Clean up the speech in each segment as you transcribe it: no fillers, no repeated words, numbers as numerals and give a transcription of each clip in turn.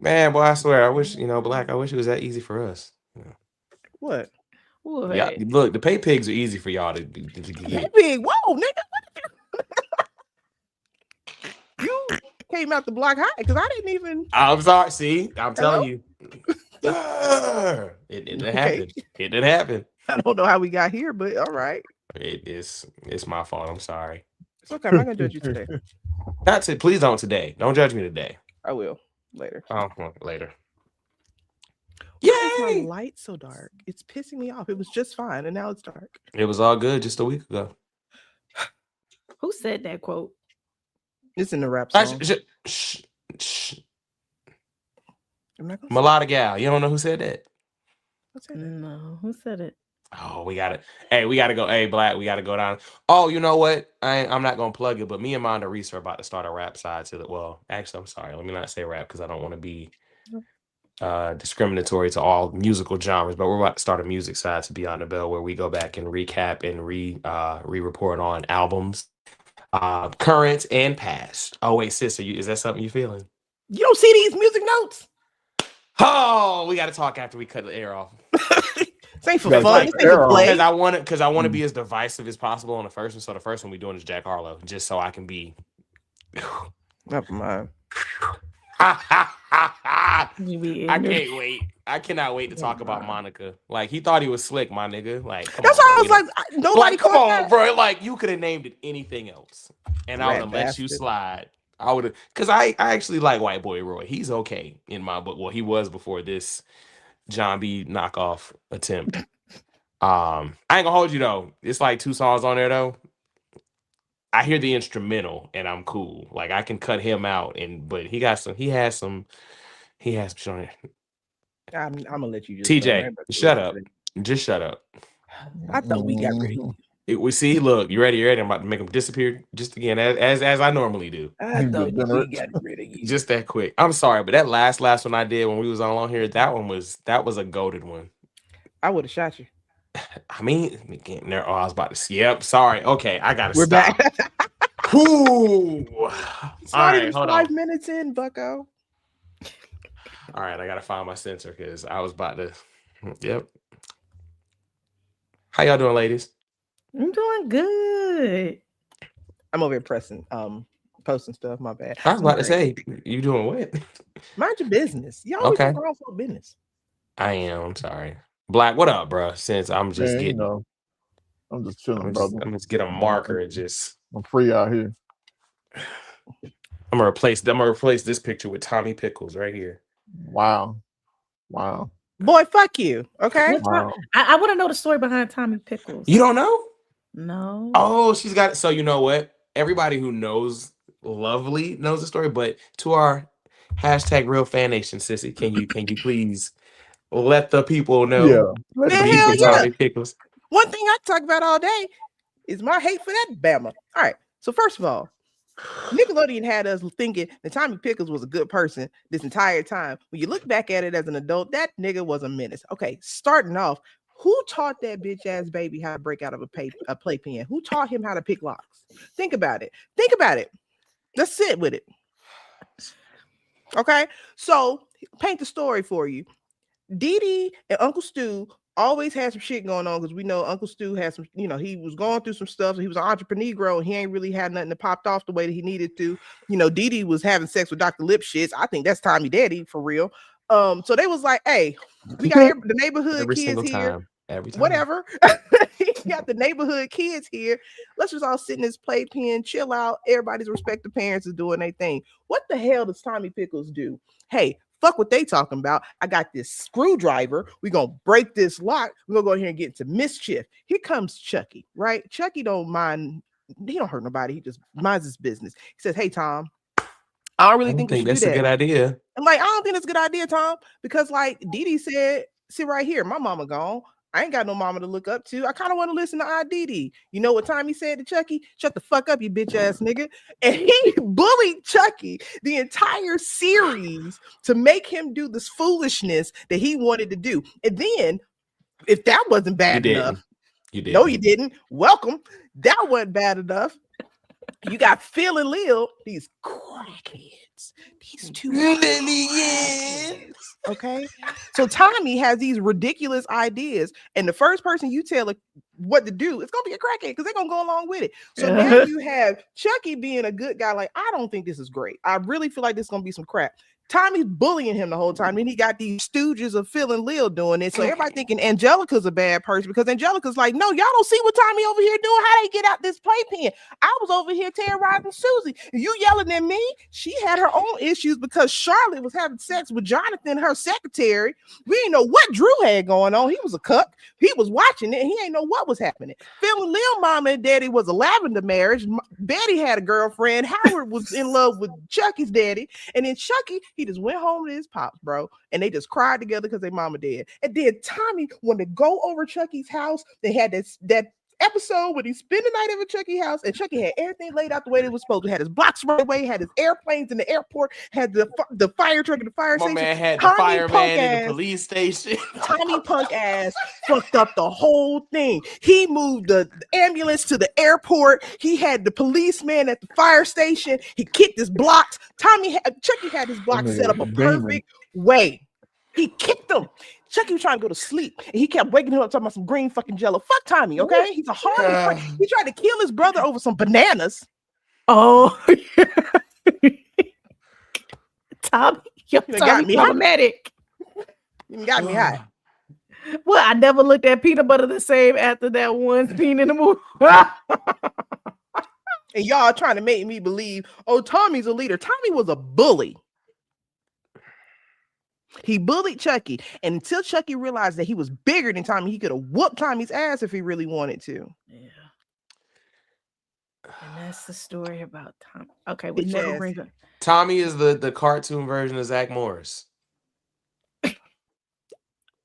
Man, boy, I swear, I wish, Black, I wish it was that easy for us. What? Yeah, look, the pay pigs are easy for y'all to Pay get. pig? Whoa, nigga! You came out the block high because I didn't even. I'm sorry. See, I'm telling you, it didn't happen. It didn't happen. I don't know how we got here, but all right. It's my fault. I'm sorry. It's okay. I'm not gonna judge you today. That's it. Please don't today. Don't judge me today. I will later. Oh, later. Why is my light so dark? It's pissing me off. It was just fine, and now it's dark. It was all good just a week ago. Who said that quote? It's in the rap song. Mulatto gal. You don't know who said that? No, who said it? Oh, we gotta go. Hey, Black, we gotta go down. Oh, you know what? I'm not gonna plug it, but me and Monda Reese are about to start a rap side to it. Well, actually, I'm sorry. Let me not say rap because I don't want to be discriminatory to all musical genres, but we're about to start a music side to Beyond the Bell where we go back and recap and re-report on albums, current and past. Oh wait, sister, is that something you feeling? You don't see these music notes? Oh, we got to talk after we cut the air off. This ain't for fun. This ain't for play. Because I want to be as divisive as possible on the first one. So the first one we're doing is Jack Harlow, just so I can be. Never mind. I can't wait. I cannot wait to talk about Monica. Like, he thought he was slick, my nigga. Like, that's why I was like, nobody. Come on, bro. Like, you could have named it anything else, and I would have let you slide. I would have, because I actually like White Boy Roy. He's okay in my book. Well, he was before this John B knockoff attempt. I ain't gonna hold you though. It's like 2 songs on there though. I hear the instrumental and I'm cool. Like, I can cut him out, but he has some shit on there. I'm gonna let you just TJ, shut up. Just shut up. I thought we got ready. We see, look, you ready? I'm about to make him disappear just again, as I normally do. I thought we got ready. Just that quick. I'm sorry, but that last one I did when we was on here, that was a goated one. I would have shot you. I mean, again, there. Oh, I was about to see. Yep. Sorry. Okay, I gotta We're stop. Back. Ooh. It's not even 5 minutes in, bucko. All right, I gotta find my censor because I was about to. Yep. How y'all doing, ladies? I'm doing good. I'm over here pressing, posting stuff. My bad. I was about to say, you doing what? Mind your business. Y'all always grown for business. I am. I'm sorry. Black, what up, bro? Since I'm just getting, I'm just chilling, brother. I'm just get a marker and just. I'm free out here. I'm gonna replace this picture with Tommy Pickles right here. Wow. Boy, fuck you. Okay. Wow. I want to know the story behind Tommy Pickles. You don't know? No. Oh, she's got it. So you know what? Everybody who knows Lovely knows the story, but to our hashtag real fan nation, sissy, can you please let the people know? Yeah. Hell yeah. Tommy Pickles. One thing I talk about all day is my hate for that Bama. All right. So first of all, Nickelodeon had us thinking that Tommy Pickles was a good person this entire time. When you look back at it as an adult, that nigga was a menace. Okay, starting off, who taught that bitch ass baby how to break out of a playpen? Who taught him how to pick locks? Think about it. Let's sit with it. Okay, so paint the story for you. Dee Dee and Uncle Stu always had some shit going on because we know Uncle Stu had some, he was going through some stuff. So he was an entrepreneur and he ain't really had nothing that popped off the way that he needed to. Dee Dee was having sex with Dr. Lipschitz. I think that's Tommy Daddy for real. So they was like, hey, we got the neighborhood kids here. Every time. Whatever. You got the neighborhood kids here. Let's just all sit in this playpen, chill out. Everybody's respective parents is doing their thing. What the hell does Tommy Pickles do? Hey, fuck what they talking about. I got this screwdriver. We're going to break this lock. We're going to go here and get into mischief. Here comes Chucky, right? Chucky don't mind. He don't hurt nobody. He just minds his business. He says, hey, Tom, I don't really think that's a good idea. I'm like, I don't think that's a good idea, Tom, because like Dee Dee said, sit right here. My mama gone. I ain't got no mama to look up to. I kind of want to listen to Dee. You know what Tommy said to Chucky? Shut the fuck up, you bitch ass nigga. And he bullied Chucky the entire series to make him do this foolishness that he wanted to do. And then, if that wasn't bad enough, you did. No, you didn't. Welcome. That wasn't bad enough. You got Phil and Lil, these crackheads. These two crackheads. Okay, so Tommy has these ridiculous ideas, and the first person you tell what to do, it's gonna be a crackhead because they're gonna go along with it. So now you have Chucky being a good guy. Like, I don't think this is great. I really feel like this is gonna be some crap. Tommy's bullying him the whole time. Then he got these stooges of Phil and Lil doing it. So everybody thinking Angelica's a bad person because Angelica's like, no, y'all don't see what Tommy over here doing. How they get out this playpen? I was over here terrorizing Susie. You yelling at me? She had her own issues because Charlotte was having sex with Jonathan, her secretary. We didn't know what Drew had going on. He was a cuck. He was watching it. And he ain't know what was happening. Phil and Lil mama and daddy was a lavender marriage. Betty had a girlfriend. Howard was in love with Chucky's daddy. And then Chucky, he just went home to his pops, bro, and they just cried together because their mama dead. And then Tommy wanted to go over Chucky's house. They had that episode where he spent the night over Chucky's house, and Chucky had everything laid out the way it was supposed to. Had his blocks right away, had his airplanes in the airport, had the fire truck at the fire station. My man had the fireman in the police station. Tommy punk ass fucked up the whole thing. He moved the ambulance to the airport. He had the policeman at the fire station. He kicked his blocks. Chucky had his blocks set up a perfect way. He kicked them. Chucky was trying to go to sleep, and he kept waking him up talking about some green fucking jello. Fuck Tommy, okay? He's a hard. He tried to kill his brother over some bananas. Oh, Tommy, got me problematic. You got me high. Well, I never looked at peanut butter the same after that one scene in the movie. And y'all trying to make me believe, oh, Tommy's a leader. Tommy was a bully. He bullied Chucky, and until Chucky realized that he was bigger than Tommy, he could have whooped Tommy's ass if he really wanted to. Yeah. And that's the story about Tommy. Okay, we never bring up. Tommy is the cartoon version of Zach Morris.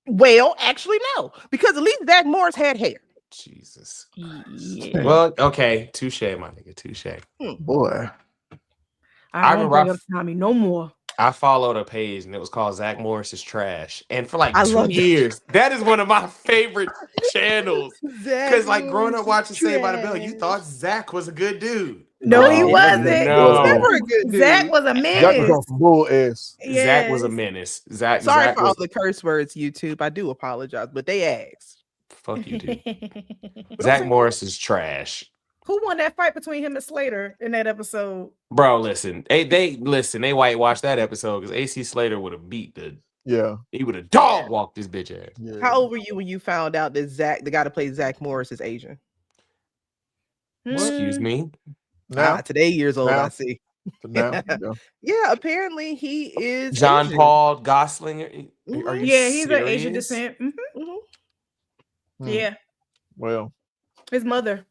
Well, actually, no, because at least Zach Morris had hair. Jesus. Yeah. Well, okay, touche, my nigga, touche. Boy, I don't bring up Tommy no more. I followed a page and it was called Zach Morris is Trash. And for like 2 years, that is one of my favorite channels. Because like growing up watching Saved by the Bell, you thought Zach was a good dude. No, he wasn't. No. He was never a good dude. Zach was a menace. Zach was on some bull ass. Yes. Zach was a menace. Sorry Zach for all the curse words, YouTube. I do apologize, but they asked. Fuck you, dude. Zach Morris is trash. Who won that fight between him and Slater in that episode? Bro, listen. They whitewashed that episode because AC Slater would have beat he would have dog walked this bitch ass. Yeah. How old were you when you found out that the guy that plays Zach Morris is Asian? Excuse me. Now, today years old, I see. Now, Yeah, apparently he is John Asian. Paul Gosling. Are you He's serious? an Asian descent. Yeah. Well, his mother.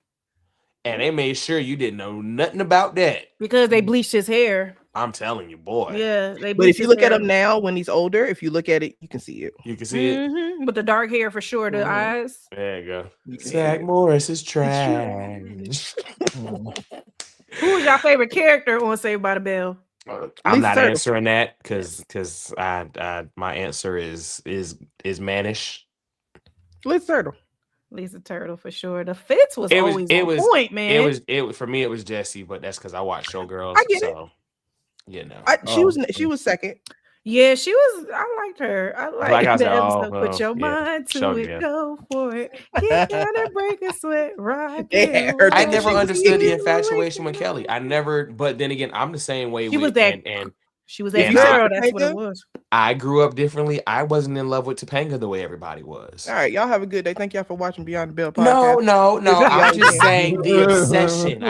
And they made sure you didn't know nothing about that. Because they bleached his hair. I'm telling you, boy. Yeah. But if you look at him now when he's older, if you look at it, you can see it. You can see it. With the dark hair for sure, the eyes. There you go. Zach Morris is trash. Who was your favorite character on Saved by the Bell? I'm not answering that because my answer is mannish. Liz Turtle. Lisa Turtle for sure. The Fitz was always on point, man. It was for me. It was Jesse, but that's because I watched Showgirls. I get it. You know, she was second. Yeah, she was. I liked her. I liked the episode. Put your mind to it, go for it. Get down and break a sweat, right? I never understood the infatuation with Kelly. But then again, I'm the same way. She was that, and she was that girl. That's what it was. I grew up differently. I wasn't in love with Topanga the way everybody was. All right, y'all have a good day. Thank y'all for watching Beyond the Bell podcast. No. I'm just saying the obsession.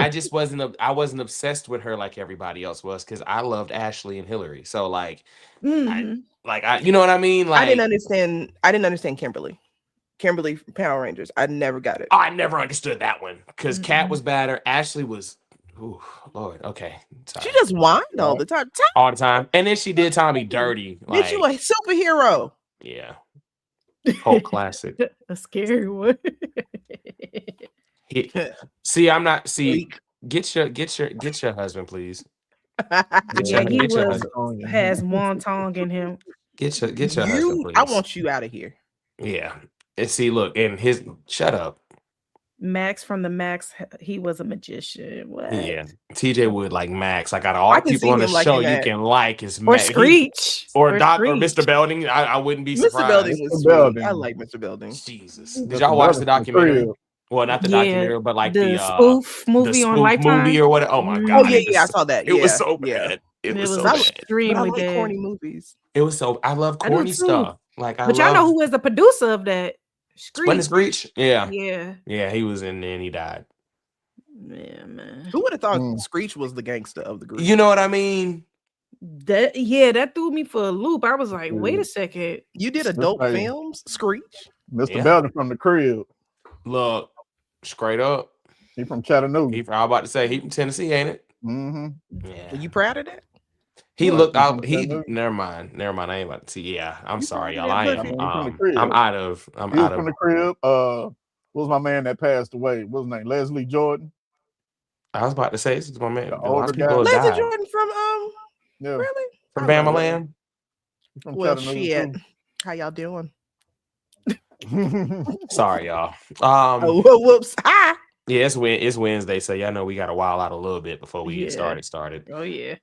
I wasn't obsessed with her like everybody else was because I loved Ashley and Hillary. So like, you know what I mean? Like, I didn't understand Kimberly. Kimberly from Power Rangers. I never got it. I never understood that one because Kat was better. Ashley was. Ooh, Lord. Okay. Sorry. She just whined all the time. All the time. And then she did Tommy dirty. Did you a superhero? Yeah. Whole classic. A scary one. Get your husband, please. Has wonton in him. Get your husband, please. I want you out of here. Yeah. And see, look, and shut up. Max from the Max, he was a magician. What? Yeah, TJ Wood like Max. Like out of all the people on the show, you can like is or Max. Screech or Doc or Mr. Belding. I wouldn't be surprised. Mr. Belding was sweet. I like Mr. Belding. Jesus, did y'all watch the documentary? Well, not the documentary, but like the spoof movie on Lifetime movie or whatever. Oh my god! Oh yeah, I saw that. It was so bad. It was so bad. Extremely bad. Corny movies. It was so. I love corny stuff. Like, but y'all know who was the producer of that? Screech. Yeah. He was in there and he died. Yeah, man. Who would have thought Screech was the gangster of the group? You know what I mean? That threw me for a loop. I was like, wait a second. You did adult films, Screech? Mr. Belding from the crib. Look, straight up. He from Chattanooga. I was about to say he from Tennessee, ain't it? Mm-hmm. Yeah. Are you proud of that? He looked out. Never mind. I ain't about to see. Yeah, I'm sorry, y'all. I'm out of. From the crib. What was my man that passed away? What's his name? Leslie Jordan. I was about to say this is my man. Leslie Jordan from really from Bama Land. Well, shit. How y'all doing? Sorry, y'all. Whoops. Hi. Yeah, it's Wednesday, so y'all know we got to wild out a little bit before we get started. Oh yeah.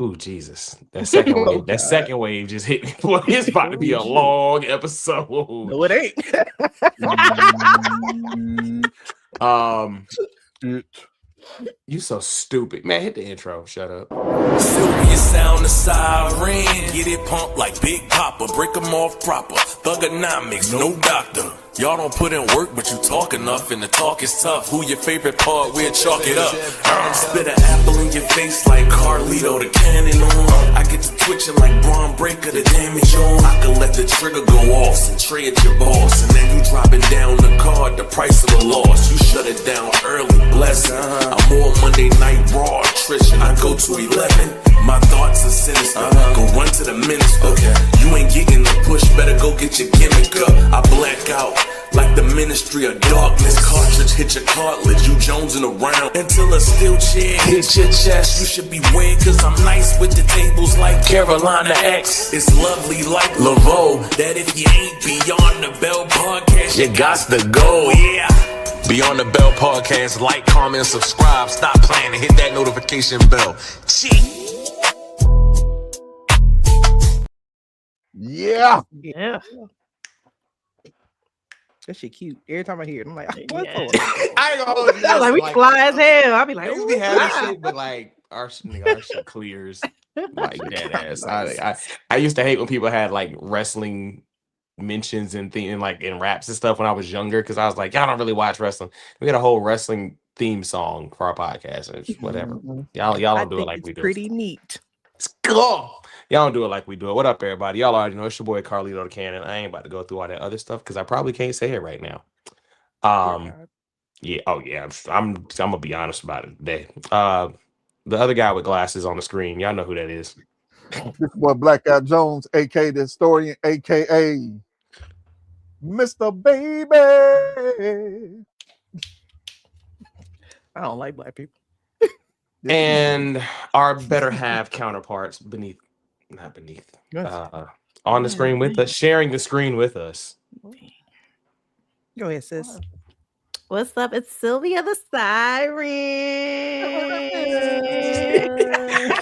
Oh Jesus! That second wave. That second wave just hit me. Boy, it's about to be a long episode. No, it ain't. You so stupid, man. Hit the intro. Shut up. Sylvia sound the siren. Get it pumped like Big Papa. Break them off proper. Thugonomics, no doctor. Y'all don't put in work, but you talk enough, and the talk is tough. Who your favorite part? We'll chalk it up. Spit an apple in your face like Carlito, the cannon on. I get to twitching like Braun Breaker, the damage on. I can let the trigger go off and trade your boss, and then you dropping down the card, the price of the loss. You shut it down early, bless. I'm more Monday Night Raw attrition. I go to 11. My thoughts are sinister. Go run to the minister. Okay. You ain't getting the push, better go get your gimmick up. I black out like the Ministry of Darkness. Cartridge hit your cartilage, you jonesing around until a steel chair hit your chest. You should be weird, cause I'm nice with the tables like Carolina X. It's lovely like Laveau, that if you ain't Beyond the Bell podcast, you got to go, yeah. Beyond the Bell podcast, like, comment, subscribe, stop playing and hit that notification bell. Yeah. That shit cute. Every time I hear it, I'm like, I ain't gonna hold you. Like we fly as hell. I'll be like, we having shit, but like our shit clears like that ass. I used to hate when people had like wrestling mentions and like in raps and stuff when I was younger, because I was like, y'all don't really watch wrestling. We had a whole wrestling theme song for our podcast, and whatever. Y'all don't do it like we do. Pretty neat. It's cool. Y'all don't do it like we do it. What up, everybody? Y'all already know it's your boy Carlito the Cannon. I ain't about to go through all that other stuff because I probably can't say it right now. Yeah. Oh yeah. I'm gonna be honest about it today. The other guy with glasses on the screen. Y'all know who that is. This boy Blackout Jones, aka the historian, aka Mr. Baby. I don't like black people. And our better half counterparts on the screen with us, sharing the screen with us. Go ahead, sis. What's up? It's Sylvia the Siren.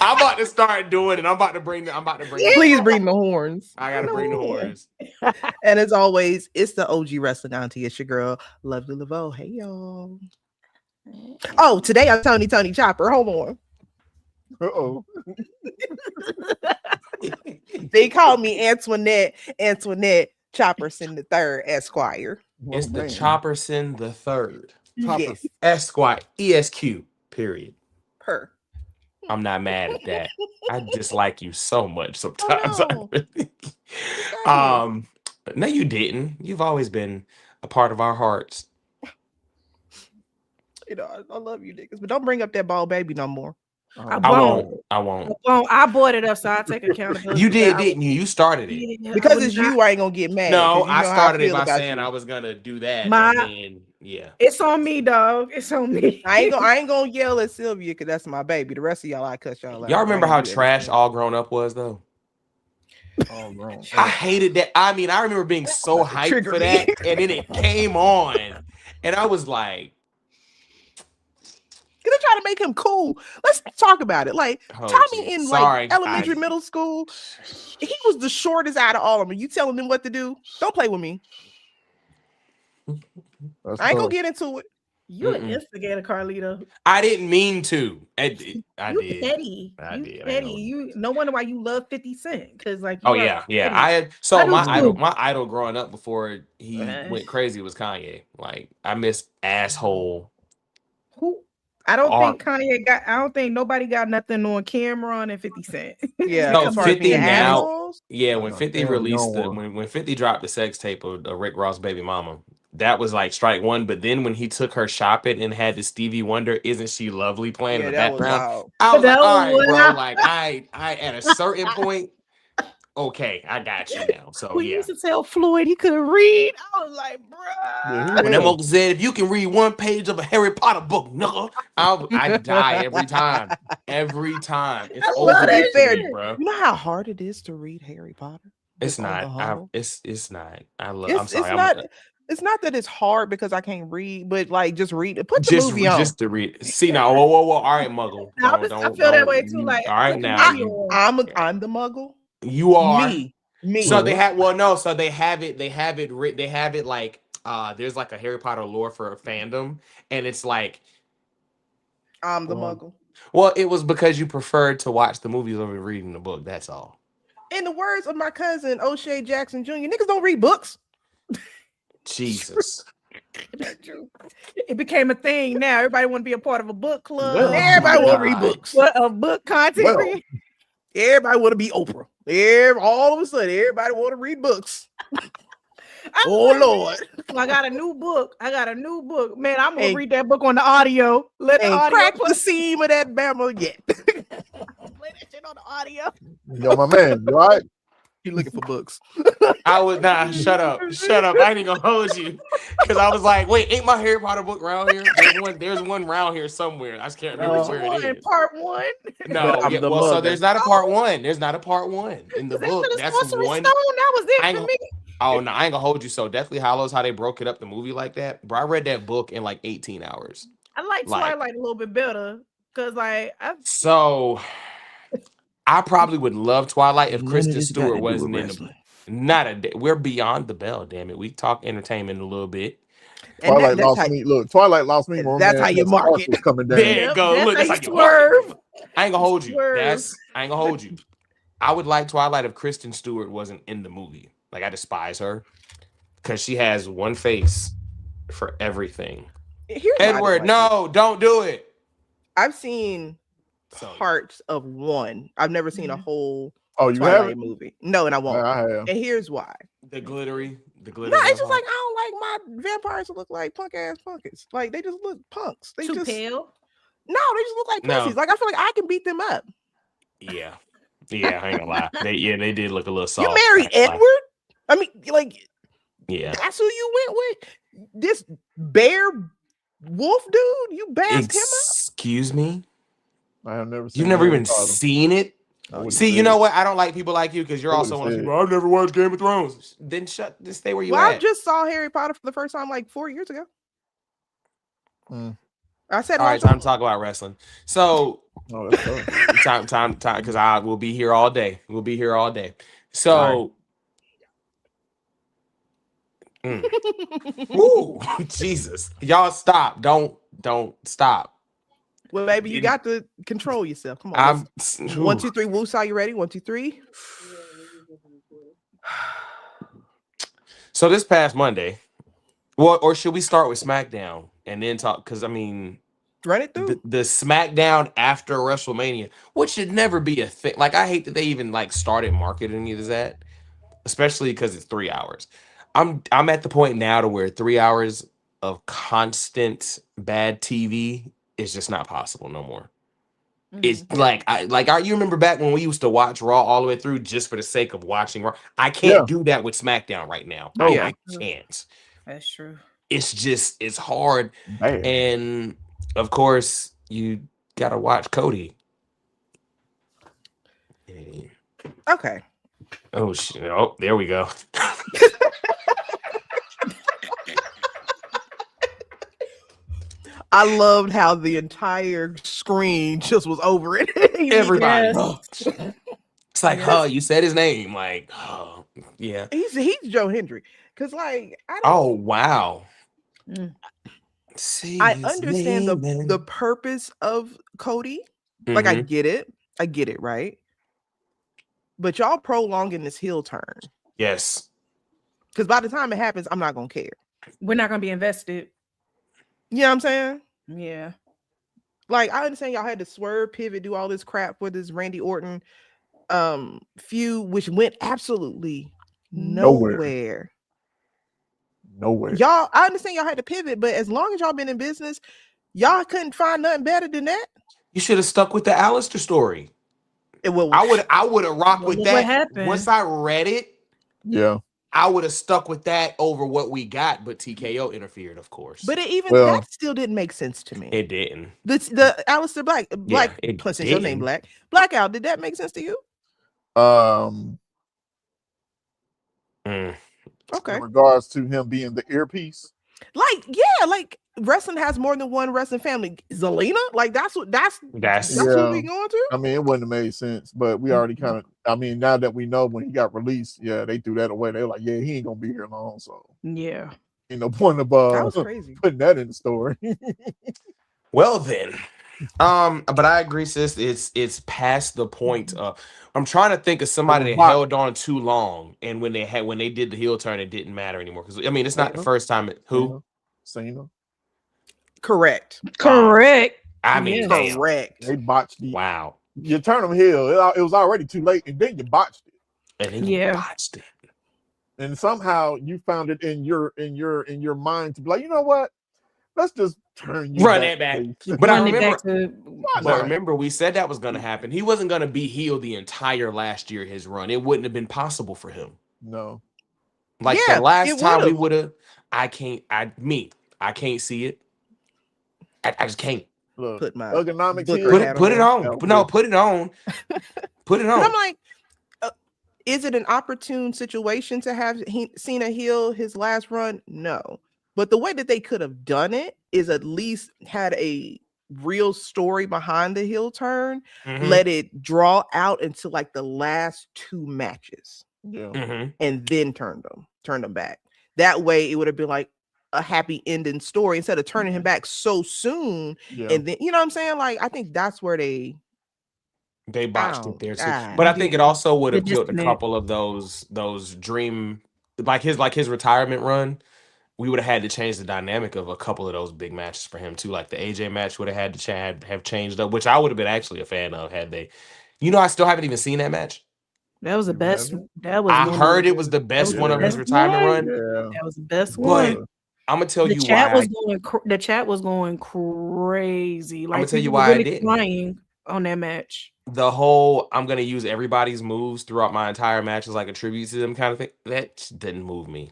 I'm about to start doing it. I'm about to bring. Please bring the horns. I gotta bring the horns. And as always, it's the OG wrestling auntie. It's your girl, Lovely Laveau. Hey y'all. Oh, today I'm Tony Chopper. Hold on. Uh-oh. They call me Antoinette Chopperson the Third Esquire. It's the Chopperson the Third. Yes. Esquire. ESQ. Period. Per. I'm not mad at that. I dislike you so much sometimes. Oh, no. No, you didn't. You've always been a part of our hearts. You know, I love you niggas, but don't bring up that bald baby no more. I won't. I bought it up, so I take accountability. You did, didn't you? You started it. Yeah, because it's you, I ain't gonna get mad. No, I started it by saying I was gonna do that. Yeah. It's on me, dog. It's on me. I ain't gonna yell at Sylvia because that's my baby. The rest of y'all, I cut y'all out. Y'all remember how trash All Grown Up was, though? Oh, no. I hated that. I mean, I remember being so hyped for that, and then it came on, and I was like, "They try to make him cool." Let's talk about it. Like Tommy in like elementary, middle school, he was the shortest out of all of them. You telling him what to do? Don't play with me. I ain't gonna get into it. You an instigator, Carlito. I didn't mean to. I did. Petty. You no wonder why you love 50 Cent. Cause like yeah. I had my idol growing up before he went crazy was Kanye. Like I miss asshole. Who I don't think nobody got nothing on Cameron and 50 Cent. Yeah, no 50 now. Yeah, when 50 released when 50 dropped the sex tape of Rick Ross' baby mama. That was like strike one, but then when he took her shopping and had the Stevie Wonder, "Isn't She Lovely" playing in the background, I was like, all right, bro. Like I at a certain point, okay, I got you now. So we used to tell Floyd he couldn't read. I was like, bro. When them uncle said, "If you can read one page of a Harry Potter book, no," I die every time. Every time. It's fair, bro. You know how hard it is to read Harry Potter? It's not. It's not. I'm sorry. It's not that it's hard because I can't read, but like just read it. Put the movie on. Just to read. See now, whoa. All right, Muggle. I feel that way too. Like, all right, now I'm the Muggle. You are me. So they have So they have it. They have it like there's like a Harry Potter lore for a fandom, and it's like I'm the Muggle. Well, it was because you preferred to watch the movies over reading the book. That's all. In the words of my cousin O'Shea Jackson Jr., niggas don't read books. Jesus. It became a thing now. Everybody want to be a part of a book club. Well, everybody want to read books. What a book content. Everybody want to be Oprah. All of a sudden, everybody want to read books. Oh Lord! I got a new book. Man, I'm gonna read that book on the audio. Let the audio crack the seam of that Bama yet. Play that shit on the audio. Yo, my man, you all right? You looking for books? I was not. Shut up. I ain't gonna hold you because I was like, wait, ain't my Harry Potter book around here? There's one around here somewhere. I just can't remember where it is. Part one. No, so there's not a part one. There's not a part one in the book. That's one. That was it for me. Oh no, I ain't gonna hold you. So Deathly Hallows, how they broke it up the movie like that, bro. I read that book in like 18 hours. I like Twilight a little bit better because I probably would love Twilight if Kristen Stewart wasn't in the. Not a day. We're beyond the bell, damn it. We talk entertainment a little bit. Twilight lost me. Look, Twilight lost me. That's how you mark it. Coming down. There you go. Look, that's how you swerve. I ain't gonna hold you. I ain't gonna hold you. I would like Twilight if Kristen Stewart wasn't in the movie. Like I despise her because she has one face for everything. Edward, no, don't do it. I've seen parts of one. I've never seen a whole Twilight movie. No, and I won't. I have. And here's why. The glittery. No, it's just like I don't like my vampires to look like punk ass punkers. Like they just look punks. They too pale. No, they just look like pussies. Like I feel like I can beat them up. Yeah, I ain't gonna lie. They did look a little soft. You married Edward? I mean, like, yeah, that's who you went with. This bear wolf dude, you bassed him up. Excuse me. I have never seen. You've never even seen it. See, you know what? I don't like people like you because you're also one of the people. I've never watched Game of Thrones. Then stay where you at. I just saw Harry Potter for the first time like 4 years ago. I said, all right, time to talk about wrestling. So, time, because I will be here all day. So, Ooh, Jesus, y'all stop! Don't stop. Well, baby, you got to control yourself. Come on. 1, 2, 3. Woosah, you ready? 1, 2, 3. So this past Monday, or should we start with SmackDown and then talk? Because I mean, run it through the SmackDown after WrestleMania, which should never be a thing. Like I hate that they even like started marketing it as that, especially because it's 3 hours. I'm at the point now to where 3 hours of constant bad TV is just not possible no more. It's like you remember back when we used to watch Raw all the way through just for the sake of watching Raw. I can't do that with SmackDown right now. I can't. That's true. It's hard. Man. And of course you gotta watch Cody. Okay. Oh shit! Oh, there we go. I loved how the entire screen just was over it. Everybody. Yes. It's like, oh, you said his name. Like, oh, yeah. He's Joe Hendry. Cause like, I don't. Oh wow. I understand the purpose of Cody. Like, I get it, right? But y'all prolonging this heel turn. Yes. Because by the time it happens, I'm not gonna care. We're not gonna be invested. You know what I'm saying? Yeah. Like, I understand y'all had to swerve, pivot, do all this crap for this Randy Orton feud, which went absolutely nowhere. Y'all, I understand y'all had to pivot, but as long as y'all been in business, y'all couldn't find nothing better than that. You should have stuck with the Alistair story. I would have rocked with that. What happened? Once I read it, I would have stuck with that over what we got, but TKO interfered, of course. But that still didn't make sense to me. It didn't. The Alistair Black plus your name Blackout. Did that make sense to you? Okay. In regards to him being the earpiece, like wrestling has more than one wrestling family. Zelina, like that's what we going to. I mean, it wouldn't have made sense, but we already kind of. I mean, now that we know when he got released, they threw that away. They're like, he ain't gonna be here long, so yeah. Ain't no point of that was crazy putting that in the story. Well then, but I agree, sis. It's past the point. I'm trying to think of somebody that held on too long, and when they did the heel turn, it didn't matter anymore. Because I mean, it's not the first time. Cena. Correct. I mean, correct. They botched it. Wow. You turn them heel. It was already too late, and then you botched it. Botched it. And somehow you found it in your mind to be like, you know what? Let's just run that back. But remember, we said that was going to happen. He wasn't going to be heel the entire last year. His run, it wouldn't have been possible for him. No. Like the last time we would have. I can't see it. I just can't. Look, put my ergonomics. Put it on. No, put it on. Put it on. I'm like, is it an opportune situation to have Cena heel his last run? No. But the way that they could have done it is at least had a real story behind the heel turn. Let it draw out into like the last 2 matches. And then turn them back. That way it would have been like a happy ending story instead of turning him back so soon. And then, you know what I'm saying? Like, I think that's where they botched it there too. But I think it also would have killed a couple of those dream, like his retirement run. We would have had to change the dynamic of a couple of those big matches for him too. Like the AJ match would have had to have changed up, which I would have been actually a fan of had they. You know, I still haven't even seen that match. That was the best. I heard it was the best one of his retirement run. That was the best one. I'm gonna tell you why. The chat was going crazy. Like, I'm gonna tell you why I didn't. Crying on that match. The whole I'm gonna use everybody's moves throughout my entire match as like a tribute to them kind of thing. That didn't move me.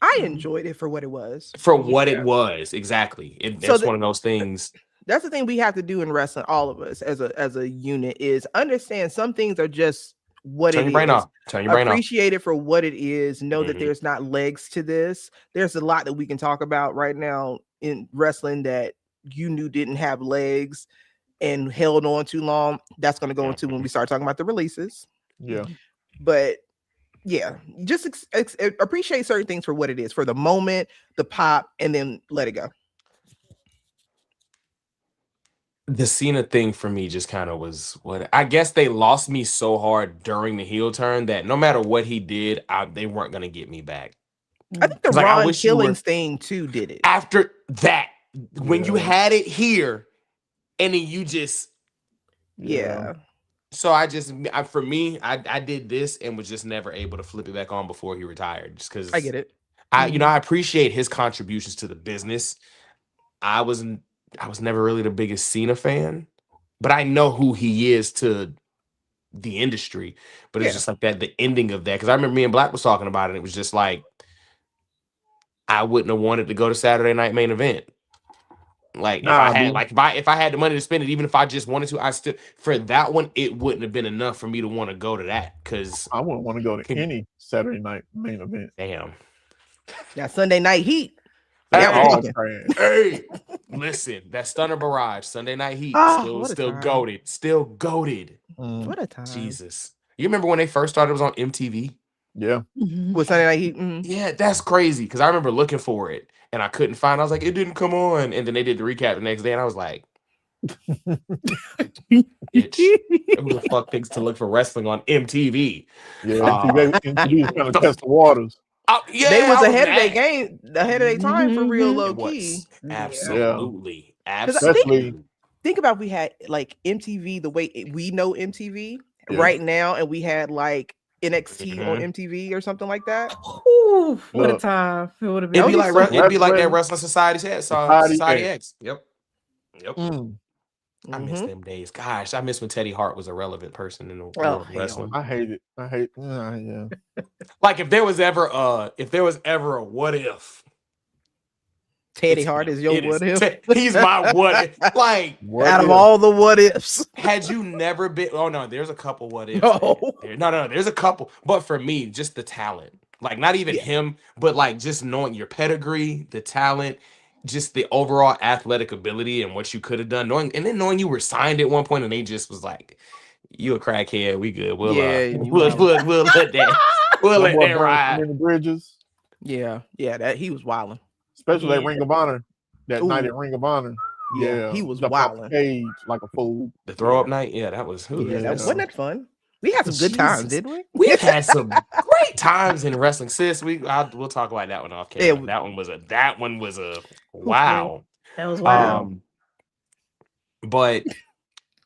I enjoyed it for what it was. It was, exactly. That's one of those things. That's the thing we have to do in wrestling, all of us as a unit, is understand some things are just what Turn your brain off. Appreciate it for what it is. Know that there's not legs to this. There's a lot that we can talk about right now in wrestling that you knew didn't have legs and held on too long. That's going to go into when we start talking about the releases. Yeah. But yeah, just appreciate certain things for what it is, for the moment, the pop, and then let it go. The Cena thing for me just kind of was what I guess they lost me so hard during the heel turn that no matter what he did, they weren't going to get me back. I think the Ron Killings thing too did it. After that, when you had it here and then you just. Yeah. So I did this and was just never able to flip it back on before he retired. Just because I get it. I appreciate his contributions to the business. I was never really the biggest Cena fan, but I know who he is to the industry. But it's just like that, the ending of that. Because I remember me and Black was talking about it. And it was just like, I wouldn't have wanted to go to Saturday Night Main Event. Like if I had the money to spend it, even if I just wanted to, I still for that one it wouldn't have been enough for me to want to go to that because I wouldn't want to go to any Saturday night main event. Damn. That Sunday Night Heat. Hey, listen, that Stunner Barrage, Sunday Night Heat, still goated. Still goated. What a time. Jesus. You remember when they first started, it was on MTV? Yeah. With Sunday Night Heat? Yeah, that's crazy. Because I remember looking for it and I couldn't find it. I was like, it didn't come on. And then they did the recap the next day, and I was like, bitch, who the fuck thinks to look for wrestling on MTV? Yeah, MTV is trying to test the waters. Yeah, they was ahead of their game, ahead of their time for real, low key. Absolutely. Absolutely. Think about we had like MTV the way we know MTV right now, and we had like NXT on MTV or something like that. Ooh, what a time it would have been. It'd be like that Wrestling Society X. Yep. I miss them days. Gosh, I miss when Teddy Hart was a relevant person in the world of wrestling. I hate it. Yeah. Like if there was ever a what if Teddy Hart is your what if? He's my what if. Like out of all the what ifs. Had you never been there's a couple what ifs. No, there's a couple. But for me, just the talent. Like not even him, but like just knowing your pedigree, the talent, just the overall athletic ability and what you could have done, knowing you were signed at one point and they just was like, you a crackhead, we good. We'll let that ride. In the bridges. Yeah, that he was wilding. Especially that Ring of Honor. That night at Ring of Honor. Yeah, he was wilding. Cage like a fool. The throw up night, that was wasn't that fun? We had some good times, didn't we? We had some great times in wrestling, sis. We'll talk about that one off camera. Yeah, that one was a wow. That was wild. But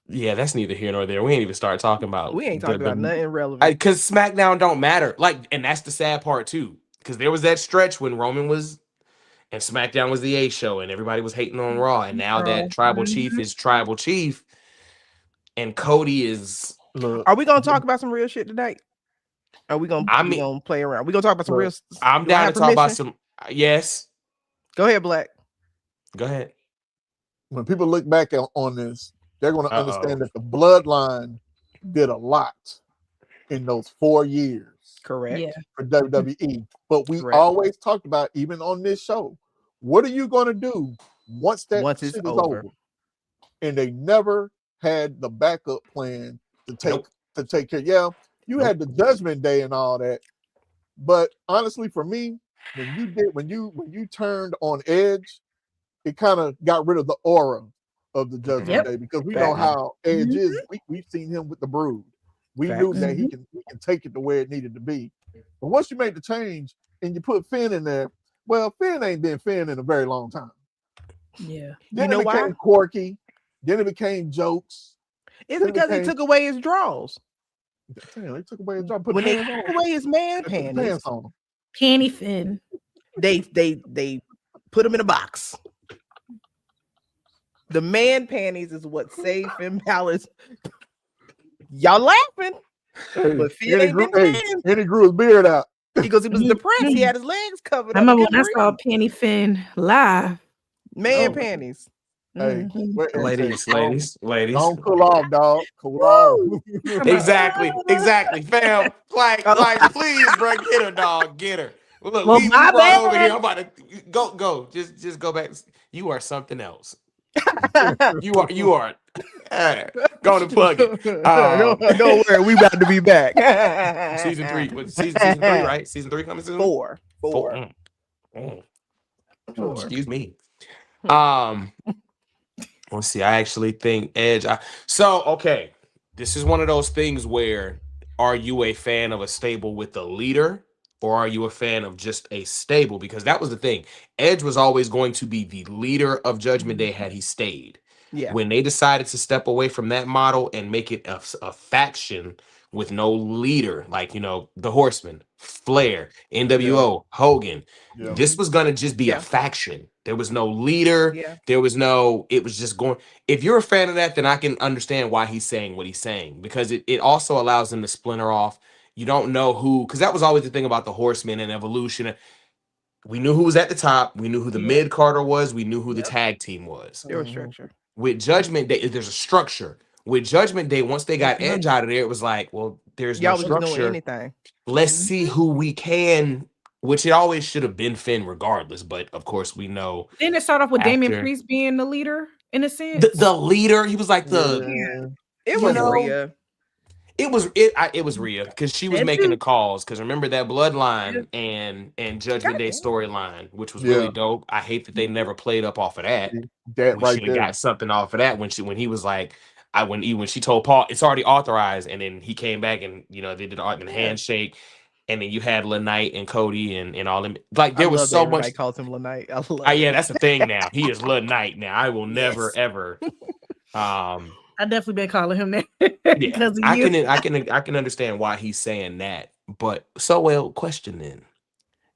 yeah, that's neither here nor there. We ain't even start talking about. We ain't talking about nothing relevant because SmackDown don't matter. Like, and that's the sad part too. Because there was that stretch when Roman was, and SmackDown was the A show, and everybody was hating on Raw, and now that Tribal Chief is Tribal Chief, and Cody is. Are we gonna talk about some real shit tonight? Are we gonna play around? We gonna talk about some real? I'm down to talk about some. Yes. Go ahead, Black. Go ahead. When people look back on this, they're going to understand that the Bloodline did a lot in those 4 years. Correct. For WWE, but we always talked about, even on this show, what are you going to do once shit is over? And they never had the backup plan to take care. Yeah, you had the Judgment Day and all that, but honestly, for me, when you turned on Edge, it kind of got rid of the aura of the Judgment Day, because we know how Edge is. We've seen him with the Brood. We knew that he can take it to where it needed to be. But once you make the change and you put Finn in there, well, Finn ain't been Finn in a very long time. Yeah. Then it became quirky. Then it became jokes. It's because they took away his draws. Damn, they took away his draws. When they took away his man panties on him. Panty Finn. They put him in a box. The man panties is what saved Finn Balor's. Y'all laughing? But Finn ain't been and he grew his beard out because he was depressed. He had his legs covered. I remember when I saw Penny Finn live. Man panties. Hey, ladies. Don't cool off, dog. Cool off. Exactly, fam. Like, please, bro, get her, dog. Get her. Look, well, we brought over here. I'm about to go. Just go back. You are something else. You are. Going to plug it. Don't worry, we about to be back. Season 3. Season 3, right? Season 3 coming soon? 4. Excuse me. Let's see. I actually think Edge. Okay. This is one of those things where, are you a fan of a stable with a leader, or are you a fan of just a stable? Because that was the thing. Edge was always going to be the leader of Judgment Day had he stayed. Yeah. When they decided to step away from that model and make it a faction with no leader, like, the Horsemen, Flair, NWO, Hogan, this was going to just be a faction. There was no leader. Yeah. It was just going. If you're a fan of that, then I can understand why he's saying what he's saying, because it also allows them to splinter off. You don't know who, because that was always the thing about the Horsemen and Evolution. we knew who was at the top. We knew who the mid Carter was. We knew who the tag team was. There was structure. With Judgment Day, there's a structure. With Judgment Day, once they got Edge out of there, it was like, well, there's no structure. Anything. Let's see who we can, which it always should have been Finn regardless. But of course, we know. Didn't it start off with Damian Priest being the leader in a sense? The leader, he was like the. It was Rhea. It was Rhea because she was making the calls. Because remember that Bloodline and Judgment Day storyline, which was really dope. I hate that they never played up off of that. That we should have got something off of that when he was like, when she told Paul it's already authorized, and then he came back and they did the handshake, and then you had LaKnight and Cody and all them. Like there was so much. I called him LaKnight. Yeah, that's the thing now. He is LaKnight now. I will never ever. I definitely been calling him that because I can understand why he's saying that. But question then.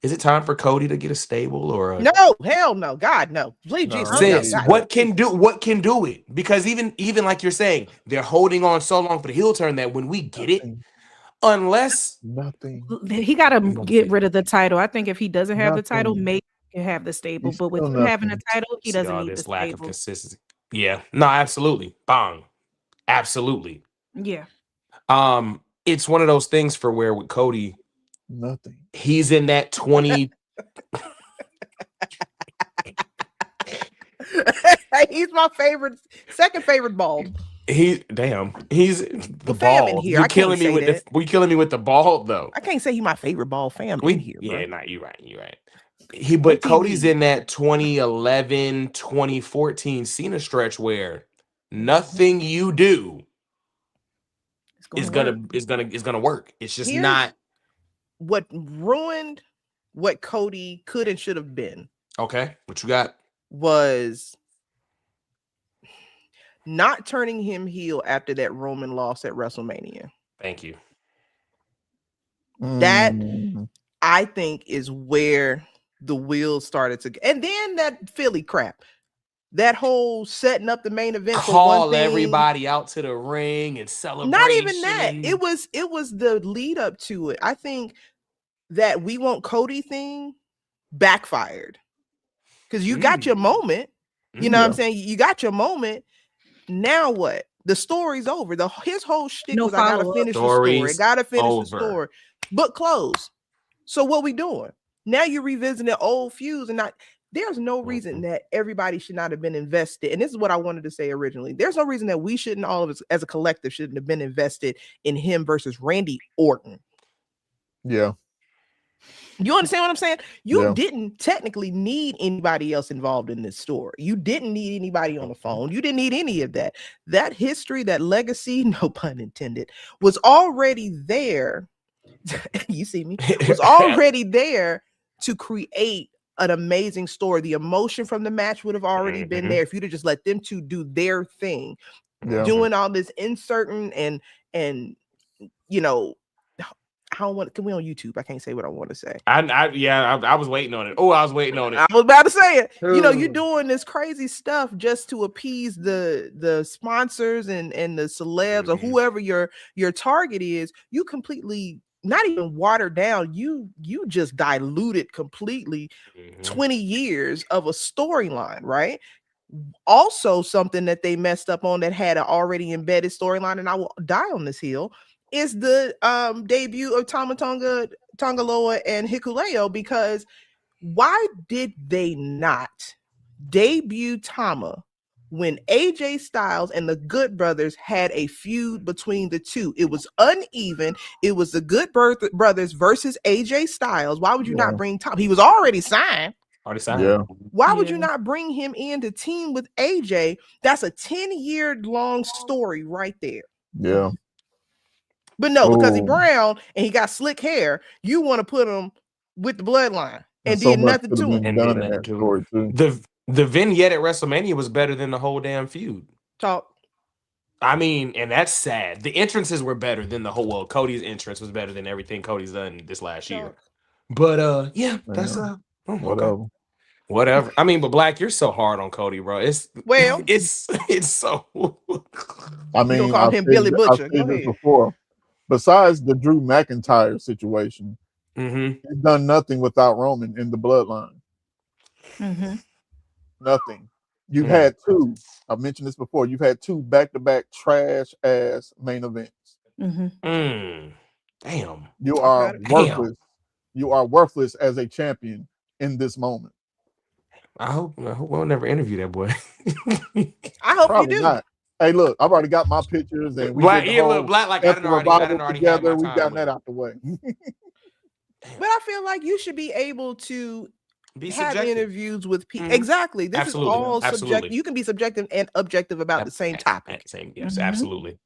Is it time for Cody to get a stable or no? Hell no, God no. Please, Jesus. What can do it? Because even like you're saying, they're holding on so long for the heel turn that when we get it, unless he got to get rid of the title. I think if he doesn't have the title, maybe he can have the stable. But with him having a title, he doesn't need this lack of consistency. Yeah, no, absolutely, bang, absolutely. Yeah. It's one of those things for where with Cody. Nothing. He's in that 20. He's my second favorite bald. He's the bald. In here. You're killing me with the bald though. I can't say he's my favorite bald fam in here. Yeah, nah, you're right. But Cody's in that 2011, 2014 Cena stretch where nothing you do is gonna work. It's just not. What ruined what Cody could and should have been. Okay, what you got? Was not turning him heel after that Roman loss at WrestleMania. Thank you. That I think is where the wheels started to, and then that Philly crap. That whole setting up the main event, call everybody out to the ring and celebrate. Not even that. It was the lead up to it. I think that we want Cody thing backfired because you got your moment. You know what I'm saying? You got your moment. Now what? The story's over. His whole shtick was I gotta finish the story. Gotta finish the story. Book closed. So what we doing? Now you're revisiting old feuds and not. There's no reason that everybody should not have been invested. And this is what I wanted to say originally. There's no reason that we shouldn't, all of us as a collective, shouldn't have been invested in him versus Randy Orton. Yeah. You understand what I'm saying? You didn't technically need anybody else involved in this story. You didn't need anybody on the phone. You didn't need any of that. That history, that legacy, no pun intended, was already there. You see me? Was already there to create an amazing story. The emotion from the match would have already been there if you'd have just let them two do their thing. Doing all this inserting and I don't want. Can we on YouTube? I can't say what I want to say. I was waiting on it. Oh, I was waiting on it. I was about to say it. You're doing this crazy stuff just to appease the sponsors and the celebs or whoever your target is. You completely not even watered down. You just diluted completely 20 years of a storyline, right? Also, something that they messed up on that had an already embedded storyline, and I will die on this hill, is the debut of Tama Tonga Loa and Hikuleo, because why did they not debut Tama when AJ Styles and the Good Brothers had a feud between the two? It was uneven. It was the Good Brothers versus AJ Styles. Why would you not bring Tama? He was already signed. Yeah. Why would you not bring him in to team with AJ? That's a 10-year long story right there. Yeah. But no, because he's brown and he got slick hair, you want to put him with the Bloodline and did nothing to him. The vignette at WrestleMania was better than the whole damn feud. Talk. I mean, and that's sad. The entrances were better than the whole world. Cody's entrance was better than everything Cody's done this last year. But that's whatever. I mean, but Black, you're so hard on Cody, bro. It's so. I mean, you call him Billy Butcher. I've said this before. Besides the Drew McIntyre situation, He's done nothing without Roman in the Bloodline. Nothing. You've had two. I've mentioned this before. You've had two back-to-back trash ass main events. Damn. You are worthless. You are worthless as a champion in this moment. I hope we'll never interview that boy. I hope Probably you do. Not. Hey, look, I've already got my pictures, and we Black, did the whole Black, like I didn't already together. We got that out the way. But I feel like you should be able to have subjective. Interviews with people. Exactly. This is all subjective. You can be subjective and objective about the same topic. Yes, absolutely.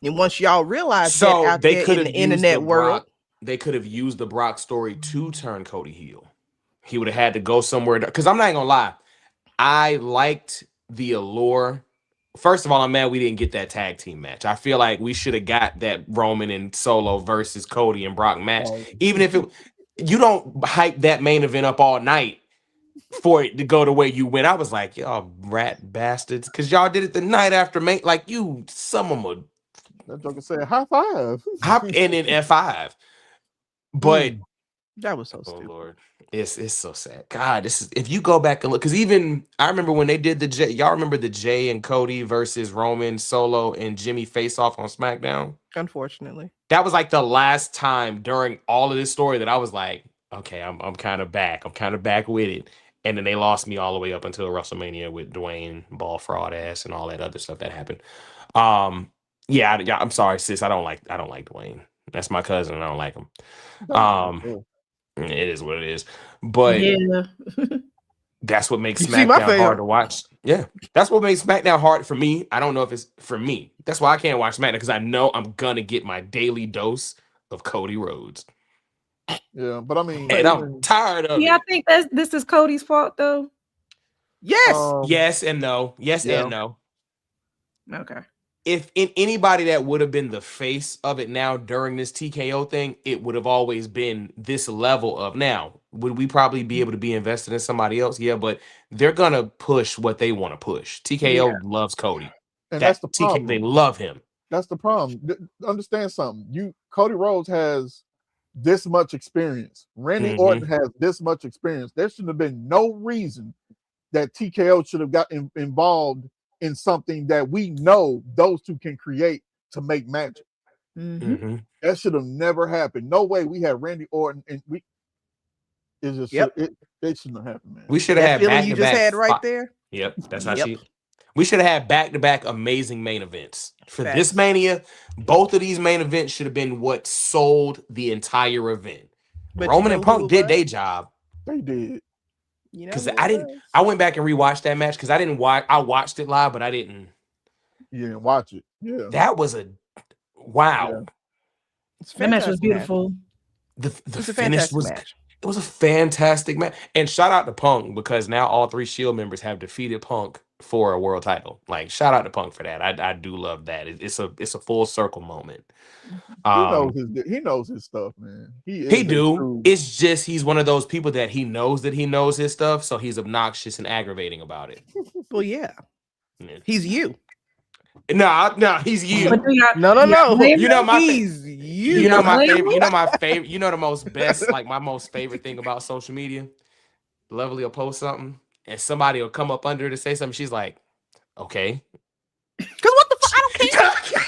And once y'all realize that out there in the internet world, they could have used the Brock story to turn Cody heel. He would have had to go somewhere. Because I'm not gonna lie, I liked the allure. First of all, I'm mad we didn't get that tag team match. I feel like we should have got that Roman and Solo versus Cody and Brock match. Even if you don't hype that main event up all night for it to go the way you went. I was like, y'all rat bastards, because y'all did it the night after main. Like you, some of them. That joker said high five. And then F5. But that was so stupid. Lord. It's so sad. God, this is, if you go back and look, because even I remember when they did the y'all remember the Jay and Cody versus Roman, Solo, and Jimmy face off on SmackDown? Unfortunately. That was like the last time during all of this story that I was like, okay, I'm kind of back. I'm kind of back with it. And then they lost me all the way up until WrestleMania with Dwayne, ball fraud ass, and all that other stuff that happened. Yeah, I'm sorry, sis. I don't like Dwayne. That's my cousin, and I don't like him. It is what it is. But that's what makes SmackDown hard to watch. Yeah, that's what makes SmackDown hard for me. I don't know if it's for me. That's why I can't watch SmackDown, because I know I'm gonna get my daily dose of Cody Rhodes. Yeah, but I mean, and I'm tired of it. I think this is Cody's fault, though. Yes. Yes and no. Yes and no. Okay. If anybody that would have been the face of it now during this TKO thing, it would have always been this level of now. Would we probably be able to be invested in somebody else? Yeah, but they're gonna push what they want to push. TKO loves Cody. And that's the problem. They love him. That's the problem. Understand something. Cody Rhodes has this much experience. Randy Orton has this much experience. There should have been no reason that TKO should have gotten involved in something that we know those two can create to make magic. That should have never happened. No way. We had Randy Orton, and it just it shouldn't have happened, man. We should have had back you just had right there. Yep, that's how we should have had back-to-back amazing main events for this Mania. Both of these main events should have been what sold the entire event. But Roman and Punk did their job. They did. Because I went back and rewatched that match because I watched it live, but I didn't. You didn't watch it. Yeah. That was wow. Yeah. That match was beautiful. The finish was match. It was a fantastic match. And shout out to Punk, because now all 3 Shield members have defeated Punk for a world title. Like, shout out to Punk for that. I do love that. It's a full circle moment. He knows his stuff, man. He do. It's just he's one of those people that he knows his stuff, so he's obnoxious and aggravating about it. Well, he's you. No, he's you. No. You know my he's you. You know my favorite. You know my favorite. You know the most best. Like my most favorite thing about social media. Lovely will post something, and somebody will come up under to say something. She's like, "Okay." Because what the fuck? I don't care.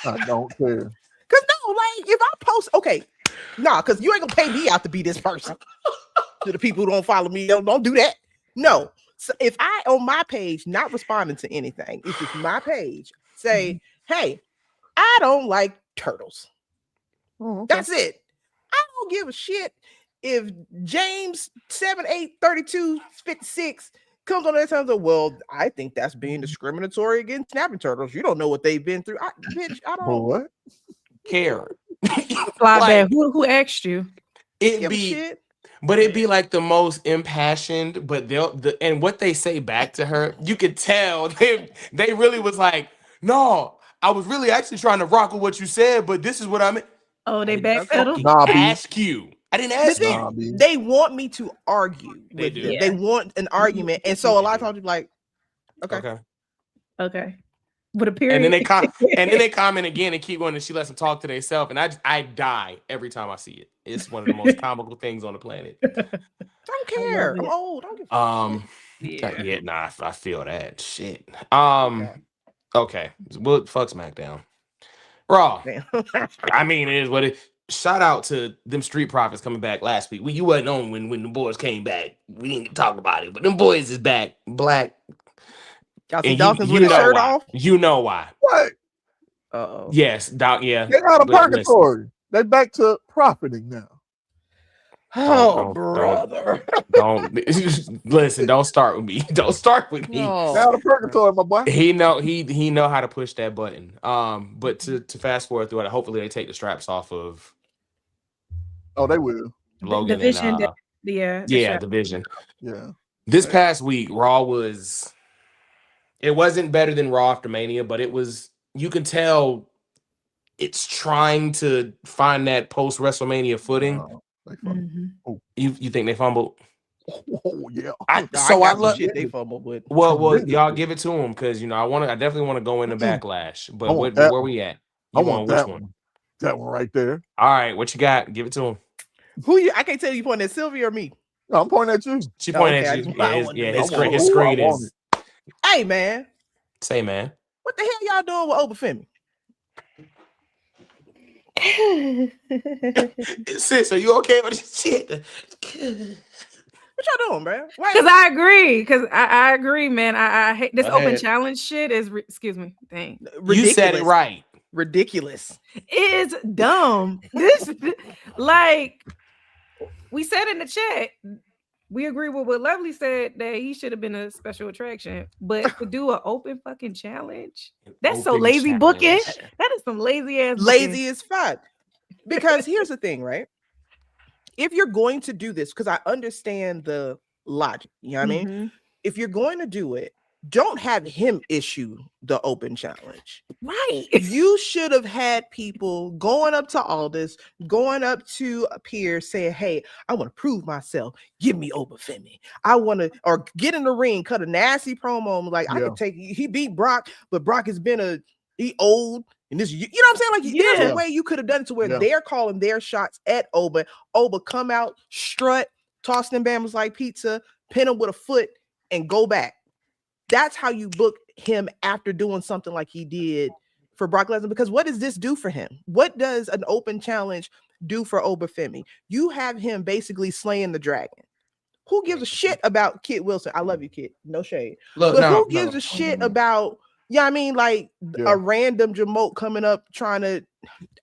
I don't care. Because no, like if I post, because you ain't gonna pay me out to be this person. To the people who don't follow me, don't do that. No. So if I on my page not responding to anything, if it's my page, say, hey, I don't like turtles. That's it. I don't give a shit if James 783256 comes on that time and well, I think that's being discriminatory against snapping turtles. You don't know what they've been through. I don't care. Like, who asked you? It'd be like the most impassioned, but and what they say back to her, you could tell they really was like, no, I was really actually trying to rock with what you said, but this is what I meant. Oh, they backpedal? Ask you. I didn't ask you. They want me to argue. They do. They want an argument. And so a lot of times you're like, okay. With a period. And then they comment again and keep going, and she lets them talk to themselves. And I die every time I see it. It's one of the most comical things on the planet. Don't care. I'm old. Don't give I feel that shit. Okay. Well, fuck SmackDown. Raw. I mean, it is what it. Shout out to them Street Profits coming back last week. You wasn't on when the boys came back. We didn't talk about it, but them boys is back. Black. Y'all see Dawkins with his shirt off? You know why. What? Uh-oh. Yes, yeah. They're out of purgatory. They're back to profiting now. Brother. Don't listen. Don't start with me. Don't start with me. No. They're out of purgatory, my boy. He know how to push that button. But to fast forward through it, hopefully they take the straps off of. Oh, they will. Logan Division, and Division. Yeah. This past week, Raw was. It wasn't better than Raw after Mania, but it was. You can tell. It's trying to find that post WrestleMania footing. You think they fumbled? Oh yeah. I love shit they fumbled with. Well, y'all give it to them because I definitely want to go into Backlash. But where we at? I want which one? That one right there. All right, what you got? Give it to him. I can't tell you pointing at Sylvia or me. No, I'm pointing at you. She pointing at you. His screen is. Hey man. Say man. What the hell y'all doing with Oba Femi? Sis, are you okay with this shit? What y'all doing, bro? Because I agree. Because I agree, man. I hate this open challenge shit. Excuse me. Dang. Ridiculous. You said it right. Ridiculous. It's dumb. This like we said in the chat. We agree with what Lovely said that he should have been a special attraction, but to do an open fucking challenge, that's so lazy booking. That is some lazy ass booking. Lazy as fuck. Because here's the thing, right? If you're going to do this, because I understand the logic, you know what I mean? If you're going to do it, don't have him issue the open challenge. Right. You should have had people going up to Aldis, going up to Pierce saying, hey, I want to prove myself. Give me Oba Femi. I want to, or get in the ring, cut a nasty promo. Like, I could take, he beat Brock, but Brock has been he old. And this, you know what I'm saying? Like, there's a way you could have done it to where they're calling their shots at Oba. Oba come out, strut, toss them bambas like pizza, pin him with a foot, and go back. That's how you book him after doing something like he did for Brock Lesnar. Because what does this do for him? What does an open challenge do for Oba Femi? You have him basically slaying the dragon. Who gives a shit about Kid Wilson? I love you, Kid. No shade. Who gives a shit about, I mean, like a random Jamoke coming up trying to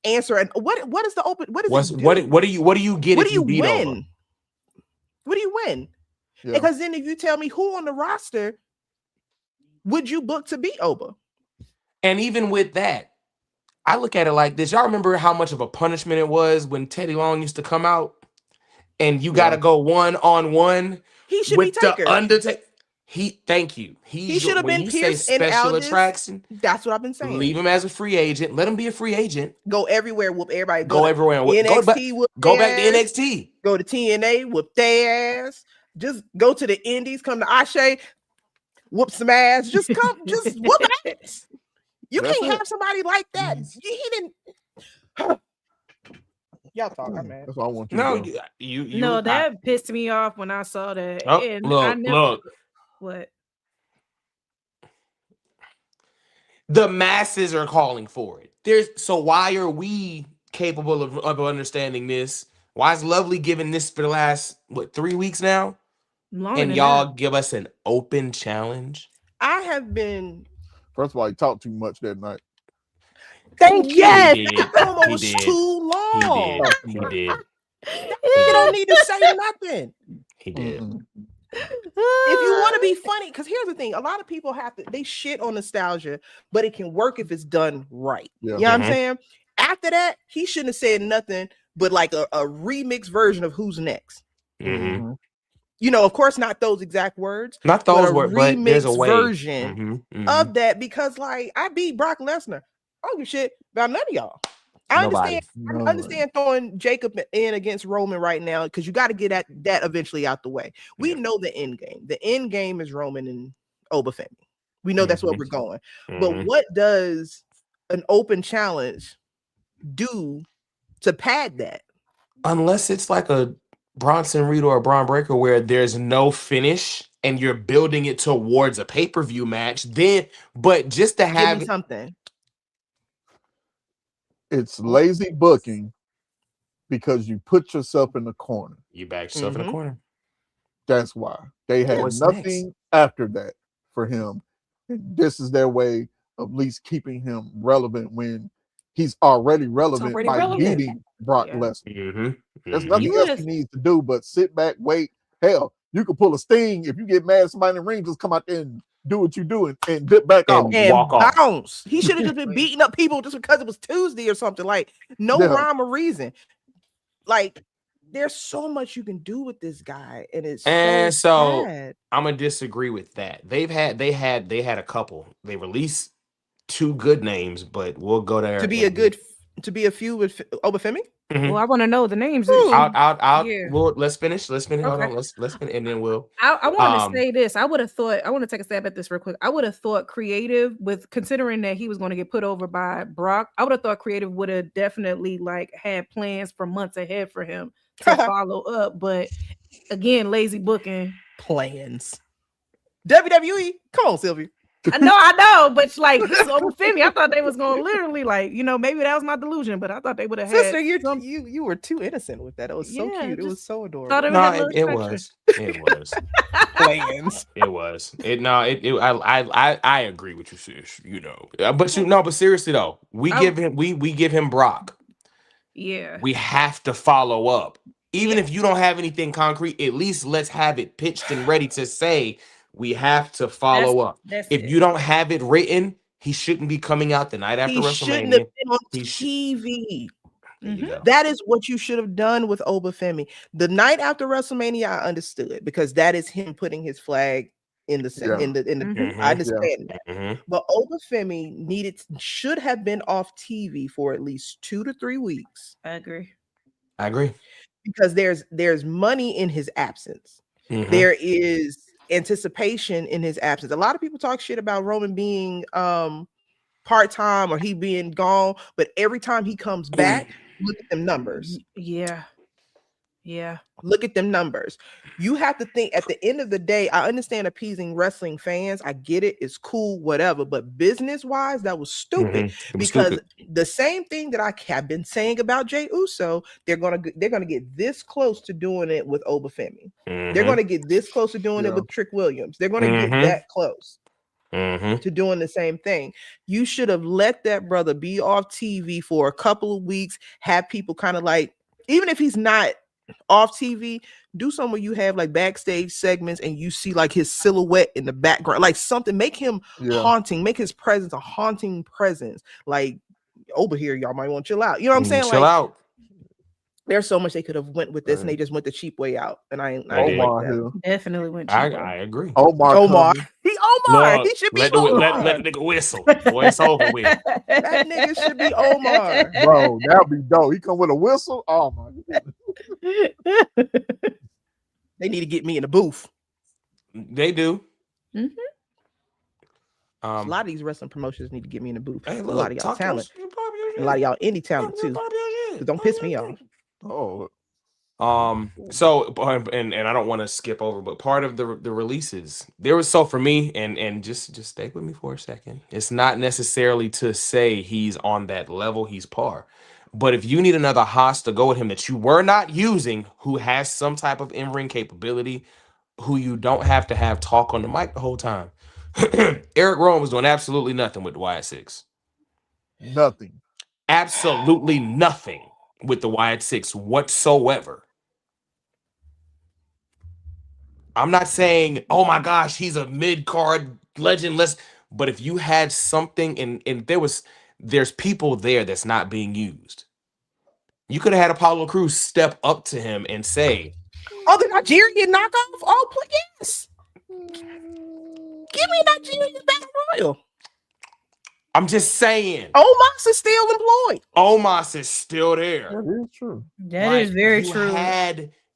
answer? And what is the open? What is what do you get? What do you win? What do you win? Yeah. Because then if you tell me who on the roster would you book to beat Oba? And even with that, I look at it like this. Y'all remember how much of a punishment it was when Teddy Long used to come out and you got to go one-on-one. He should be Taker. The Undertaker. Thank you. He should have been Pierce and special attraction. That's what I've been saying. Leave him as a free agent. Let him be a free agent. Go everywhere. Whoop everybody. Go everywhere. NXT. Go back to NXT. Go to TNA. Whoop their ass. Just go to the Indies. Come to Ashe. Whoop some ass. Just come. Just whoop ass. You can't have somebody like that. He didn't. Y'all talk, man. That's what I want you to do. No, that pissed me off when I saw that. Oh, and look. What? The masses are calling for it. So why are we capable of understanding this? Why is Lovely giving this for the last 3 weeks now? And y'all give us an open challenge? I have been. First of all, he talked too much that night. Thank you. Yes, almost too long. He did. You don't need to say nothing. He did. If you want to be funny, because here's the thing: a lot of people they shit on nostalgia, but it can work if it's done right. Yeah. You know what I'm saying? After that, he shouldn't have said nothing but like a remix version of Who's Next. Mm-hmm. You know, of course, not those exact words. Not those words, but there's a way. Version of that, because like I beat Brock Lesnar. I don't give a shit about none of y'all. I understand throwing Jacob in against Roman right now because you got to get that eventually out the way. We know the end game. The end game is Roman and Oba Femi. We know that's where we're going. But what does an open challenge do to pad that? Unless it's like a Bronson Reed or a Braun Breaker where there's no finish and you're building it towards a pay-per-view match, then but just to have something. It's lazy booking because you put yourself in the corner. You backed yourself in the corner. That's why. They had nothing after that for him. And this is their way of at least keeping him relevant when he's already relevant beating Brock Lesnar. There's nothing else he needs to do but sit back, wait. Hell, you could pull a Sting. If you get mad at somebody in the ring, just come out there and do what you're doing and dip back off. And walk bounce. He should have just been beating up people just because it was Tuesday or something. Like, no rhyme or reason. Like, there's so much you can do with this guy, and it's so bad. I'm gonna disagree with that. They had a couple. They released 2 good names, but we'll go there to be a feud with Oba Femi. Well, I want to know the names. Well, let's finish. Okay. Hold on. Let's finish, and then we'll. I want to say this. I would have thought. I want to take a stab at this real quick. I would have thought creative, with considering that he was going to get put over by Brock. I would have thought creative would have definitely like had plans for months ahead for him to follow up. But again, lazy booking plans. WWE, come on, Sylvia. I know, but like this is Oba Femi. I thought they was gonna literally like, maybe that was my delusion, but I thought they would have had. Sister, you were too innocent with that. It was so cute. It was so adorable. It was. Plans. It was. I agree with you, sis. But seriously though, we give him Brock. Yeah. We have to follow up. Even if you don't have anything concrete, at least let's have it pitched and ready to say. We have to follow up. If you don't have it written, he shouldn't be coming out the night after WrestleMania. Shouldn't have been on TV. That is what you should have done with Oba Femi. The night after WrestleMania, I understood because that is him putting his flag in the I understand that. But Oba Femi should have been off TV for at least 2 to 3 weeks. I agree. Because there's money in his absence. There is anticipation in his absence. A lot of people talk shit about Roman being part-time or he being gone, but every time he comes back, look at them numbers. Yeah. Look at them numbers. You have to think at the end of the day, I understand appeasing wrestling fans. I get it. It's cool, whatever. But business-wise, that was stupid because the same thing that I have been saying about Jey Uso, they're gonna get this close to doing it with Oba Femi. They're gonna get this close to doing it with Trick Williams. They're gonna get that close to doing the same thing. You should have let that brother be off TV for a couple of weeks, have people kind of like, even if he's not off TV, do something where you have like backstage segments and you see like his silhouette in the background, like something, make him haunting, make his presence a haunting presence. Like over here, y'all might want to chill out. You know what I'm saying? Chill out. There's so much they could have went with this, and they just went the cheap way out. And I definitely went cheap. I agree. Omar. He should be Omar. Let the nigga whistle. Boy, it's over with. That nigga should be Omar. Bro, that'd be dope. He come with a whistle. Oh my God. They need to get me in the booth. They do. A lot of these wrestling promotions need to get me in the booth. Hey, look, a lot of y'all talent. A lot of y'all indie talent too. Don't piss me off. So and I don't want to skip over, but part of the releases there was, so for me, and just stay with me for a second, it's not necessarily to say he's on that level, he's par, but if you need another Haas to go with him that you were not using, who has some type of in-ring capability, who you don't have to have talk on the mic the whole time. Eric Rowan was doing absolutely nothing with the Wyatt Six. Absolutely nothing with the Wyatt Six whatsoever. I'm not saying, oh my gosh, he's a mid-card legend. But if you had something, and there's people there that's not being used. You could have had Apollo Crews step up to him and say, "Oh, the Nigerian knockoff? Oh, please, give me Nigerian Battle Royal." I'm just saying. Omos is still employed. Omos is still there. That is true. That is very true.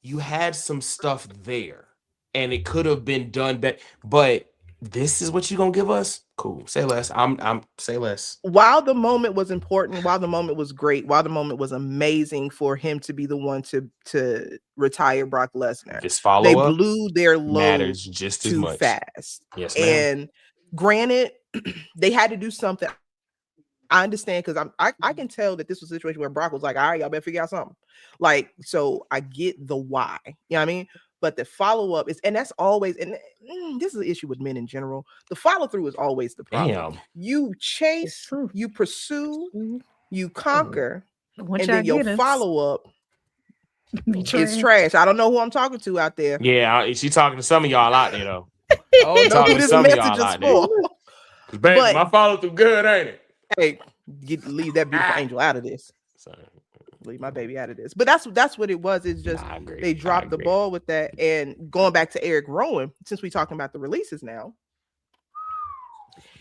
You had some stuff there, and it could have been done better. But this is what you gonna give us? Cool. Say less. I'm say less. While the moment was important, while the moment was great, while the moment was amazing for him to be the one to retire Brock Lesnar, This follow they up blew their load matters just as too much. fast. Yes, ma'am. And granted, they had to do something. I understand because I can tell that this was a situation where Brock was like, all right, y'all better figure out something. Like, so I get the why. You know what I mean? But the follow-up is, and that's always, and this is an issue with men in general. The follow-through is always the problem. Damn. You chase, you pursue, you conquer, Once and y'all then your get us, follow-up is trash. trash. I don't know who I'm talking to out there. Yeah, she talking to some of y'all out there though. Oh, know who this message is for. Baby, my follow-through good, ain't it? Hey, leave that beautiful angel out of this. Sorry. Leave my baby out of this. But that's what it was. It's just they dropped the ball with that. And going back to Eric Rowan, since we're talking about the releases now,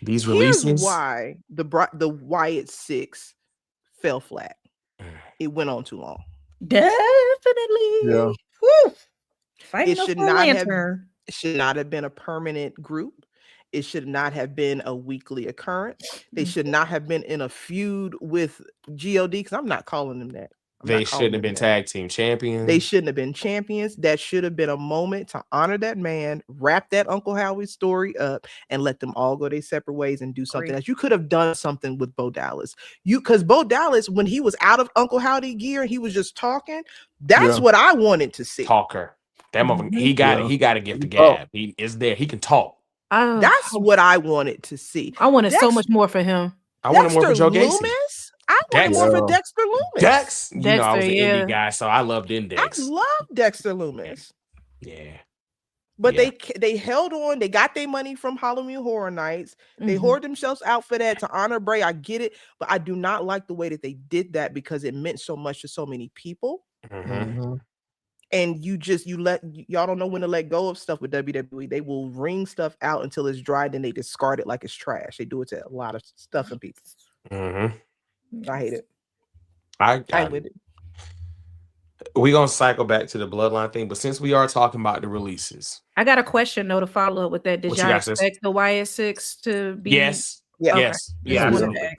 these releases, here's why the Wyatt 6 fell flat. It went on too long. Definitely. Yeah. Woo. It should not have been a permanent group. It should not have been a weekly occurrence. They should not have been in a feud with GOD, because I'm not calling them that. They shouldn't have been tag team champions. They shouldn't have been champions. That should have been a moment to honor that man, wrap that Uncle Howie story up, and let them all go their separate ways and do something else. You could have done something with Bo Dallas. Because Bo Dallas, when he was out of Uncle Howie gear and he was just talking, that's what I wanted to see. Talker. That motherfucker, he got it. He got to give the gab. He is there. He can talk. That's what I wanted to see. I wanted so much more for him. I wanted more for Joe Gacy. I wanted more for Dexter Loomis. Dex, you know, I was an indie guy, so I loved Index. I love Dexter Loomis. Yeah. But they held on. They got their money from Halloween Horror Nights. They hoard themselves out for that to honor Bray. I get it, but I do not like the way that they did that because it meant so much to so many people. And y'all don't know when to let go of stuff with WWE. They will wring stuff out until it's dry, then they discard it like it's trash. They do it to a lot of stuff and people. I hate it. I with it. We're gonna cycle back to the Bloodline thing, but since we are talking about the releases, I got a question though to follow up with that. Did y'all expect the Wyatt 6 to be? Yes. Yeah. Yes. Yeah.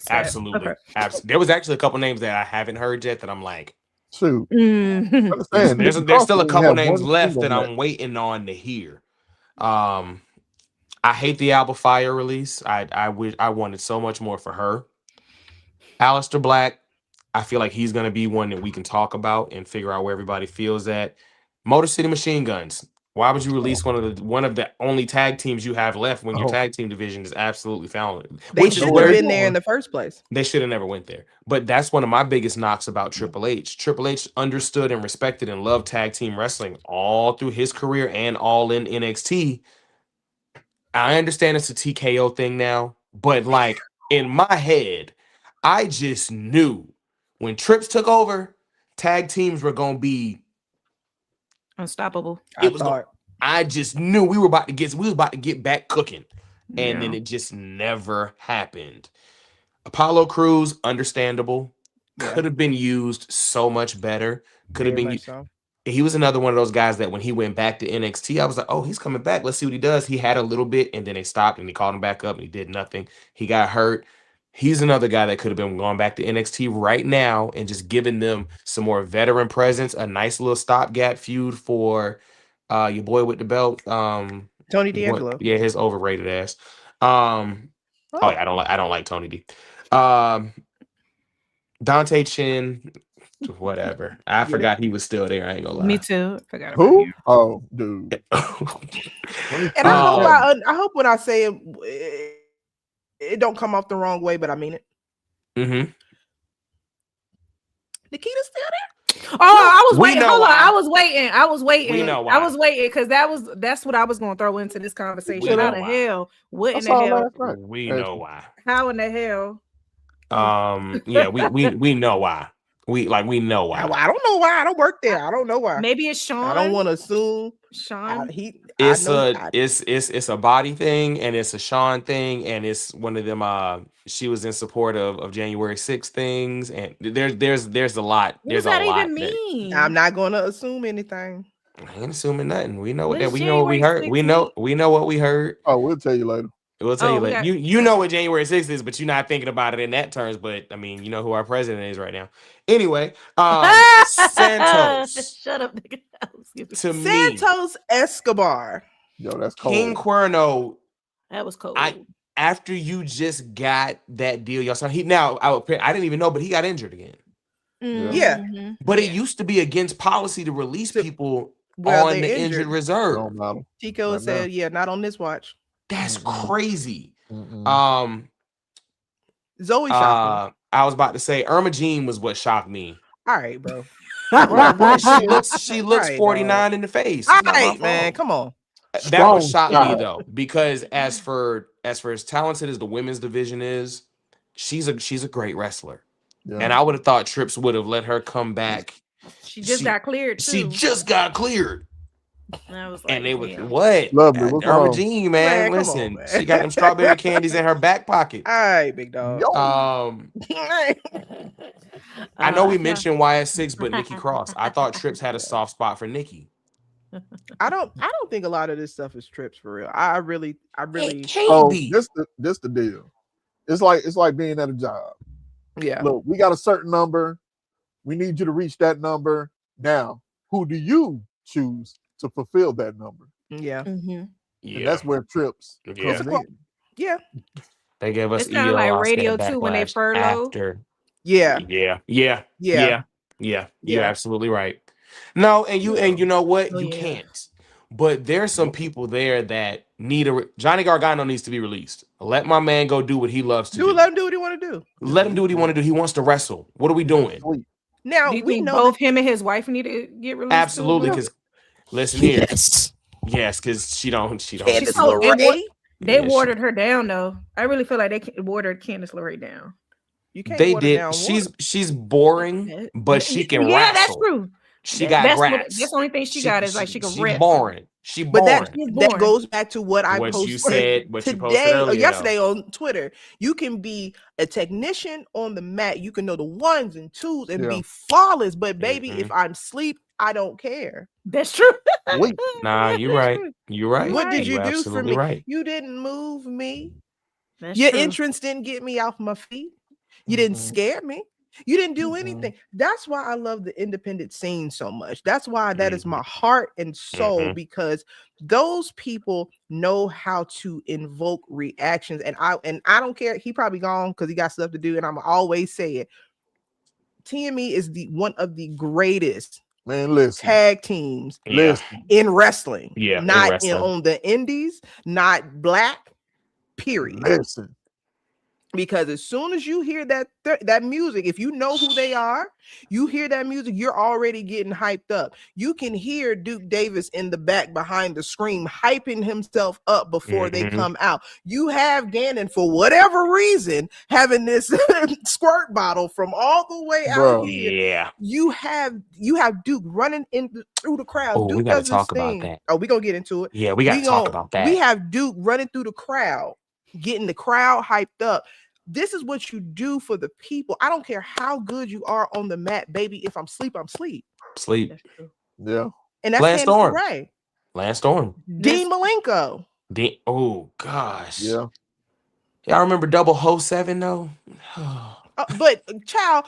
Absolutely. Absolutely. There was actually a couple names that I haven't heard yet that I'm like, shoot. There's still a couple names left that I'm waiting on to hear. I hate the Alba Fire release. I wanted so much more for her. Aleister Black, I feel like he's gonna be one that we can talk about and figure out where everybody feels at. Motor City Machine Guns. Why would you release one of the only tag teams you have left when your tag team division is absolutely found? They should have been there in the first place. They should have never went there. But that's one of my biggest knocks about Triple H. Triple H understood and respected and loved tag team wrestling all through his career and all in NXT. I understand it's a TKO thing now, but like in my head, I just knew when Trips took over, tag teams were gonna be unstoppable. I just knew we were about to get back cooking, and then it just never happened. Apollo Crews, understandable, could have been used so much better. Could have been. He was another one of those guys that when he went back to NXT, I was like, oh, he's coming back. Let's see what he does. He had a little bit, and then they stopped, and they called him back up, and he did nothing. He got hurt. He's another guy that could have been going back to NXT right now and just giving them some more veteran presence, a nice little stopgap feud for your boy with the belt, Tony D'Angelo. Yeah, his overrated ass. I don't like Tony D. Dante Chin, whatever. I forgot he was still there. I ain't gonna lie. Me too. I forgot who? Him. Oh, dude. And I hope when I say it don't come off the wrong way, but I mean it. Nikita's still there? Oh, I was waiting. Hold on. I was waiting. We know why. I was waiting because that's what I was going to throw into this conversation. How the hell? What in the hell? We know why. How in the hell? Yeah, we know why. We know why. I don't know why. I don't work there. I don't know why. Maybe it's Sean. I don't want to assume. Sean. It's a body thing, and it's a Sean thing, and it's one of them. She was in support of January 6th things, and there's a lot. There's what does that a lot even mean? I'm not going to assume anything. I ain't assuming nothing. We know What's that. We know what we January heard. We know 16th? what we heard. Oh, we'll tell you later. We'll tell you we later. got- You know what January 6th is, but you're not thinking about it in that terms. But I mean, you know who our president is right now. Anyway, Santos. Shut up, nigga. To me, Santos Escobar. Yo, that's cold. King Cuerno. That was cold. After you just got that deal, y'all saw I didn't even know, but he got injured again. Yeah. But it used to be against policy to release people on the injured reserve. Tico said, "Yeah, not on this watch." That's crazy. Zoe shocked me. I was about to say Irma Jean was what shocked me. All right, bro. She looks 49 dog. in the face. All right, man. Come on. That would shock me though, because as for as talented as the women's division is, she's a great wrestler. Yeah. And I would have thought Trips would have let her come back. She just got cleared too. She just got cleared. And I was like, and they would what? Lovely. Irma Jean, man. Listen, she got them strawberry candies in her back pocket. All right, big dog. I know we mentioned YS6, but Nikki Cross. I thought Trips had a soft spot for Nikki. I don't think a lot of this stuff is Trips for real. I really it can't be. This the deal. It's like being at a job. Yeah. Look, we got a certain number. We need you to reach that number. Now, who do you choose to fulfill that number? Yeah. And that's where Trips comes in. Yeah. They gave us it's kind of like Radio 2 when they furloughed. Yeah. You're absolutely right. No, and you know what? You can't. But there's some people there that need Johnny Gargano needs to be released. Let my man go do what he loves to do. Let him do what he want to do. Let him do what he want to do. He wants to wrestle. What are we doing? Now we know both him and his wife need to get released. Absolutely, because listen here. Yes, because she don't. They watered her down though. I really feel like they watered Candice LeRae down. You can't. They did. She's boring, but she can wrestle. Yeah, that's true. She got grass. That's the only thing she got is like she can wrestle. Boring. But that goes back to what I posted you said, what today you posted earlier, or yesterday on Twitter. You can be a technician on the mat. You can know the ones and twos and be flawless. But baby, if I'm asleep, I don't care. That's true. Nah, you're right. You're right. What did you do for me? Right. You didn't move me. That's Your true. entrance didn't get me off my feet. You didn't scare me. You didn't do anything. That's why I love the independent scene so much. That's why that is my heart and soul, because those people know how to invoke reactions. And I don't care. He probably gone because he got stuff to do. And I'm always say it. TME is one of the greatest tag teams in wrestling. Yeah, not on the indies, not black. Period. Listen. Because as soon as you hear that music, if you know who they are, you hear that music, you're already getting hyped up. You can hear Duke Davis in the back behind the screen hyping himself up before they come out. You have Gannon, for whatever reason, having this squirt bottle from all the way out here. Yeah. You have Duke running through the crowd. Oh, Duke we gotta talk about that. Oh, we're gonna get into it. Yeah, we gotta talk about that. We have Duke running through the crowd, getting the crowd hyped up. This is what you do for the people. I don't care how good you are on the mat, baby. If I'm asleep, I'm asleep. Sleep. Yeah. And that's Lance Storm. Right. Lance Storm. Dean Malenko. Oh gosh. Yeah. Y'all remember Double Ho 7 though? But child,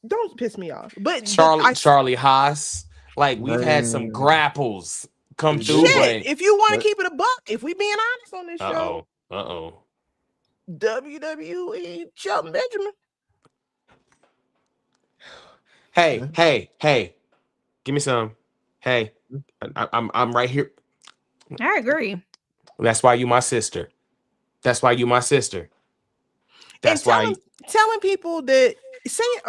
don't piss me off. But Charlie Haas. Like we've had some grapples come through. If you want to keep it a buck, if we being honest on this show. WWE Shelton Benjamin. Hey, give me some. Hey, I'm right here. I agree. That's why you my sister. That's why you my sister. That's why telling people that saying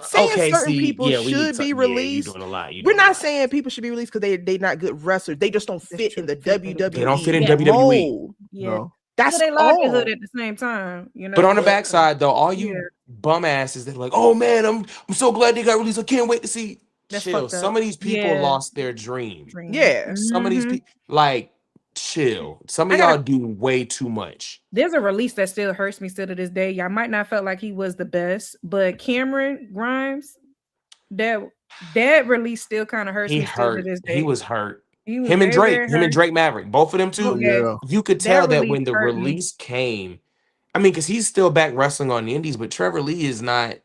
certain people should be released. You're doing a lot. We're not saying people should be released because they're not good wrestlers. They just don't fit in the WWE. They don't fit in WWE. Yeah. No. That's their livelihood at the same time, you know. But on the backside, though, all you bum asses that are like, "Oh man, I'm so glad they got released. I can't wait to see." Chill. Some of these people lost their dream. Yeah. Some of these people, like, chill. Some of y'all do way too much. There's a release that still hurts me still to this day. Y'all might not felt like he was the best, but Cameron Grimes, that release still kind of hurts me. Still to this day. He was hurt. Was him and Drake Maverick, both of them two. Yeah. You could tell that when the release came. I mean, because he's still back wrestling on the indies, but Trevor Lee is not.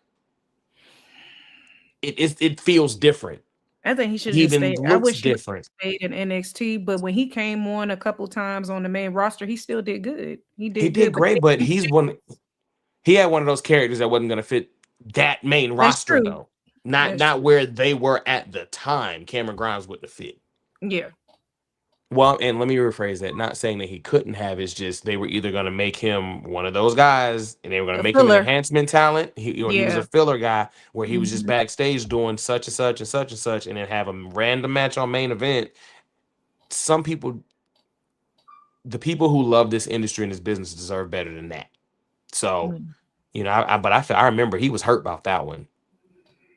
It feels different. I think he should have stayed. I wish he stayed in NXT, but when he came on a couple times on the main roster, he still did good. He did great, but he had one of those characters that wasn't going to fit that main roster though. Not where they were at the time. Cameron Grimes wouldn't have fit. Yeah. Well, and let me rephrase that. Not saying that he couldn't have. It's just they were either going to make him one of those guys, and they were going to make him an enhancement talent. He was a filler guy where he was just backstage doing such and such and such and such, and then have a random match on main event. Some people, the people who love this industry and this business, deserve better than that. So, I remember he was hurt about that one.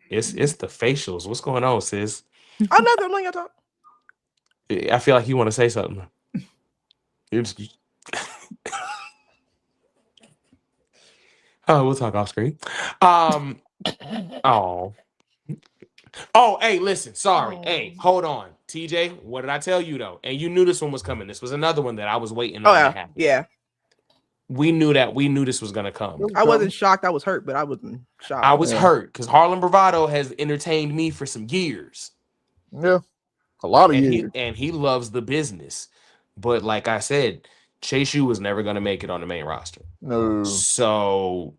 It's the facials. What's going on, sis? I'm not letting you talk. I feel like you want to say something. We'll talk off screen. Hey, listen. Sorry. Hey, hold on. TJ, what did I tell you though? And you knew this one was coming. This was another one that I was waiting on to happen. Yeah. We knew this was gonna come. I wasn't shocked. I was hurt, but I wasn't shocked. I was hurt because Harlem Bravado has entertained me for some years. Yeah. A lot of years. And he loves the business. But like I said, Chase U was never going to make it on the main roster. No. So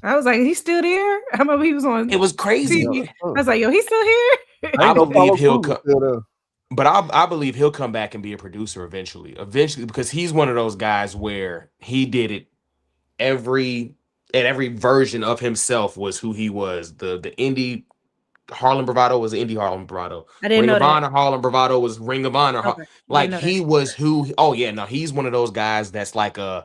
I was like, he's still there? I remember he was on. It was crazy. TV. I was like, yo, he's still here? I believe he'll come. But I believe he'll come back and be a producer eventually. Because he's one of those guys where he did it every version of himself was who he was. The indie Harlem Bravado was indie Harlem Bravado. I didn't Ring know of that. Honor Harlem Bravado was Ring of Honor. Okay. Like he was who. Oh yeah, no, he's one of those guys that's like a.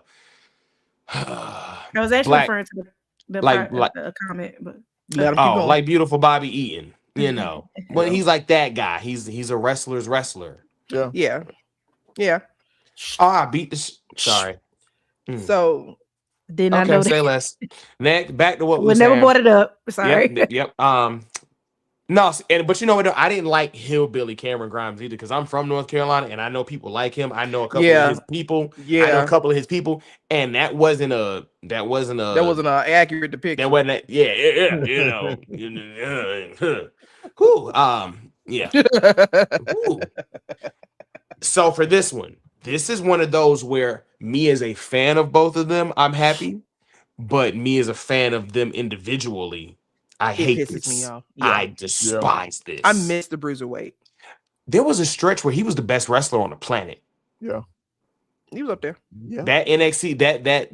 I was actually referring to the comment, but like beautiful Bobby Eaton, you know. But he's like that guy. He's a wrestler's wrestler. Yeah. Oh, I beat the. Sorry. So. Did not know say that. less. Next, back to what we never brought it up. Sorry. Yep. No, but you know what? I didn't like Hillbilly Cameron Grimes either because I'm from North Carolina and I know people like him. I know a couple of his people. Yeah. I know a couple of his people, and that wasn't an accurate depiction. That wasn't you know. Cool. Yeah. Ooh. So for this one. This is one of those where me as a fan of both of them, I'm happy, but me as a fan of them individually, I hate this. Me off. Yeah. I despise this. I miss the Bruiserweight. There was a stretch where he was the best wrestler on the planet. Yeah. He was up there. Yeah. That NXT,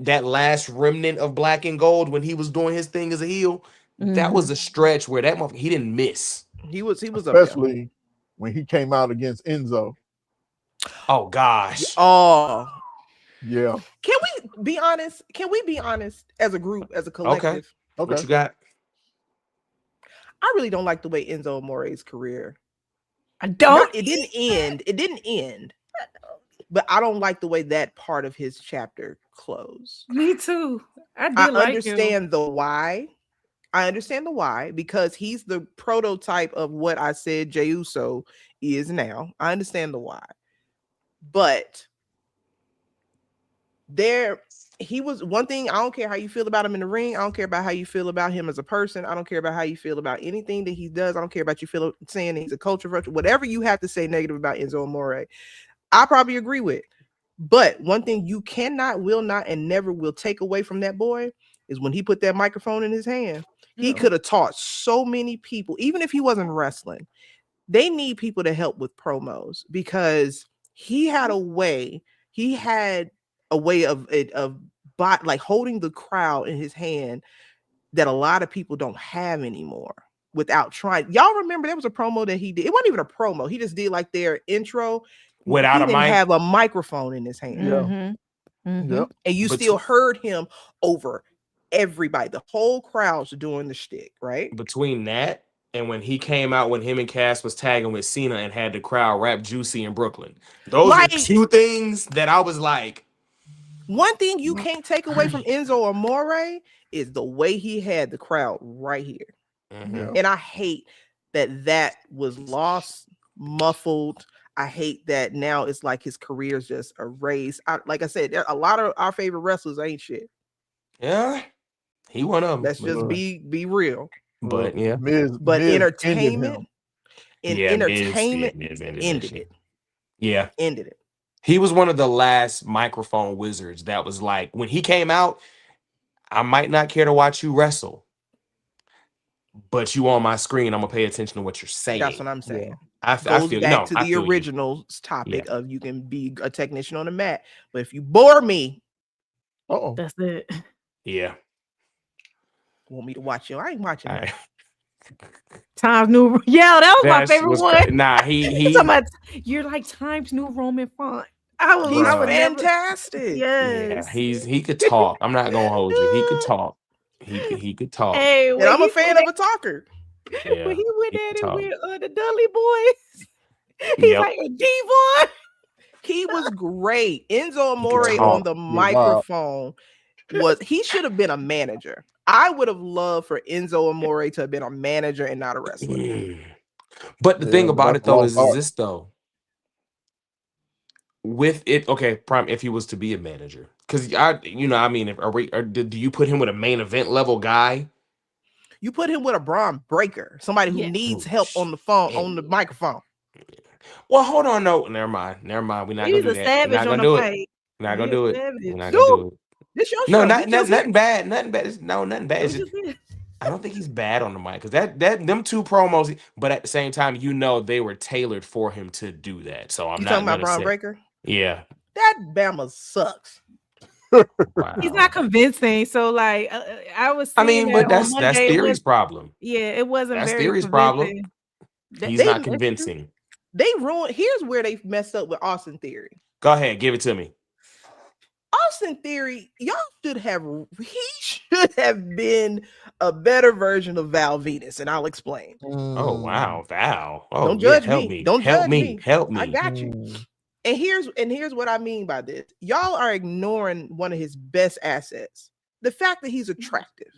that last remnant of black and gold when he was doing his thing as a heel, that was a stretch where that motherfucker, he didn't miss. He was especially when he came out against Enzo. Oh gosh. Oh. Yeah. Can we be honest? As a group, as a collective? Okay. What you got? I really don't like the way Enzo Amore's career. I don't. It didn't end. But I don't like the way that part of his chapter closed. Me too. I understand the why. I understand the why because he's the prototype of what I said Jey Uso is now. I understand the why. But he was one thing. I don't care how you feel about him in the ring. I don't care about how you feel about him as a person. I don't care about how you feel about anything that he does. I don't care about you saying he's a culture vulture. Whatever you have to say negative about Enzo Amore, I probably agree with. But one thing you cannot, will not, and never will take away from that boy is when he put that microphone in his hand. He could have taught so many people, even if he wasn't wrestling. They need people to help with promos because he had a way of like holding the crowd in his hand that a lot of people don't have anymore without trying. Y'all remember there was a promo that he did. It wasn't even a promo. He just did like their intro without a mic. Have a microphone in his hand. Yep. And you still heard him over everybody. The whole crowd's doing the shtick, right? Between that and when he came out when him and Cass was tagging with Cena and had the crowd rap Juicy in Brooklyn. Those are two things that I was like. One thing you can't take away from Enzo Amore is the way he had the crowd right here. And I hate that was lost, muffled. I hate that now it's like his career's just erased. Like I said, a lot of our favorite wrestlers ain't shit. Yeah, he one of them. Let's just be real. But yeah, Miz entertainment ended it. Yeah, ended it. He was one of the last microphone wizards that was like, when he came out, I might not care to watch you wrestle, but you on my screen, I'm gonna pay attention to what you're saying. That's what I'm saying. I feel back to the original topic of you can be a technician on the mat, but if you bore me, that's it. Yeah. Want me to watch you? I ain't watching that. Times New, that was my favorite one. Nah, he you're like Times New Roman font. He's fantastic. Yes. Yeah, he could talk. I'm not gonna hold you. He could talk. He could talk. Hey, and I'm a fan of a talker. Yeah, when he went at it with the Dudley boys, he's like a Devon. He was great. Enzo Amore on the microphone he should have been a manager. I would have loved for Enzo Amore to have been a manager and not a wrestler. But the thing about it though is this though. With it, okay, Prime, if he was to be a manager, because do you put him with a main event level guy? You put him with a Braun Breaker, somebody who needs help on the phone, on the microphone. Well, hold on, no, never mind. We're not gonna do that. We're not gonna do it. We're not gonna do it. We're not gonna do it. This your no, show. nothing bad. Nothing bad. No, nothing bad. I don't think he's bad on the mic because them two promos, but at the same time, they were tailored for him to do that. So I'm not talking about Braun Breaker. Yeah, that Bama sucks. Wow. He's not convincing. So like I was. But that's Theory's problem. Yeah, it wasn't. That's very Theory's convincing. problem. He's not convincing. They ruined. Here's where they messed up with Austin Theory. Go ahead, give it to me. Austin Theory, he should have been a better version of Val Venus, and I'll explain. Oh wow, Val. Oh, don't judge me. Don't help judge me. Help me. I got you. And here's what I mean by this. Y'all are ignoring one of his best assets. The fact that he's attractive.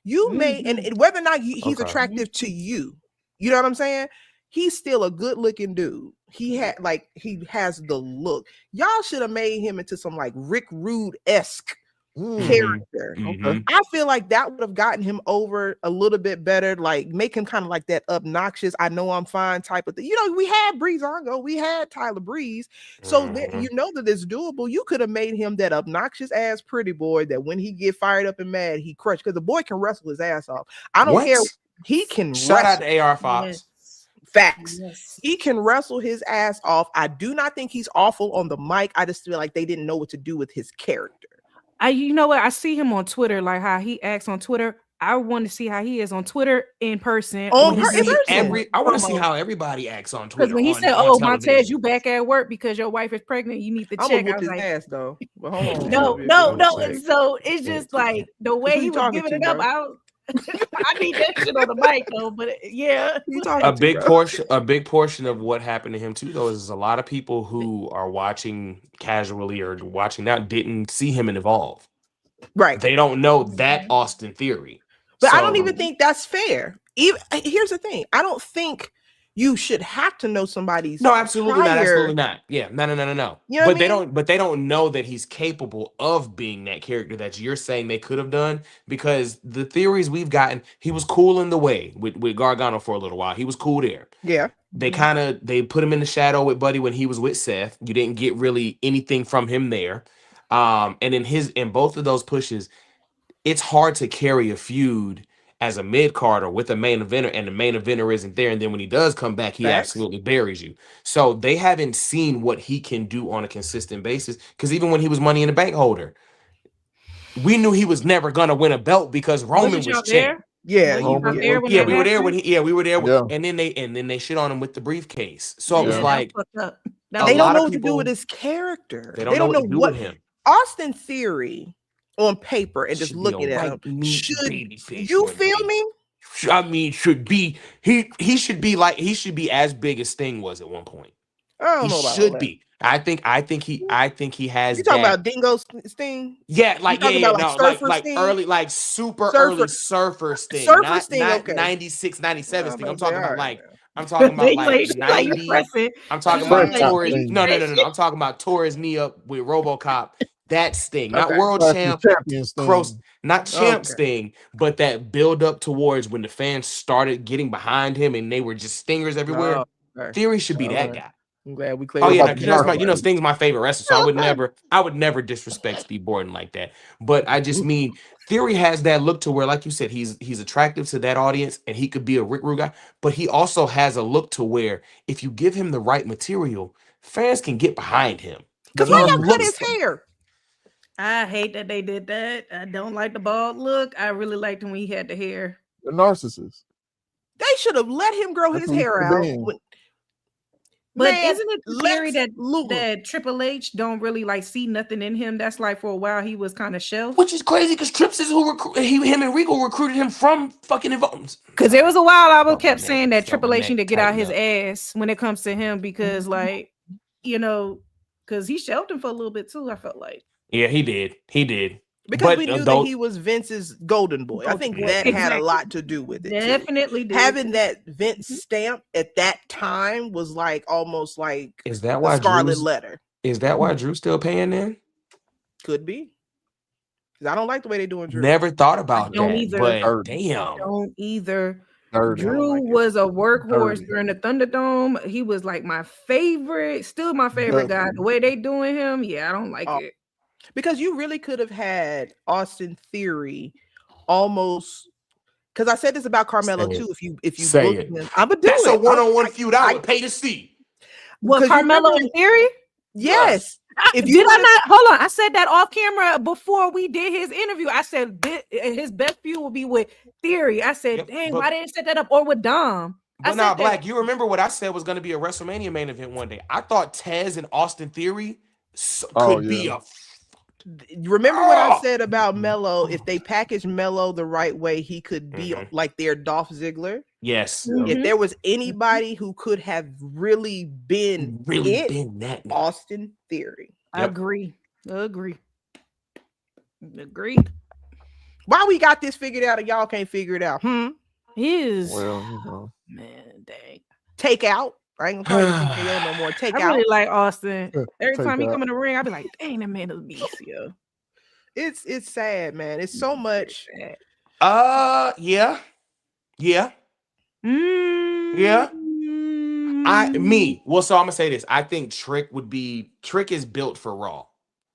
You may, and whether or not he's attractive to you, you know what I'm saying? He's still a good looking dude. He has the look. Y'all should have made him into some like Rick Rude-esque character. Mm-hmm. I feel like that would have gotten him over a little bit better. Like make him kind of like that obnoxious, I know I'm fine type of thing. We had Breezango, we had Tyler Breeze, so that it's doable. You could have made him that obnoxious ass pretty boy that when he get fired up and mad, he crushed because the boy can wrestle his ass off. I don't care. He can shout out to AR Fox. Yes. Facts. Yes. He can wrestle his ass off. I do not think he's awful on the mic. I just feel like they didn't know what to do with his character. You know what? I see him on Twitter, like how he acts on Twitter. I want to see how he is on Twitter in person. I want to see how everybody acts on Twitter. Because when he said, "Oh, Montez, you back at work because your wife is pregnant, you need to check." I was like, ass though. But hold on. No. So it's just like the way he was giving it up. I need that shit on the mic though, but yeah. A big portion of what happened to him too, though, is a lot of people who are watching casually or watching now didn't see him in Evolve. Right. They don't know that Austin Theory. But I don't even think that's fair. Here's the thing. I don't think you should have to know somebody's. No, absolutely not. Absolutely not. Yeah, no. You know but they don't know that he's capable of being that character that you're saying they could have done, because the theories we've gotten, he was cool in the way with Gargano for a little while. He was cool there. Yeah. They put him in the shadow with Buddy when he was with Seth. You didn't get really anything from him there. And in both of those pushes, it's hard to carry a feud as a mid-carder with a main eventer, and the main eventer isn't there, and then when he does come back, he absolutely buries you. So they haven't seen what he can do on a consistent basis, because even when he was Money in the Bank holder, we knew he was never gonna win a belt because Roman was champ. Yeah, we were there when we were there, and then they shit on him with the briefcase. So it was like they don't know what to do with his character. They don't know what to do with him. Austin Theory on paper and just looking at him. You feel me? I mean, he should be as big as Sting was at one point. I don't know about should all be. I think he has. You talking that. about Dingo Sting? Yeah, like about, no, Surfer like Sting? early, like super early Surfer Sting, Surfer not Sting, not okay. 96, 97 Sting. I'm about to say, talking about all right, like I'm talking about like you 90. pressing. I'm talking You about like, Torres. Sting. No. I'm talking about Torres knee up with RoboCop. That Sting, not Okay. world champ, champion Sting. not champ Okay. Sting, but that build up towards when the fans started getting behind him and they were just stingers everywhere. Oh, okay. Theory should be All that right. guy. I'm glad we cleared. Oh yeah, about the Sting's my favorite wrestler, so I would never disrespect Steve Borden like that. But I just mean Theory has that look to where, like you said, he's attractive to that audience, and he could be a Rick Rude guy. But he also has a look to where if you give him the right material, fans can get behind him. Because why y'all cut his hair? I hate that they did that. I don't like the bald look. I really liked him when he had the hair. The narcissist. They should have let him grow his hair out. But Man, isn't it the theory that Triple H don't really like see nothing in him? That's like for a while he was kind of shelved. Which is crazy because Trips is him and Regal recruited him from fucking Evolve. Because there was a while I kept saying that Triple H need to get out his ass when it comes to him because like, because he shelved him for a little bit too, I felt like. Yeah, he did. Because we knew that he was Vince's golden boy. I think that had a lot to do with it. Definitely did. Having that Vince stamp at that time was like almost like is that why Scarlet Letter. Is that why Drew's still paying then? Could be. Because I don't like the way they're doing Drew. Never thought about that. Either. But damn. Don't either. Drew was a workhorse during the Thunderdome. He was like my favorite, still my favorite guy. The way they doing him, I don't like it. Because you really could have had Austin Theory almost, because I said this about Carmelo too. If you say it, I'm gonna do that's it. a one-on-one feud. I would pay to see. Well, Carmelo and Theory? Yes. If you did I not hold on? I said that off camera before we did his interview. I said his best feud will be with Theory. I said, dang, why didn't set that up or with Dom? But now, Black, you remember what I said was going to be a WrestleMania main event one day. I thought Tez and Austin Theory could be a. Remember what I said about Melo? If they package Melo the right way, he could be like their Dolph Ziggler. Yes. If there was anybody who could have really been that Austin Theory. I agree. Agreed. Why we got this figured out and y'all can't figure it out? Well, man, dang. Take out. I ain't gonna call you TKO no more. Take out. I really like Austin. Every time he come in the ring, I be like, dang, that man is beast, yo. It's sad, man. It's so much. Yeah. Well, so I'm gonna say this. I think Trick is built for Raw.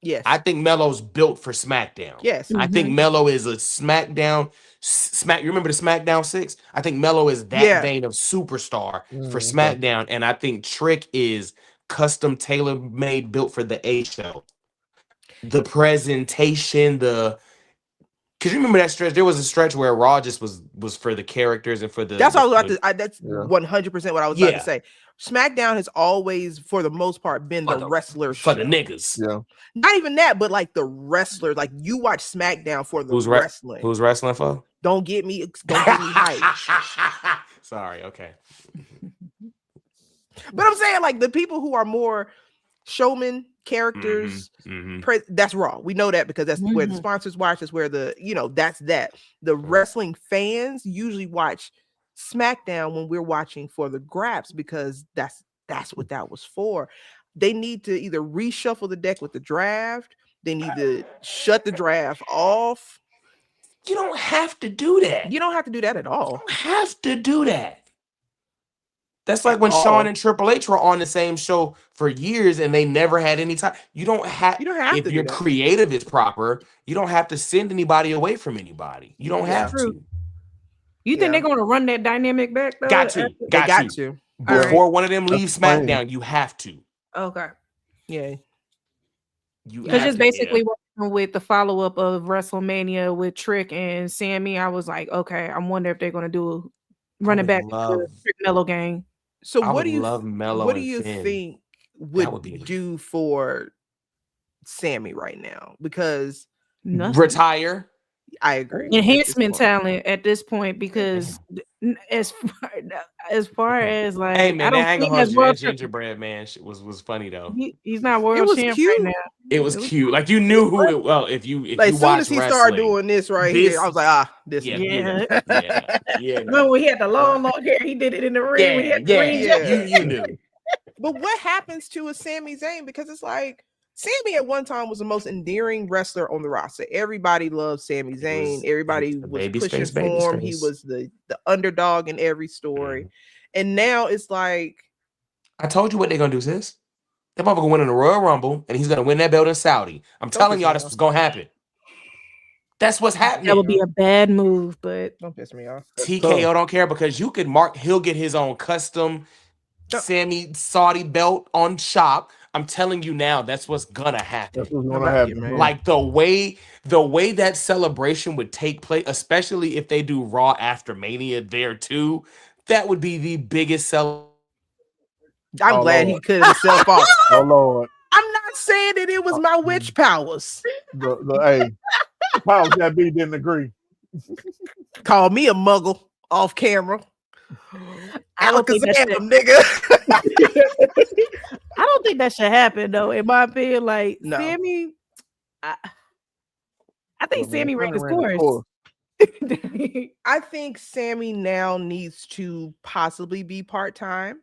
Yes. I think Melo's built for SmackDown. Yes. I think Melo is a SmackDown. You remember the SmackDown 6? I think Melo is that vein of superstar for SmackDown. And I think Trick is custom tailor-made, built for the A show. The presentation, because you remember that stretch? There was a stretch where Raw just was for the characters and for the. That's all I was about to. That's 100% what I was about to say. SmackDown has always, for the most part, been the wrestler for show. the niggas. Yeah. Not even that, but like the wrestler. Like you watch SmackDown for the wrestling. Who's wrestling for? Don't get me hyped. Sorry. Okay. But I'm saying like the people who are more showman characters. That's Raw. We know that because that's where the sponsors watch. That's where that's that. The wrestling fans usually watch SmackDown when we're watching for the grabs because that's what that was for. They need to either reshuffle the deck with the draft. They need to shut the draft off. You don't have to do that. You don't have to do that at all. You don't have to do that. That's like when Shawn and Triple H were on the same show for years and they never had any time. You don't have if your creative is proper, you don't have to send anybody away from anybody. You don't have to. You think they're going to run that dynamic back though? Got to. Before one of them leaves SmackDown, you have to. Okay. Yeah. Because just basically with the follow-up of WrestleMania with Trick and Sammy, I was like, okay, I wonder if they're going to do run it back to the Trick Melo gang. So what do you think would do for Sammy right now? Because retire. I agree. Enhancement talent at this point, because as far as like, hey man, I don't that think that gingerbread man shit was funny though. He's not world champ right now. It was cute. Like you knew who it. Well, if you as soon as he started doing this right here, I was like, this. Yeah. No. When we had the long hair, he did it in the ring. You knew. But what happens to a Sami Zayn? Because it's like Sami at one time was the most endearing wrestler on the roster. Everybody loved Sami Zayn. Everybody was pushing for him. He was the underdog in every story. And now it's like, I told you what they're gonna do, sis. They're probably gonna win in the Royal Rumble, and he's gonna win that belt in Saudi. I'm telling y'all, this was gonna happen. That's what's happening. That would be a bad move, but don't piss me off. TKO don't care, because you could mark. He'll get his own custom Sami Saudi belt on shop. I'm telling you now, that's what's gonna happen. That's what's gonna happen. Like the way that celebration would take place, especially if they do Raw after Mania there too, that would be the biggest celebration. I'm glad he cut himself off. Oh Lord! I'm not saying that it was my witch powers. Hey, powers that be didn't agree. Call me a muggle off camera. I don't think nigga. I don't think that should happen though. In my opinion, like Sami, I think Sami ran his course. I think Sami now needs to possibly be part-time.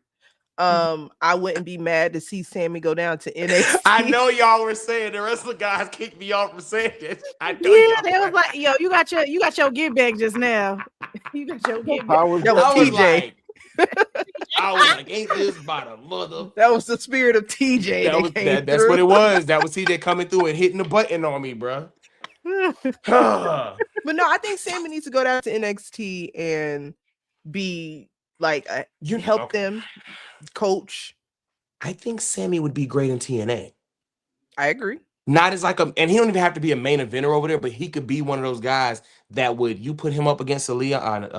I wouldn't be mad to see Sami go down to NXT. I know y'all were saying, the rest of the guys kicked me off from saying this. I know they was like, yo, you got your get back just now. You got your get back. That was TJ. I was like, ain't this by the mother? That was the spirit of TJ. That's what it was. That was TJ coming through and hitting the button on me, bro. But no, I think Sami needs to go down to NXT and be like, help them, coach. I think Sami would be great in TNA. I agree. Not as like and he don't even have to be a main eventer over there, but he could be one of those guys that you put him up against Leon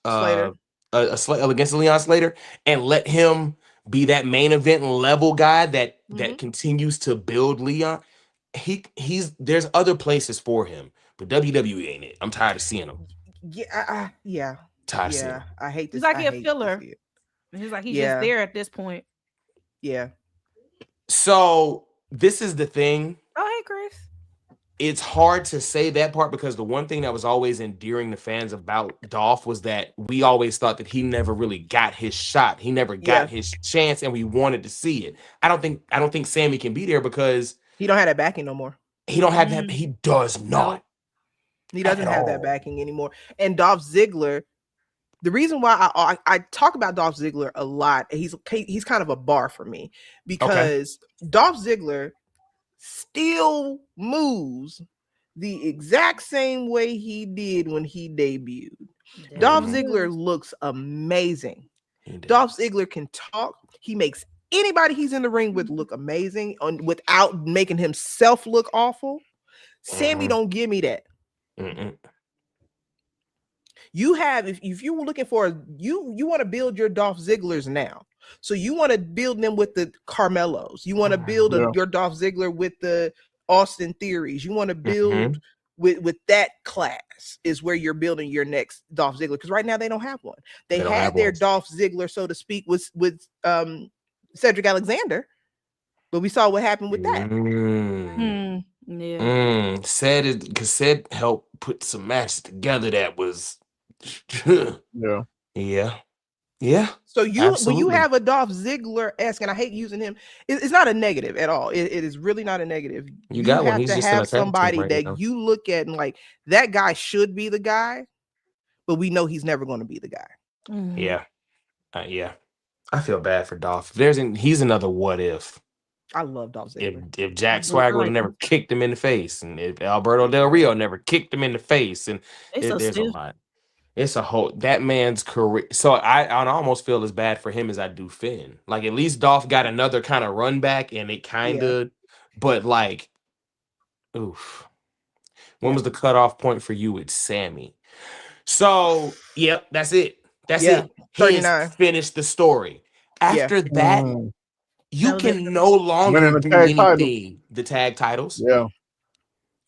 Slater. Against Leon Slater, and let him be that main event level guy that continues to build Leon. There's other places for him, but WWE ain't it. I'm tired of seeing him. Yeah. Tired of seeing him. I hate this. He's like a filler. He's like he's just there at this point. Yeah. So this is the thing. Oh, hey, Chris. It's hard to say that part, because the one thing that was always endearing to fans about Dolph was that we always thought that he never really got his shot. He never got his chance, and we wanted to see it. I don't think Sami can be there because he don't have that backing no more. He don't have that. He does not. He doesn't have that backing anymore. And Dolph Ziggler, the reason why I talk about Dolph Ziggler a lot, he's kind of a bar for me, because Dolph Ziggler still moves the exact same way he did when he debuted. Dolph Ziggler looks amazing. Dolph Ziggler can talk. He makes anybody he's in the ring with look amazing without making himself look awful. Sami don't give me that. You have, if you were looking for you want to build your Dolph Zigglers now. So you want to build them with the Carmelos. You want to build your Dolph Ziggler with the Austin Theories. You want to build with that class is where you're building your next Dolph Ziggler. Because right now they don't have one. They had their Dolph Ziggler, so to speak, with Cedric Alexander, but we saw what happened with that. Ced helped put some matches together that was Yeah. So when you have a Dolph Ziggler-esque, and I hate using him, it's not a negative at all. It is really not a negative. You have to have somebody that you look at and like, that guy should be the guy, but we know he's never going to be the guy. Yeah. I feel bad for Dolph. He's another what if. I love Dolph Ziggler. If Jack Swagger would have never kicked him in the face, and if Alberto Del Rio never kicked him in the face, and there's a lot. It's a whole that man's career. So I almost feel as bad for him as I do Finn. Like, at least Dolph got another kind of run back, and it kind of, but like, oof. When was the cutoff point for you with Sami? So that's it. That's it. 39. He's finished the story. After that, you can no longer do anything. The tag titles. Yeah.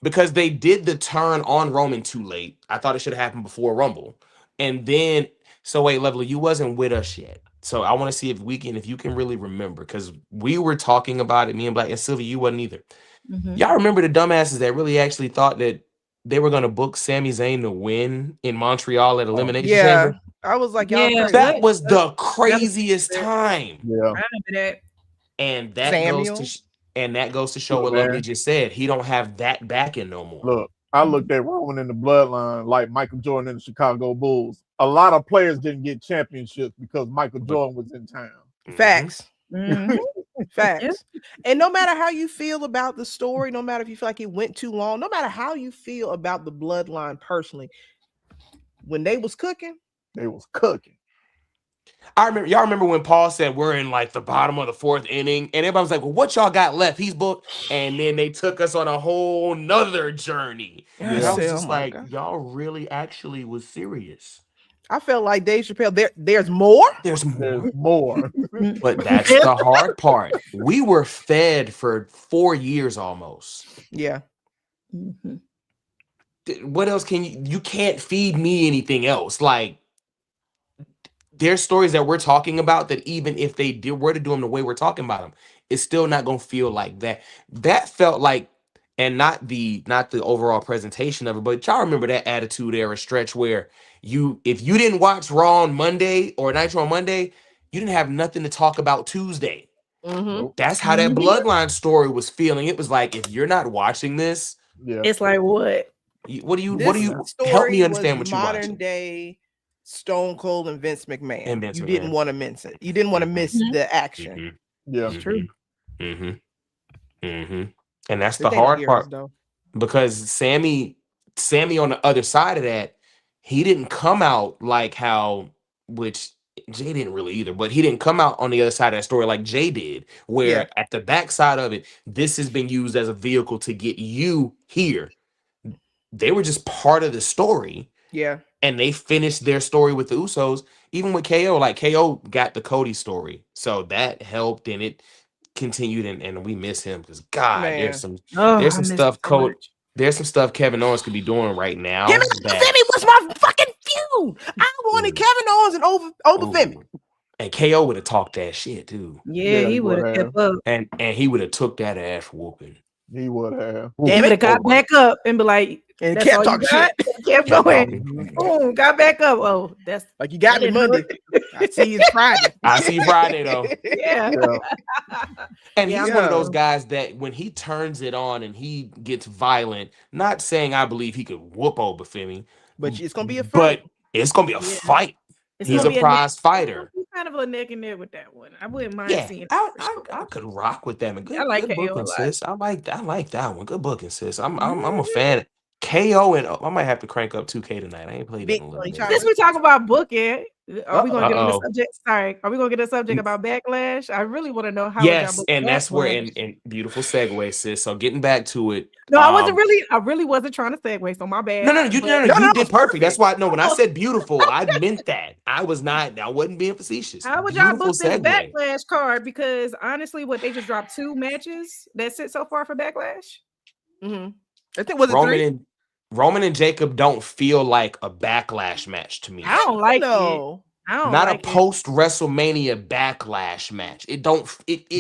because they did the turn on Roman too late. I thought it should have happened before Rumble. And then, so wait, Lovely, you wasn't with us yet. So I want to see if you can really remember, because we were talking about it, me and Black and Sylvia, you wasn't either. Y'all remember the dumbasses that really actually thought that they were going to book Sami Zayn to win in Montreal at Elimination Chamber? I was like, y'all crazy. That was the craziest time. I remember that. And that goes to show what Lovely just said. He don't have that backing no more. Look, I looked at Roman in the Bloodline like Michael Jordan in the Chicago Bulls. A lot of players didn't get championships because Michael Jordan was in town. Facts. Facts. And no matter how you feel about the story, no matter if you feel like it went too long, no matter how you feel about the Bloodline personally, when they was cooking, they was cooking. Y'all remember when Paul said we're in like the bottom of the 4th inning, and everybody was like, well, what y'all got left? He's booked. And then they took us on a whole nother journey. And I was just like, y'all really actually was serious. I felt like Dave Chappelle, there's more. There's more. But that's the hard part. We were fed for 4 years almost. Yeah. What else can you can't feed me anything else. Like, there's stories that we're talking about that even if they were to do them the way we're talking about them, it's still not going to feel like that. That felt like, and not the overall presentation of it, but y'all remember that Attitude Era stretch where if you didn't watch Raw on Monday or Nitro on Monday, you didn't have nothing to talk about Tuesday. That's how that Bloodline story was feeling. It was like, if you're not watching this, it's like, what do you help me understand what you watching? Modern day Stone Cold and Vince McMahon. You didn't want to miss it. You didn't want to miss the action. Yeah, it's true. And that's the hard part, because Sammy on the other side of that, he didn't come out like how, which Jay didn't really either, but he didn't come out on the other side of that story like Jay did, where at the backside of it, this has been used as a vehicle to get you here. They were just part of the story. Yeah. And they finished their story with the Usos, even with KO. Like, KO got the Cody story, so that helped, and it continued. And we miss him because there's some stuff. There's some stuff Kevin Owens could be doing right now. Kevin Femi was my fucking feud. I wanted Kevin Owens and Oba Femi. And KO would have talked that shit too. Yeah, he would have kept up, and he would have took that ass whooping. He would have. He would have got back up and be like, and kept talking shit. Kept going. Boom, got back up. Oh, that's like, you got me Monday. I see you Friday. I see you Friday though. Yeah. And he's one of those guys that when he turns it on and he gets violent, not saying I believe he could whoop Oba Femi, but it's gonna be a fight. But it's gonna be a fight. He's a prize fighter. He's kind of a neck and neck with that one. I wouldn't mind seeing. I could rock with them. Good, I like good KO booking, sis. I like that one. Good booking, sis. I'm a fan. KO and I might have to crank up 2K tonight. I ain't played it in a little bit. Since we talk about booking, are we gonna get on the subject? Sorry, are we gonna get a subject about Backlash? I really want to know how. Yes, and that's where in beautiful segue, sis. So getting back to it. No, I really wasn't trying to segue. So my bad. No, you did perfect. That's why. No, when I said beautiful, I meant that. I wasn't being facetious. How would y'all book this Backlash card? Because honestly, what they just dropped 2 matches. That's it so far for Backlash. I think was it Roman and Jacob don't feel like a Backlash match to me. I don't like it. I don't Not like a post WrestleMania Backlash match. It don't.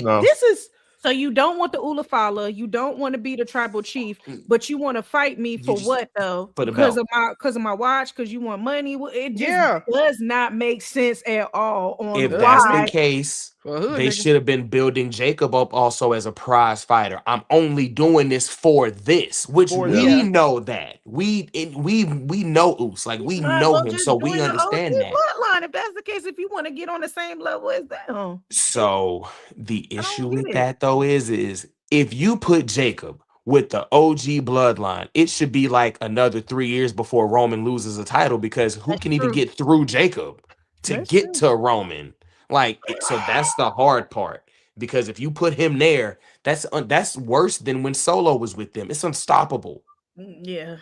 No. This is. So you don't want the Ulafala, you don't want to be the tribal chief, but you want to fight me for what though? Because of my watch, because you want money. It just does not make sense at all. If that's the case, they should have been building Jacob up also as a prize fighter. I'm only doing this for this, which we know that we know Us, like we know him, so we understand that. Bloodline, if that's the case, if you want to get on the same level as that, so the issue with that though is if you put Jacob with the OG bloodline, it should be like another 3 years before Roman loses a title, because who can even get through Jacob to get to Roman? Like, so that's the hard part, because if you put him there, that's worse than when Solo was with them. It's unstoppable. Yeah,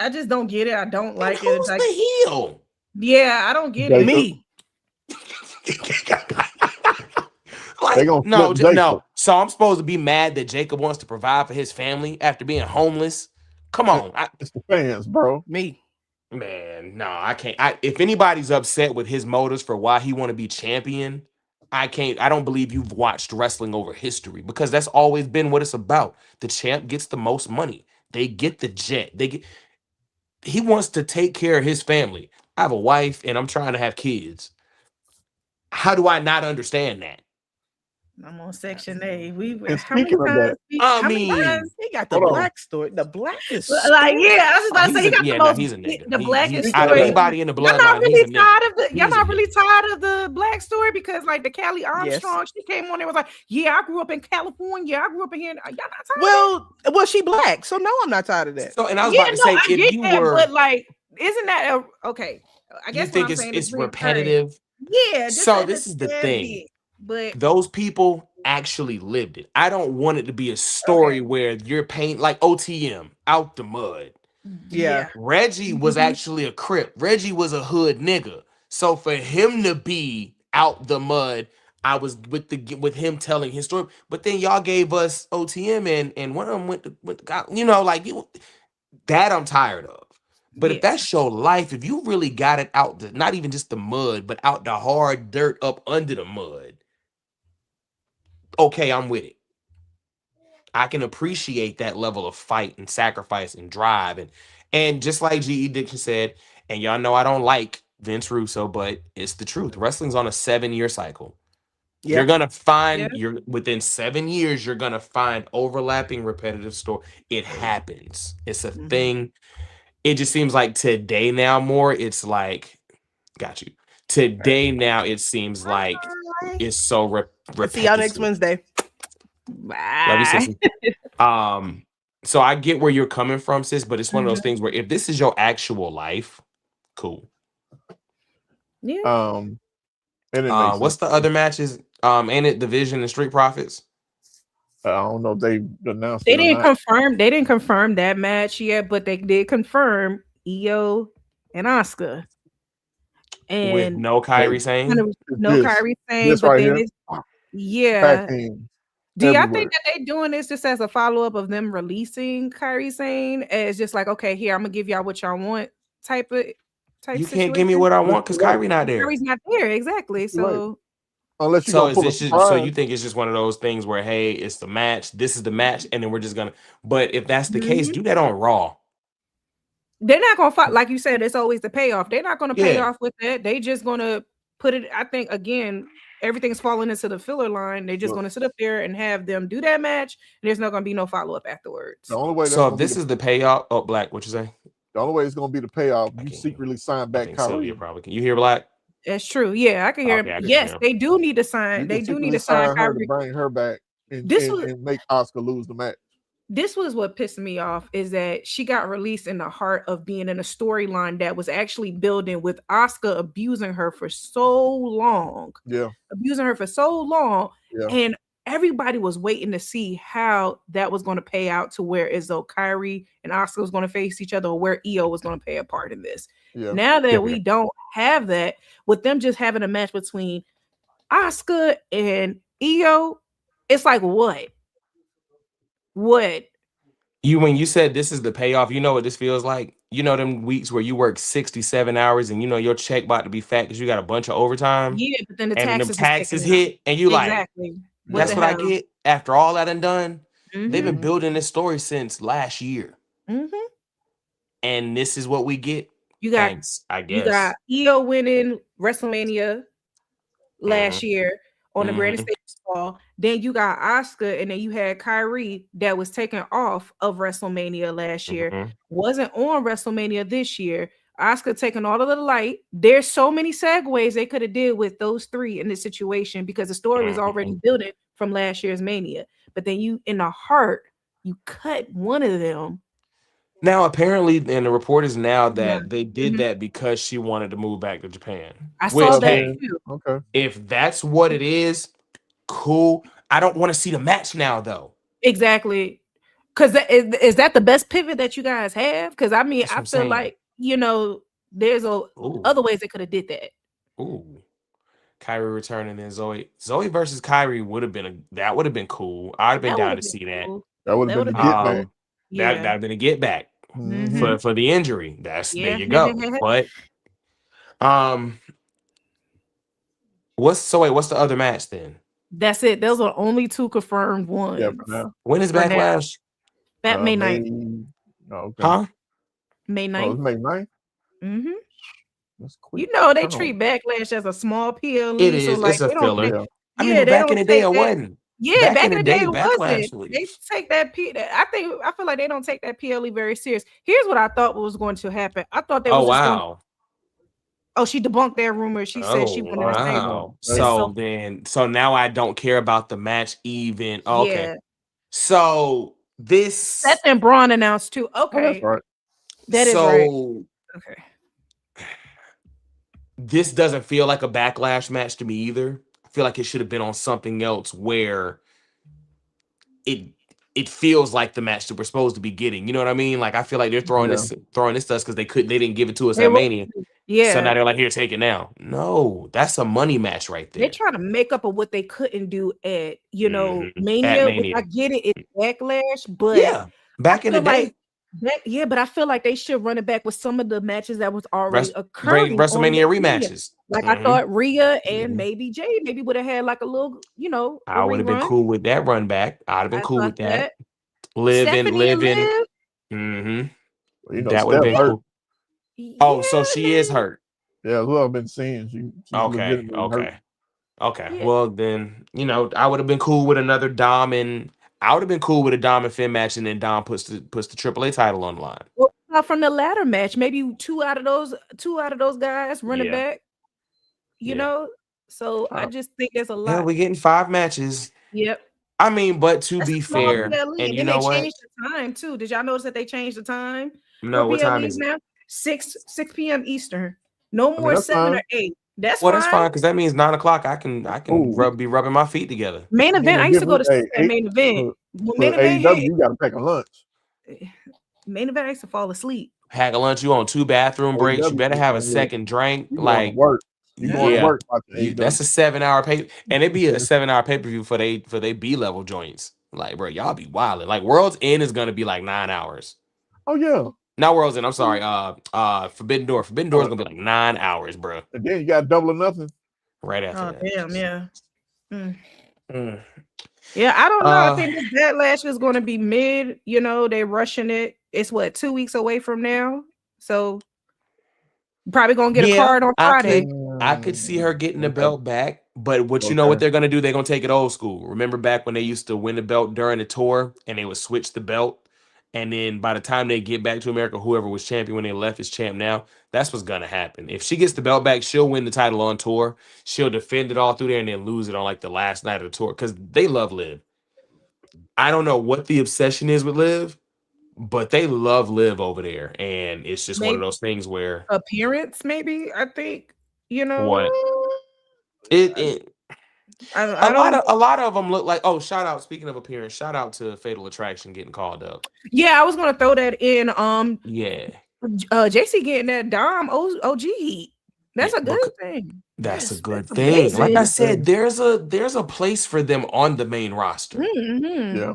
I just don't get it. I don't like it. Who's the heel? Yeah, I don't get it. Me. Like, no. So I'm supposed to be mad that Jacob wants to provide for his family after being homeless Come on. It's the fans, bro. Me. Man, no, I can't. If anybody's upset with his motives for why he want to be champion, I don't believe you've watched wrestling over history, because that's always been what it's about. The champ gets the most money. They get the jet. He wants to take care of his family. I have a wife and I'm trying to have kids. How do I not understand that? I'm on Section A. And speaking of that, he got the black story, the blackest. Like, yeah, I was just about to say he got the most. He's a nigga. The blackest out story. of anybody in the bloodline. Y'all not really tired of the black story, because like the Callie Armstrong, she came on there was like, yeah, I grew up in California. I grew up in here. Y'all not tired? Well, she black, so no, I'm not tired of that. So, and I was about to say, if you were, but like, isn't that okay? I guess you think it's repetitive. Yeah. So this is the thing. But those people actually lived it. I don't want it to be a story where you're painting like OTM out the mud. Yeah. Reggie was actually a Crip. Reggie was a hood nigga. So for him to be out the mud, I was with him telling his story. But then y'all gave us OTM and one of them went to that I'm tired of. But if that's your life, if you really got it out, not even just the mud, but out the hard dirt up under the mud, okay, I'm with it. I can appreciate that level of fight and sacrifice and drive. And just like G.E. Dixon said, and y'all know I don't like Vince Russo, but it's the truth. Wrestling's on a 7-year cycle. Yep. You're going to find, within 7 years, you're going to find overlapping repetitive story. It happens. It's a thing. It just seems like today now more, it's like, got you. Today now, it seems like it's so repetitive. See y'all next Wednesday. Love you, sissy. So I get where you're coming from, sis, but it's one of those things where if this is your actual life, cool. Yeah. What's the other matches? Ain't it Division and Street Profits? I don't know if they announced. They didn't confirm that match yet, but they did confirm Io and Asuka. And with no Kairi Sane? No Kairi Sane, but right then do y'all think that they're doing this just as a follow-up of them releasing Kairi Sane as just like, okay, here, I'm gonna give y'all what y'all want type you situation? Can't give me what I want because Kairi not there. Kairi's not there, exactly. So unless you so you think it's just one of those things where, hey, it's the match, this is the match, and then we're just gonna. But if that's the case, do that on Raw. They're not gonna fight, like you said. It's always the payoff. They're not gonna pay off with that. They just gonna put it. I think again, everything's falling into the filler line. They're just gonna sit up there and have them do that match. And there's not gonna be no follow up afterwards. The only way. So if this is the payoff, Black, what you say? The only way it's gonna be the payoff. You secretly sign back Kairi. Sylvia probably can. You hear Black? That's true. Yeah, I can hear him. Yes, they do need to sign. They do need to sign her to bring her back and make Asuka lose the match. This was what pissed me off, is that she got released in the heart of being in a storyline that was actually building with Asuka abusing her for so long. Yeah. Abusing her for so long. Yeah. And everybody was waiting to see how that was going to pay out, to where as though Kairi and Asuka was going to face each other, or where Io was going to play a part in this. Yeah. Now that we don't have that, with them just having a match between Asuka and Io, it's like, what? When you said this is the payoff, you know what this feels like? You know them weeks where you work 67 hours and you know your check about to be fat because you got a bunch of overtime. Yeah, but then the taxes hit and you exactly. That's what I get after all that and done. They've been building this story since last year. And this is what we get. You got, thanks, I guess. You got Io winning WrestleMania last year on the grandest stage of all. Then you got Asuka, and then you had Kairi that was taken off of WrestleMania last year. Wasn't on WrestleMania this year. Asuka taking all of the light. There's so many segues they could have did with those three in this situation, because the story was already building from last year's Mania. But then you, in the heart, you cut one of them. Now, apparently, and the report is now that they did that because she wanted to move back to Japan. I saw that too. Okay. If that's what it is, cool. I don't want to see the match now, though. Exactly. Because is that the best pivot that you guys have? Because I mean, I feel like, there's other ways they could have did that. Ooh. Kairi returning and Zoe versus Kairi would have been cool. I'd have been down to see that. That would have been a get back. That'd have been a get back. for the injury. There you go. But what's the other match then? That's it. Those are only 2 confirmed ones. Yeah, for now. When is Backlash? May 9th. Okay. Huh? May 9th. Oh, it's May 9th? Mm-hmm. That's quick. You know, they treat Backlash as a small PLE. It is. So like, it's a filler. I mean, they back in the day, it wasn't. Yeah, back in the day, it Backlash wasn't. They take that I feel like they don't take that PLE very serious. Here's what I thought was going to happen. I thought they was just going. Oh, she debunked that rumor. She said she wanted to say. So now I don't care about the match even. Okay. Yeah. So this Seth and Braun announced too. Okay. Oh, that's right. That is right. Okay. This doesn't feel like a Backlash match to me either. I feel like it should have been on something else where it feels like the match that we're supposed to be getting. You know what I mean? Like I feel like they're throwing this to us because they didn't give it to us at Mania. Yeah. So now they're like, here, take it now. No, that's a money match right there. They're trying to make up of what they couldn't do at Mania. I get it, it's Backlash, but back in the day. But I feel like they should run it back with some of the matches that was already occurring. WrestleMania rematches. Like I thought Rhea and maybe Jay would have had like a little, I would have been cool with that run back. I'd have been cool with that. Living. Mm-hmm. That would have been cool. Oh, so she is hurt. Yeah, who I've been seeing. She's okay. Yeah. Well, then, I would have been cool with another Dom and I would have been cool with a Dom and Finn match, and then Dom puts the AAA title on the line. Well, from the ladder match, maybe two out of those guys run it back. You know, so I just think there's a lot. Yeah, we're getting 5 matches. Yep. I mean, but to be fair, and you know what? They changed the time too. Did y'all notice that they changed the time? No, what time is it? Now? 6 p.m. Eastern. No more 7 or 8. That's that's fine because that means 9 o'clock. I can be rubbing my feet together. Main event. I used to go to main event. Main event, you got to pack a lunch. Main event, I used to fall asleep. Pack a lunch. You on 2 bathroom breaks. You better have a second drink. Like work. You going to work? That's a 7-hour pay, and it'd be a 7-hour pay-per-view for they B-level joints. Like, bro, y'all be wilding. Like, World's End is gonna be like 9 hours. Oh yeah. Not World's End. I'm sorry. Forbidden Door. Forbidden Door is gonna be like 9 hours, bro. And then you got Double or Nothing. Right after that. Damn, yeah. Yeah, I don't know. I think this Backlash is going to be mid. They're rushing it. It's 2 weeks away from now, so probably gonna get a card on Friday. I could see her getting the belt back, but what they're gonna do? They're gonna take it old school. Remember back when they used to win the belt during the tour, and they would switch the belt, and then by the time they get back to America, whoever was champion when they left is champ now. That's what's gonna happen. If she gets the belt back, she'll win the title on tour. She'll defend it all through there, and then lose it on like the last night of the tour because they love Liv. I don't know what the obsession is with Liv, but they love Liv over there, and it's just one of those things where appearance, maybe. I think what a lot of them look like. Oh, shout out! Speaking of appearance, shout out to Fatal Attraction getting called up. Yeah, I was gonna throw that in. JC getting that Dom OG heat. That's a good thing. That's a good thing. Like I said, there's a place for them on the main roster. Mm-hmm. Yeah,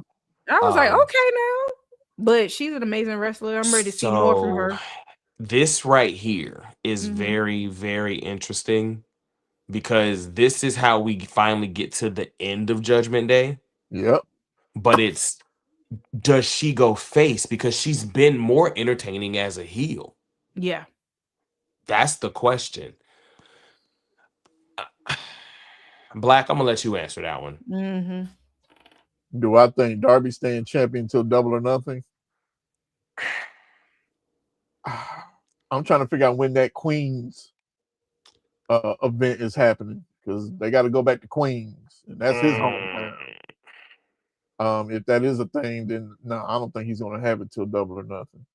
I was like, okay now. But she's an amazing wrestler. I'm ready to see more from her. This right here is very, very interesting because this is how we finally get to the end of Judgment Day. Yep. But does she go face? Because she's been more entertaining as a heel. Yeah. That's the question. Black, I'm going to let you answer that one. Mm-hmm. Do I think Darby staying champion until Double or Nothing? I'm trying to figure out when that Queens event is happening because they got to go back to Queens, and that's his hometown. If that is a thing, then no, I don't think he's going to have it till Double or Nothing.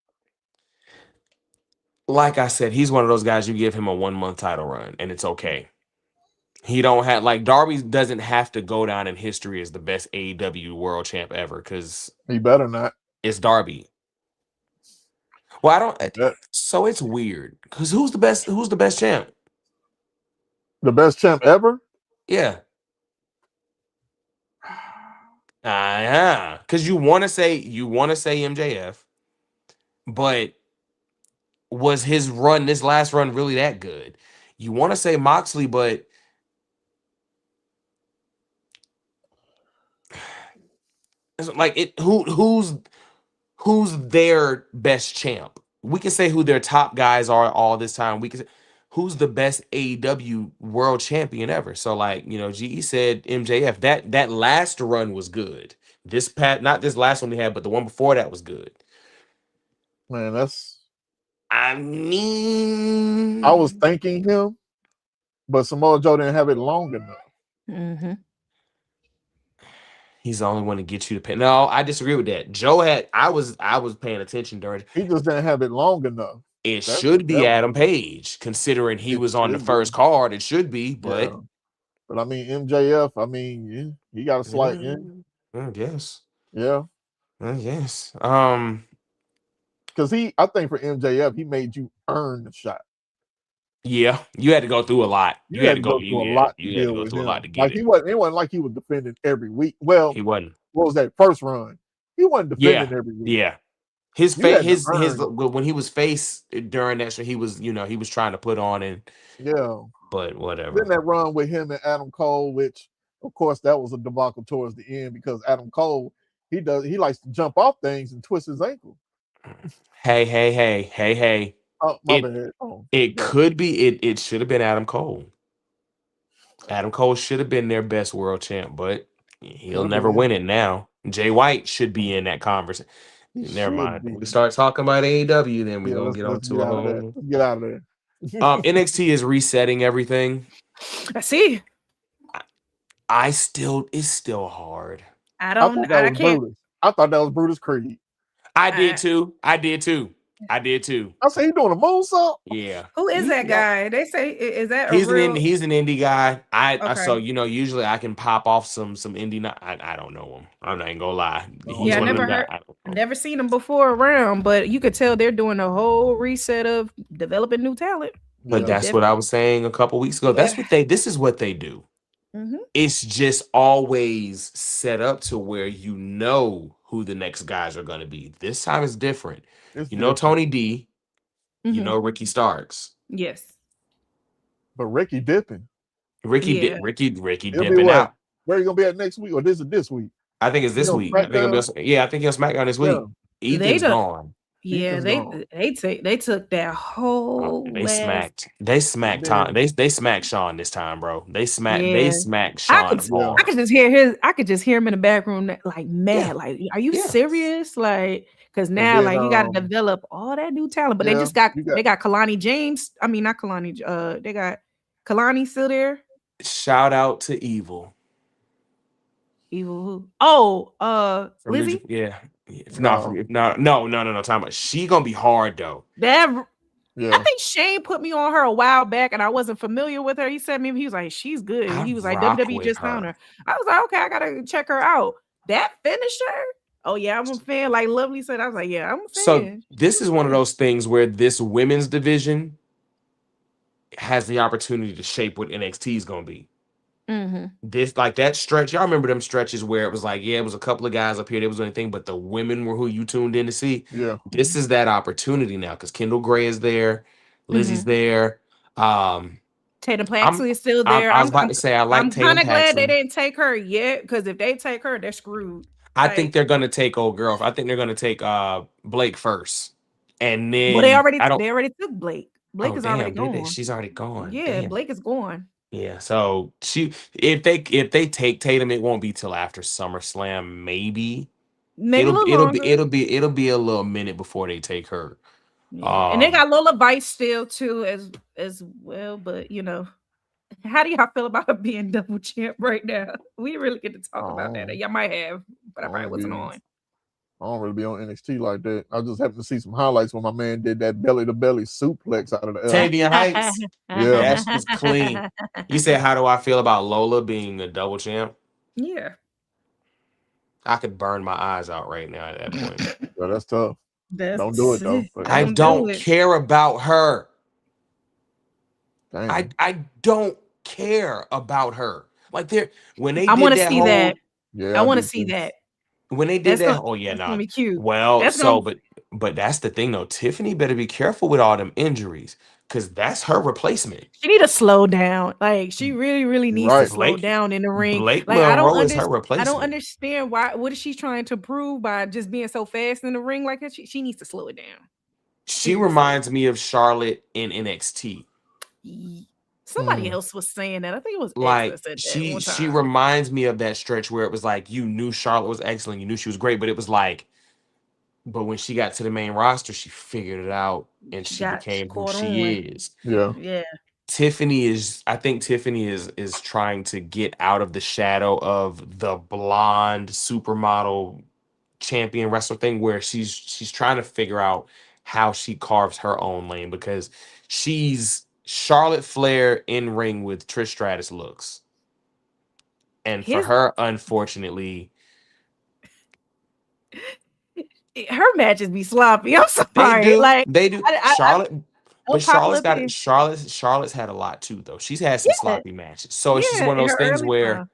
Like I said, he's one of those guys you give him a 1-month title run, and it's okay. He don't have Darby doesn't have to go down in history as the best AEW world champ ever because he better not. It's Darby. Well, I don't. So it's weird because who's the best? Who's the best champ? The best champ ever? Yeah. Yeah. Because you want to say MJF, but was his run, this last run, really that good? You want to say Moxley, but it's like who's their best champ? We can say who their top guys are all this time. We can say who's the best AEW world champion ever. So like, GE said MJF. That last run was good. Not this last one we had, but the one before that was good. Man, I mean, I was thanking him, but Samoa Joe didn't have it long enough. He's the only one to get you to pay. No, I disagree with that. Joe had. I was paying attention during. He just didn't have it long enough. It should be Adam Page, considering he was on the first card. It should be, but. Yeah. But I mean, MJF. I mean, he got a slight. I guess. Yeah. I guess. Because I think for MJF, he made you earn the shot. Yeah, you had to go through a lot. You had to go through a lot. You had to go through a lot to get like it. It wasn't like he was defending every week. Well, he wasn't. What was that first run? He wasn't defending every week. Yeah. His face, when he was face during that show, he was, he was trying to put on and but whatever. Then that run with him and Adam Cole, which of course that was a debacle towards the end because Adam Cole, he likes to jump off things and twist his ankle. Hey. Oh, my bad. Could be it should have been Adam Cole. Adam Cole should have been their best world champ, but he'll never win it now. Jay White should be in that conversation. Never mind. We start talking about AEW, then we're gonna get on to get out of there. NXT is resetting everything. I see. It's still hard. I can't. I thought that was Brutus Creed. I did too. I said he doing a moonsault. Yeah. Who is that guy? They say is that he's an indie guy. So usually I can pop off some indie. I don't know him. I'm not even gonna lie. I never heard. Never seen him before around, but you could tell they're doing a whole reset of developing new talent. But that's what I was saying a couple weeks ago. That's what this is what they do. It's just always set up to where who the next guys are going to be. This time it's different. Tony D. Ricky Starks. Yes. But Ricky dipping. Ricky dipping out. Where are you gonna be at next week? Or this week? I think it's this week. I think he'll SmackDown this week. Ethan's gone. Yeah, they took that whole. They smacked Tom. They smacked Sean this time, bro. They smacked Sean. I could just hear him in the back room, like mad. Like, are you serious? Like, because now, you got to develop all that new talent. But they got Kalani James. I mean, not Kalani. They got Kalani still there. Shout out to Evil. Evil who? Oh, Lizzie. No. Time out. She gonna be hard though. I think Shane put me on her a while back, and I wasn't familiar with her. He said me, he was like, "She's good." He was like, "WWE just found her." I was like, "Okay, I gotta check her out." That finisher. Oh yeah, I'm a fan. Like Lovely said, I was like, "Yeah, I'm a fan." So this is one of those things where this women's division has the opportunity to shape what NXT is gonna be. This that stretch, y'all remember them stretches where it was like, it was a couple of guys up here, there was anything, but the women were who you tuned in to see. Yeah, this is that opportunity now because Kendall Gray is there, Lizzie's there. Tatum Paxley is still there. I was about to say I like Tatum. I'm kind of glad they didn't take her yet, because if they take her, they're screwed. I think they're gonna take old girl. I think they're gonna take Blake first, and then they already took Blake. Blake is already gone. She's already gone. Yeah, Blake is gone. Yeah, so if they take Tatum, it won't be till after SummerSlam. Maybe it'll be a little minute before they take her. Yeah. And they got Lola Vice still too as well. But how do y'all feel about her being double champ right now? We really get to talk about that. Y'all might have, but I probably wasn't on. I don't really be on NXT like that. I just happened to see some highlights when my man did that belly-to-belly suplex out of the Tavian Heights. Yeah, that's just clean. You said, how do I feel about Lola being a double champ? Yeah. I could burn my eyes out right now at that point. Well, that's tough. Don't do it, though. I don't care about her. I don't care about her. Like, when they I want to see that. Yeah, I want to see that. When they did that, gonna be cute. Well, But that's the thing, though. Tiffany better be careful with all them injuries, because that's her replacement. She need to slow down. Like, she really, really needs to slow down in the ring. Blake Like, Monroe is her replacement. I don't understand what is she trying to prove by just being so fast in the ring like that. She needs to slow it down. She reminds me of Charlotte in NXT. Somebody else was saying that. I think it was like X that said that one time. She reminds me of that stretch where it was like you knew Charlotte was excellent, you knew she was great, but it was like, but when she got to the main roster, she figured it out and she became who she is. Yeah. Tiffany is, I think Tiffany is trying to get out of the shadow of the blonde supermodel champion wrestler thing, where she's trying to figure out how she carves her own lane, because she's Charlotte Flair in ring with Trish Stratus looks. And for her, unfortunately, her matches be sloppy. I'm sorry. They do. Charlotte's had a lot too, though. She's had some sloppy matches. So it's just one of those things where,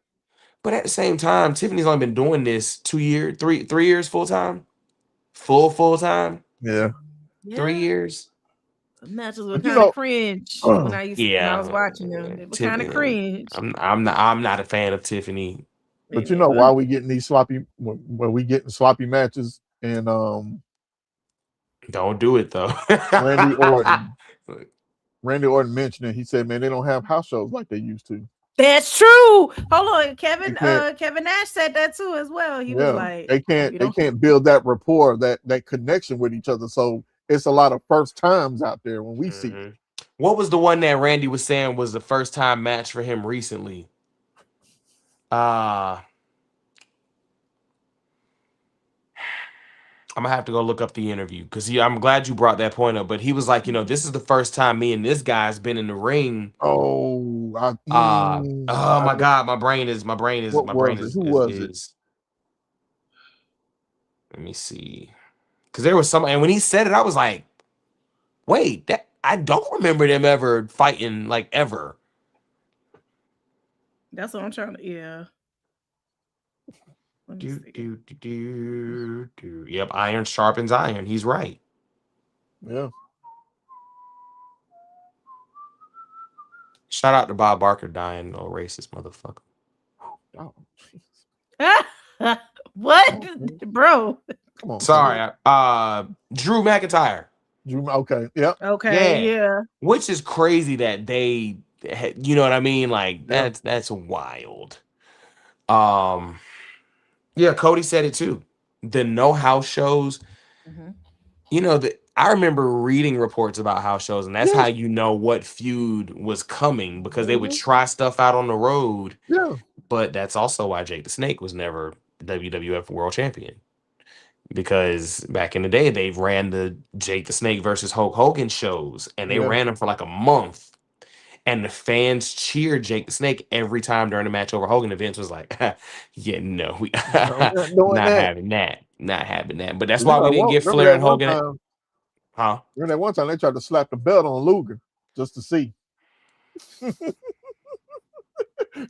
but at the same time, Tiffany's only been doing this 2 years, three years full time. Full time. Yeah. 3 years. The matches were kind of cringe when I was watching them. They were kind of cringe. I'm not a fan of Tiffany. But you know why we getting these sloppy when we getting sloppy matches, and don't do it though. Randy Orton mentioned it. He said, man, they don't have house shows like they used to. That's true. Hold on, Kevin Nash said that too as well. He was like, they can't build that rapport, that connection with each other. So it's a lot of first times out there when we see it. What was the one that Randy was saying was the first time match for him recently? I'm gonna have to go look up the interview, because I'm glad you brought that point up. But he was like, this is the first time me and this guy's been in the ring. Oh my God, my brain is. Who was it? Let me see, because there was some, and when he said it, I was like, wait, that I don't remember them ever fighting, like, ever. That's what I'm trying to. Yep, iron sharpens iron. He's right. Yeah. Shout out to Bob Barker dying, no racist motherfucker. Oh. What, bro? Come on. Sorry, Drew McIntyre. Okay. Yep. Okay. Yeah. Which is crazy that they, you know what I mean? Like that's wild. Yeah, Cody said it too. The no house shows. I remember reading reports about house shows, and that's how you know what feud was coming, because they would try stuff out on the road. Yeah. But that's also why Jake the Snake was never WWF World Champion, because back in the day they ran the Jake the Snake versus Hulk Hogan shows, and they ran them for like a month. And the fans cheered Jake the Snake every time during the match over Hogan. And Vince was like, we not having that. Not having that. But that's why we didn't get Flair and Hogan. Remember that one time they tried to slap the belt on Luger just to see.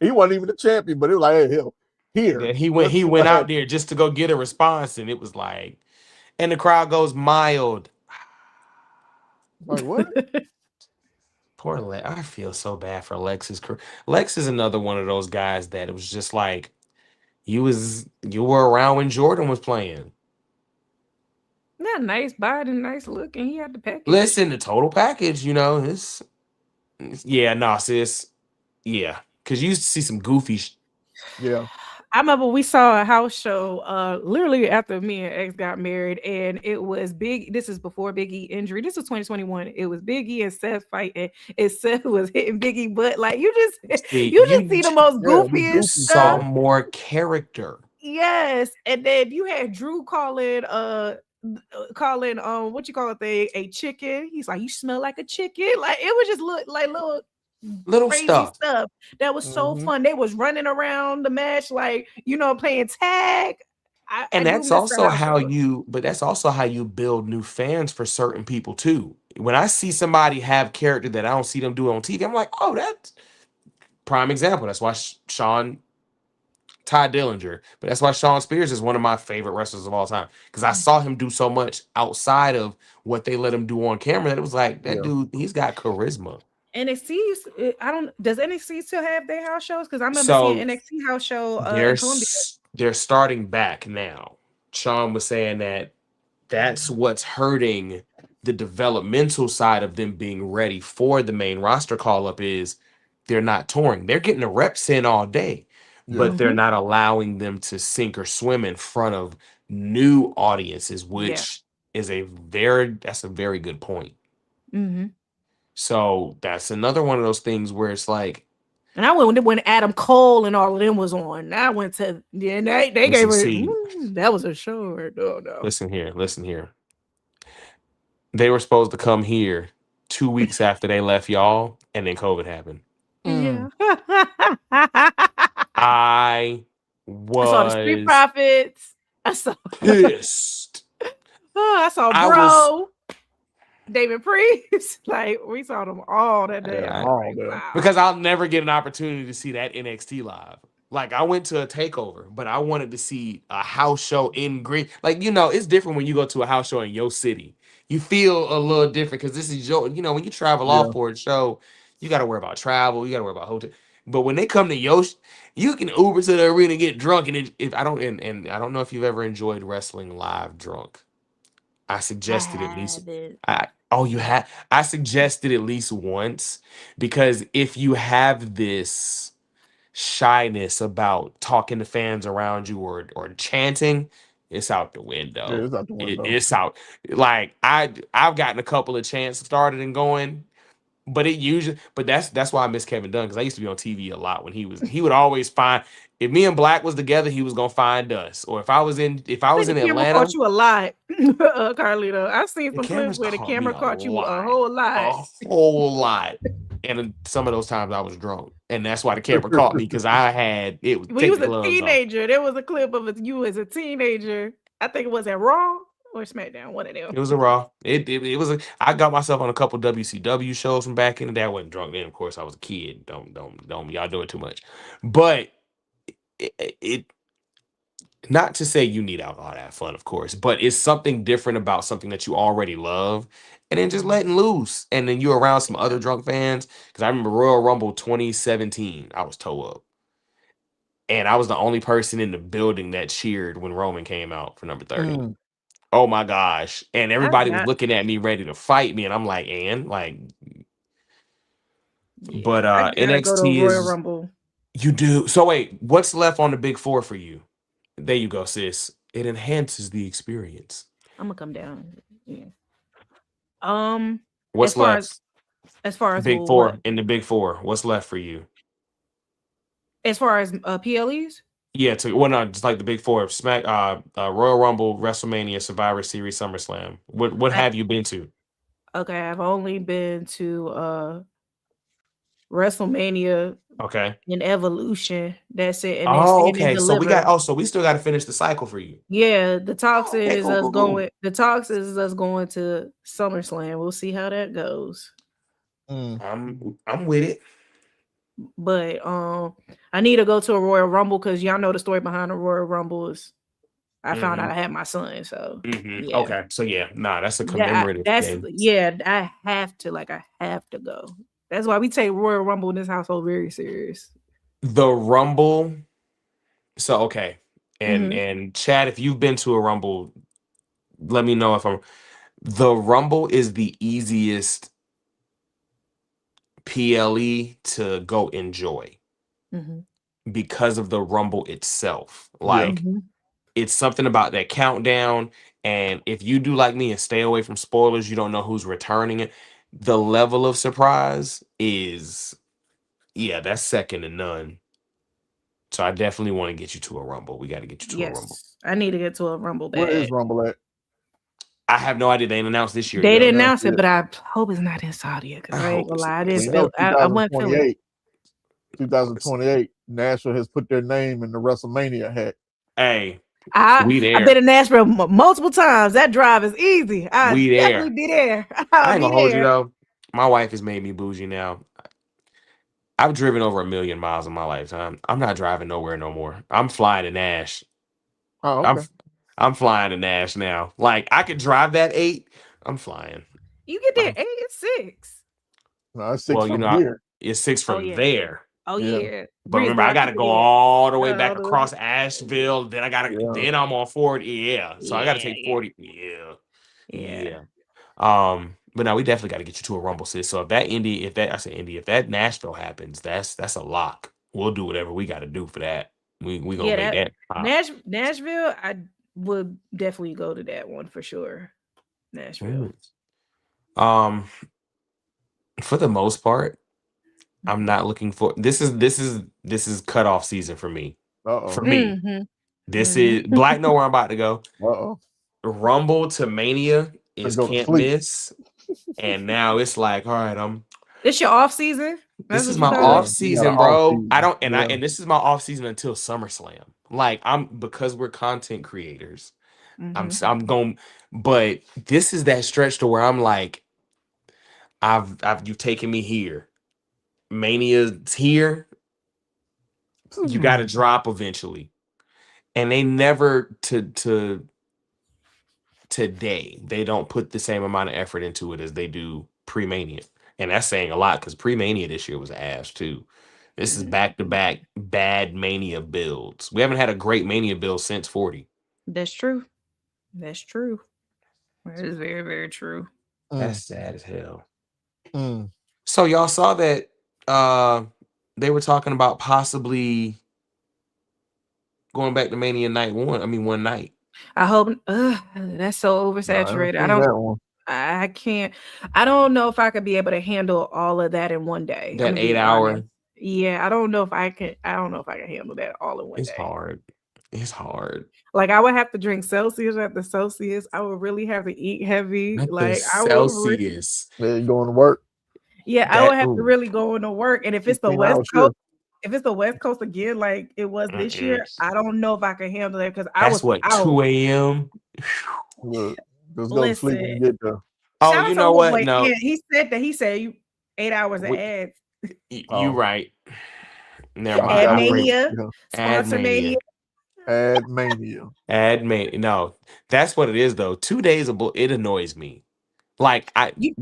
He wasn't even the champion, but it was like, hey, here. Yeah, he went out there just to go get a response, and it was like, and the crowd goes mild. Like, what? Poor Lex. I feel so bad for Lex's career. Lex is another one of those guys that it was just like, you were around when Jordan was playing. Yeah, nice body, nice look, and he had the package. Listen, the total package, sis. Yeah, because you used to see some goofy. Yeah. I remember we saw a house show literally after me and X got married, and it was big. This is before Big E injury. This was 2021. It was Big E and Seth fighting, and Seth was hitting Big E butt. Like, you just see the most goofiest stuff. Saw more character. Yes, and then you had Drew calling what you call it, a chicken. He's like, you smell like a chicken. Like, it was just look like little crazy stuff that was so fun. They was running around the match, like, playing tag. That's also how you build new fans for certain people too. When I see somebody have character that I don't see them do on TV, I'm like, oh, that's prime example. That's why Shawn Ty Dillinger. But that's why Shawn Spears is one of my favorite wrestlers of all time. Because I saw him do so much outside of what they let him do on camera that it was like, that dude, he's got charisma. NXT, does NXT still have their house shows? Because I remember seeing NXT house show in Columbia. They're starting back now. Sean was saying that's what's hurting the developmental side of them being ready for the main roster call-up is they're not touring. They're getting the reps in all day, but they're not allowing them to sink or swim in front of new audiences, which is that's a very good point. So that's another one of those things where it's like, and I went when Adam Cole and all of them was on. I went to they gave it. That was a show. No. Listen here. They were supposed to come here 2 weeks after they left y'all, and then COVID happened. Yeah. I saw the Street Profits. I saw pissed. I saw David Priest. Like, we saw them all that day. Wow. Because I'll never get an opportunity to see that NXT live. Like, I went to a takeover, but I wanted to see a house show in Green. Like, it's different when you go to a house show in your city. You feel a little different because this is your, when you travel off for a show, you got to worry about travel, you got to worry about hotel. But when they come to your, you can Uber to the arena, get drunk, and I don't know if you've ever enjoyed wrestling live drunk. I suggested at least. You had. I suggested at least once, because if you have this shyness about talking to fans around you or chanting, it's out the window. Yeah, it's out the window. It's out. Like I've gotten a couple of chants started and going, but that's why I miss Kevin Dunn, because I used to be on TV a lot when he would always find, if me and Black was together, he was gonna find us. Or if I was in Atlanta, caught you a lot, Carlito. I've seen some clips where the camera caught you a whole lot. And some of those times I was drunk, and that's why the camera caught me, because I had it. When you was a teenager, there was a clip of you as a teenager. I think it was at Raw or SmackDown, one of them. It was a Raw. It was I got myself on a couple WCW shows from back in the day. I wasn't drunk then, of course. I was a kid. Don't y'all do it too much. But it not to say you need alcohol to have fun, of course, but it's something different about something that you already love, and then just letting loose. And then you're around some other drunk fans. Because I remember Royal Rumble 2017, I was toe up. And I was the only person in the building that cheered when Roman came out for number 30. Oh my gosh. And everybody was looking at me ready to fight me. And I'm like, but NXT go to Royal Rumble. You do. So wait, what's left on the big four for you? There you go, sis. It enhances the experience. I'm gonna come down. Yeah. What's left? As far as big four in the big four, what's left for you? As far as PLEs? Yeah, just like the big four: Royal Rumble, WrestleMania, Survivor Series, SummerSlam. What have you been to? Okay, I've only been to WrestleMania. Okay. In Evolution, that's it. And okay. So we still got to finish the cycle for you. Yeah, the talks is us going. The talks is us going to SummerSlam. We'll see how that goes. I'm with it. But I need to go to a Royal Rumble, because y'all know the story behind the Royal Rumble is I found out I had my son. So yeah. Okay. So that's a commemorative game. I have to go. That's why we take Royal Rumble in this household very serious. The Rumble. So, okay. And Chad, if you've been to a Rumble, let me know the Rumble is the easiest PLE to go enjoy because of the Rumble itself. Like, it's something about that countdown. And if you do like me and stay away from spoilers, you don't know who's returning it. The level of surprise is, that's second to none. So I definitely want to get you to a Rumble. We got to get you to a Rumble. I need to get to a Rumble. Where is Rumble at? I have no idea. They didn't announce this year. They didn't announce it, but I hope it's not in Saudi. Because I ain't gonna lie, I went Philly. 2028, Nashville has put their name in the WrestleMania hat. Hey. I've been in Nashville multiple times. That drive is easy. I'll definitely be there. I ain't gonna hold you though. My wife has made me bougie now. I've driven over 1 million miles in my lifetime. I'm not driving nowhere no more. I'm flying to Nash. Oh, okay. I'm flying to Nash now. Like I could drive that 8. I'm flying. You get there 8 and 6. No, it's 6 from here. It's 6 from there. Oh yeah. But remember, I gotta go all the way back across Asheville. Then I gotta. Then I'm on 40. Yeah. So I gotta take 40. Yeah. But now we definitely got to get you to a Rumble, sis. So if that Nashville happens, that's a lock. We'll do whatever we got to do for that. We gonna make that. Nashville, I would definitely go to that one for sure. Nashville. For the most part, I'm not looking for this is cutoff season for me. For me, this is Black know where I'm about to go. Rumble to Mania is can't miss. And now it's like, all right, It's your off season. This is my off season, bro. And this is my off season until SummerSlam. Like because we're content creators. I'm going, but this is that stretch to where I'm like, you've taken me here. Mania's here. You got to drop eventually, and they never today they don't put the same amount of effort into it as they do pre-Mania, and that's saying a lot because pre-Mania this year was ass too. This is back-to-back bad Mania builds. We haven't had a great Mania build since 40. That's true. That is very, very true. That's sad as hell. So y'all saw that they were talking about possibly going back to Mania one night. I hope that's so oversaturated. I can't. I don't know if I could be able to handle all of that in one day. That 8 hour. Yeah, I don't know if I can handle that all in one day. It's hard. Like I would have to drink Celsius after Celsius. I would really have to eat heavy. Celsius. Then you going to work. Yeah, I would have to really go into work. And if it's the West Coast, again, like it was this year, I don't know if I can handle that because I was 2 a.m. Just go to sleep and get there. Oh, you know what? No, yeah, he said 8 hours of ads. You right. Never mind. Ad Mania. Sponsor Mania. Ad Mania. No, that's what it is though. 2 days of it annoys me. Like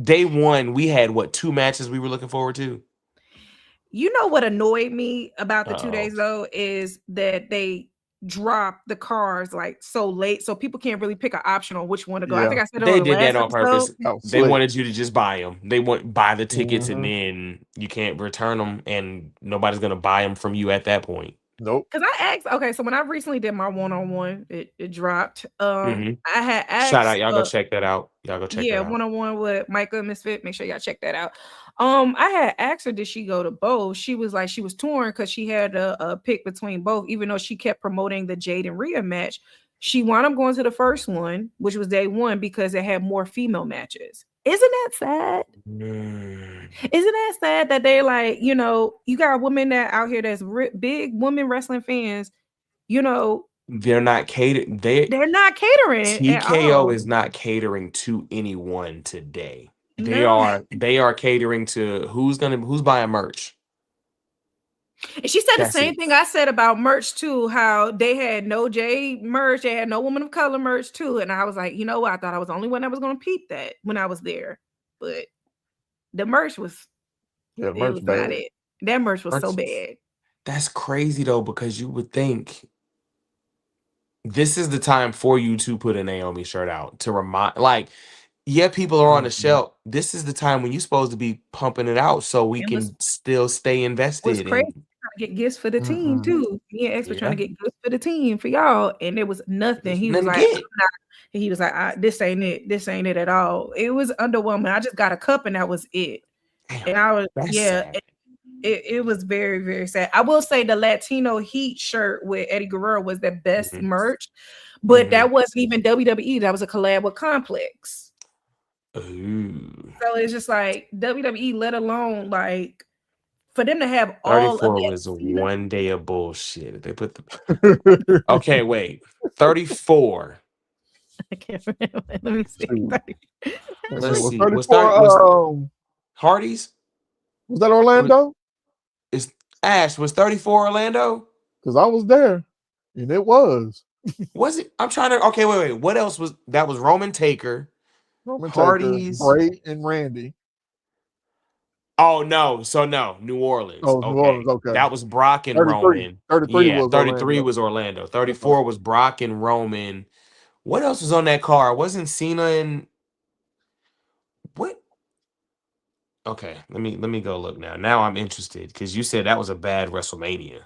day one, we had 2 matches we were looking forward to. You know what annoyed me about the 2 days though is that they dropped the cars like so late, so people can't really pick an option on which one to go. I think I said they did that on purpose. They slick. wanted you to just buy them. They buy the tickets and then you can't return them, and nobody's gonna buy them from you at that point. Nope. Because I asked, okay, so when I recently did my one-on-one, it dropped. I had asked, shout out, y'all go check that out. One-on-one with Micah Misfit. Make sure y'all check that out. I had asked her, did she go to both? She was like, she was torn because she had a pick between both, even though she kept promoting the Jade and Rhea match. She wound up going to the first one, which was day one, because it had more female matches. Isn't that sad? Isn't that sad that they're like, you got women that out here that's big women wrestling fans, they're not catering. They're not catering. TKO is not catering to anyone today. They are catering to who's buying merch. And she said the same thing I said about merch too, how they had no J merch, they had no woman of color merch too. And I was like, you know what? I thought I was the only one that was going to peep that when I was there. But the merch was, merch bad. That merch was so bad. That's crazy though, because you would think this is the time for you to put a Naomi shirt out to remind, like, people are on the shelf. This is the time when you're supposed to be pumping it out so we can still stay invested. It's crazy. Trying to get gifts for the team too. Me and X were trying to get gifts for the team for y'all, and there was nothing. He was like, this ain't it. This ain't it at all. It was underwhelming. I just got a cup and that was it. And I was it was very, very sad. I will say the Latino Heat shirt with Eddie Guerrero was the best merch, but that wasn't even WWE. That was a collab with Complex. Ooh. So it's just like WWE, let alone like for them to have all 34 of was 1 day of bullshit. They put the okay, wait, 34. I can't remember. Let me see. Let's see. Was Hardy's? Was Was that Orlando? Ash, was 34 Orlando? Because I was there, and it was. Was it? I'm trying to. Okay, wait. What else was that? Was Roman Taker, Hardy's, Bray, and Randy. Oh no! So no, New Orleans. Oh, New Orleans. Okay, that was Brock and 33. Roman. 33 yeah, was 33 Orlando. was Orlando. 34 was Brock and Roman. What else was on that card? Wasn't Cena and what? Okay, let me go look now. Now I'm interested because you said that was a bad WrestleMania.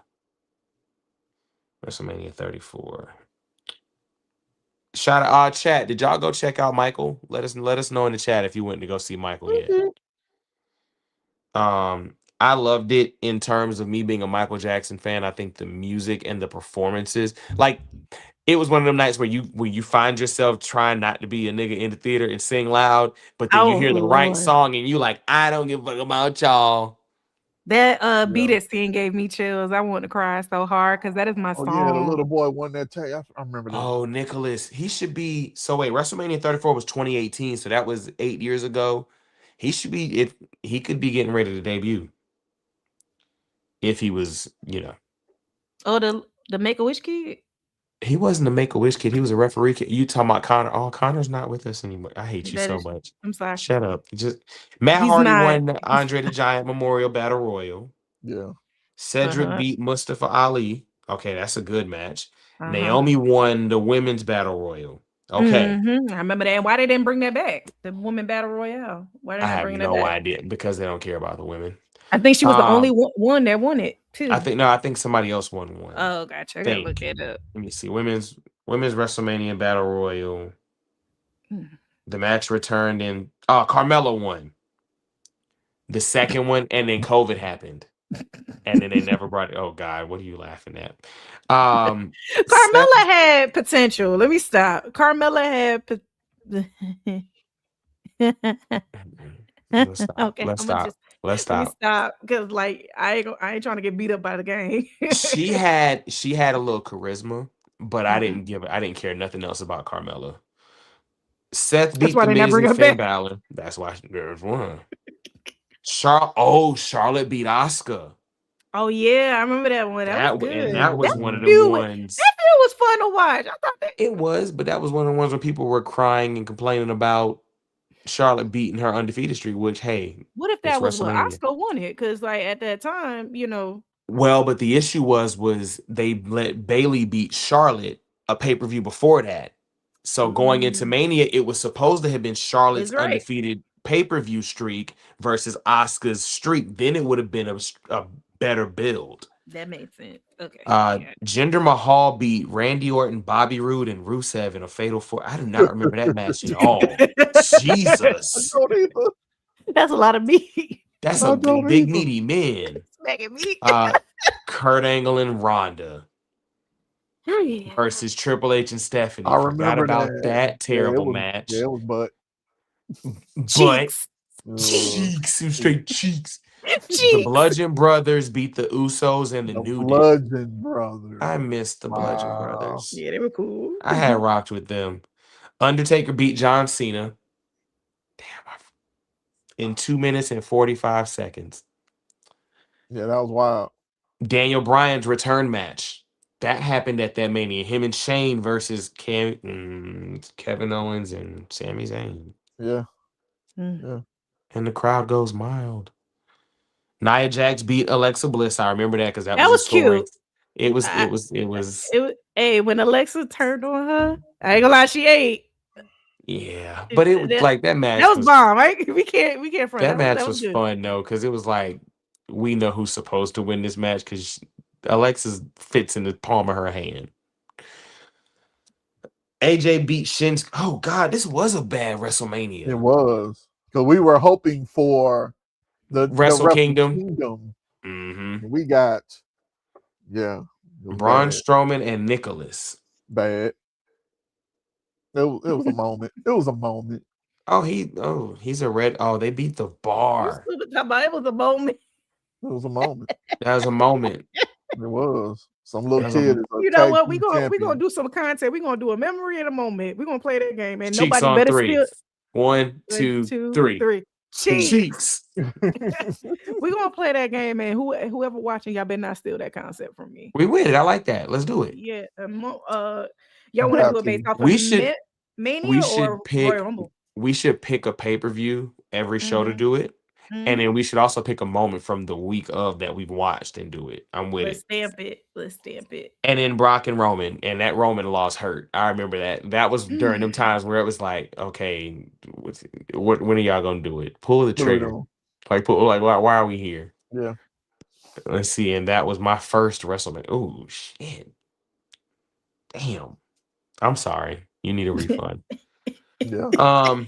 WrestleMania 34. Shout out chat. Did y'all go check out Michael? Let us know in the chat if you went to go see Michael yet. I loved it in terms of me being a Michael Jackson fan. I think the music and the performances, like it was one of them nights where you find yourself trying not to be a nigga in the theater and sing loud, but then you hear the right song and you like, I don't give a fuck about y'all. That beat it scene gave me chills. I want to cry so hard because that is my song. Yeah, the little boy won that tag. I remember that. Oh, Nicholas, he should be. So wait, WrestleMania 34 was 2018, so that was 8 years ago. He should be. If he could be getting ready to debut. If he was, Oh, the Make-A-Wish kid. He wasn't a Make-A-Wish kid. He was a referee kid. You talking about Connor? Oh, Connor's not with us anymore. I hate you so much. I'm sorry. Shut up. Matt Hardy won the Andre the Giant Memorial Battle Royal. Yeah. Cedric beat Mustafa Ali. Okay, that's a good match. Naomi won the Women's Battle Royal. Okay. I remember that. Why they didn't bring that back? The Women Battle Royale. Why didn't they bring that back? I have no idea because they don't care about the women. I think she was the only one that won it too. I think somebody else won one. Oh, gotcha. I gotta look it up. Let me see. Women's WrestleMania Battle Royal. The match returned in Carmella won the second one, and then COVID happened. And then they never brought it. Oh God, what are you laughing at? Carmella had potential. Let me stop. Carmella had Let's stop. Okay, Let's stop. Let's stop. Because like I ain't trying to get beat up by the game. she had a little charisma, but I didn't care nothing else about Carmella. Seth beat the Miz and Finn Balor. That's why there's one. Charlotte beat Asuka. Oh yeah, I remember that one. That was good. And that was one of the ones. That feud was fun to watch. I thought it was, but that was one of the ones where people were crying and complaining about Charlotte beating her undefeated streak. Which, hey, what if that was what Asuka wanted? Because like at that time, Well, but the issue was they let Bayley beat Charlotte a pay-per-view before that. So going into Mania, it was supposed to have been Charlotte's undefeated pay-per-view streak versus Asuka's streak. Then it would have been a better build. That makes sense. Okay. Jinder Mahal beat Randy Orton, Bobby Roode, and Rusev in a fatal four. I do not remember that match at all. Jesus. That's a lot of meat. That's a big meaty man. Smacking meat. Kurt Angle and Ronda versus Triple H and Stephanie. I forgot about that terrible match. Yeah, it was butt. Cheeks. Straight cheeks. The Bludgeon Brothers beat the Usos and the New Day. Bludgeon Brothers. I missed the Bludgeon Brothers. Yeah, they were cool. I had rocked with them. Undertaker beat John Cena. Damn. In 2 minutes and 45 seconds. Yeah, that was wild. Daniel Bryan's return match. That happened at that Mania. Him and Shane versus Kevin Owens and Sami Zayn. Yeah. Yeah. And the crowd goes mild. Nia Jax beat Alexa Bliss. I remember that because that was cute. It was. Hey, when Alexa turned on her, I ain't gonna lie, she ate. Yeah, but it was like that match. That was bomb, right? We can't front that match was fun though, because it was like we know who's supposed to win this match because Alexa's fits in the palm of her hand. AJ beat Shinsuke. Oh God, this was a bad WrestleMania. It was because we were hoping for the Wrestle Kingdom. Mm-hmm. We got Braun Strowman and Nicholas. Bad. It was a moment. It was a moment. He's a red. Oh, they beat the Bar. It was a moment. It was a moment. That was a moment. It was. Some little kid. You know what? We're gonna do some content. We're gonna do a memory in a moment. We're gonna play that game, and Cheeks nobody better three. steal. 1, 2, 3. Cheeks. We're gonna play that game, and whoever watching, y'all better not steal that concept from me. We with it. I like that. Let's do it. Yeah. Y'all want to do it based off of Mania or Royal Rumble? We should pick a pay-per-view every show to do it. And then we should also pick a moment from the week of that we've watched and do it. I'm with it. Let's stamp it. And then Brock and Roman, and that Roman loss hurt. I remember that. That was during them times where it was like, okay, when are y'all gonna do it? Pull the trigger. Like, why are we here? Yeah. Let's see. And that was my first WrestleMania. Oh shit. Damn. I'm sorry. You need a refund. Yeah.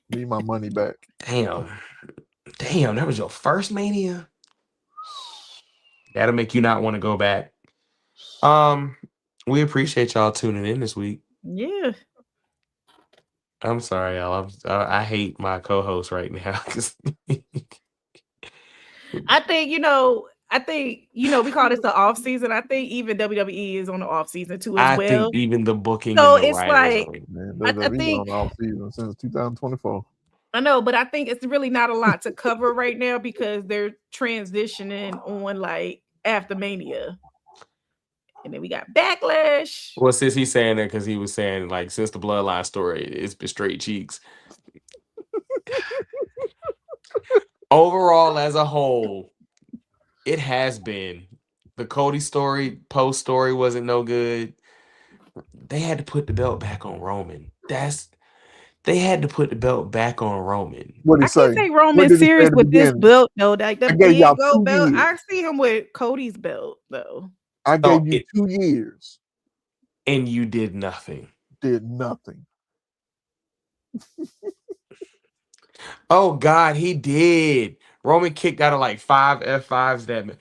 Need my money back. Damn, that was your first Mania? That'll make you not want to go back. We appreciate y'all tuning in this week. Yeah. I'm sorry, y'all. I hate my co-host right now. I think, we call this the off season. I think even WWE is on the off season too as well. I think even the booking. So it's like, I think on off season since 2024. I know, but I think it's really not a lot to cover right now because they're transitioning on like after Mania. And then we got Backlash. Well, since he's saying that because he was saying like since the Bloodline story, it's been straight cheeks. Overall, as a whole, it has been. The Cody story, Post story wasn't no good. They had to put the belt back on Roman. They had to put the belt back on Roman. What did he say? I can't take Roman serious with this belt, though. Like the big gold belt. I see him with Cody's belt, though. I gave you 2 years. And you did nothing. Did nothing. Oh, God, he did. Roman kicked out of like 5 F5s that...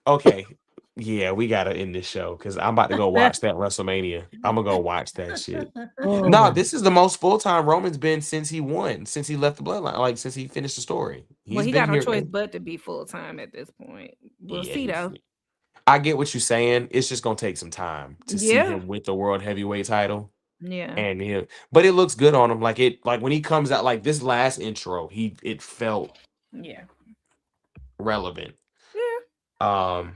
Okay. Yeah, we got to end this show because I'm about to go watch that WrestleMania. I'm going to go watch that shit. No, this is the most full-time Roman's been since he won, since he left the Bloodline, like since he finished the story. He got no choice but to be full-time at this point. We'll see, though. I get what you're saying. It's just going to take some time to see him with the World Heavyweight title. Yeah. But it looks good on him. Like when he comes out, like this last intro, it felt relevant. Yeah.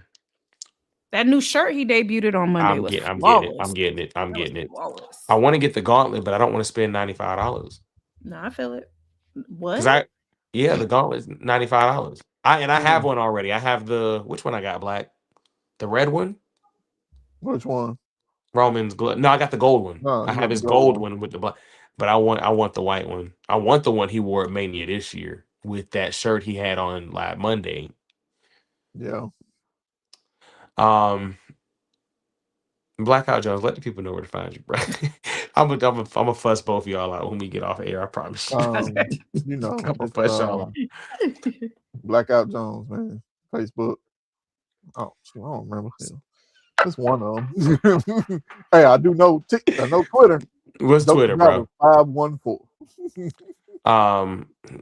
That new shirt he debuted on Monday I'm getting it. Flawless. I want to get the gauntlet, but I don't want to spend $95. No, I feel it. What? The gauntlet's $95. I have one already. I have which one I got, Black? The red one? Which one? Roman's glove. No, I got the gold one. No, I have his gold one with the black, but I want the white one. I want the one he wore at Mania this year with that shirt he had on last Monday. Yeah. Blackout Jones, let the people know where to find you, bro. I'm a fuss both of y'all out when we get off air. I promise you. I'm gonna fuss y'all out. Blackout Jones, man. Facebook. Oh, I don't remember. That's one of them. Hey, I do know. I know Twitter. What's Twitter, bro? 514.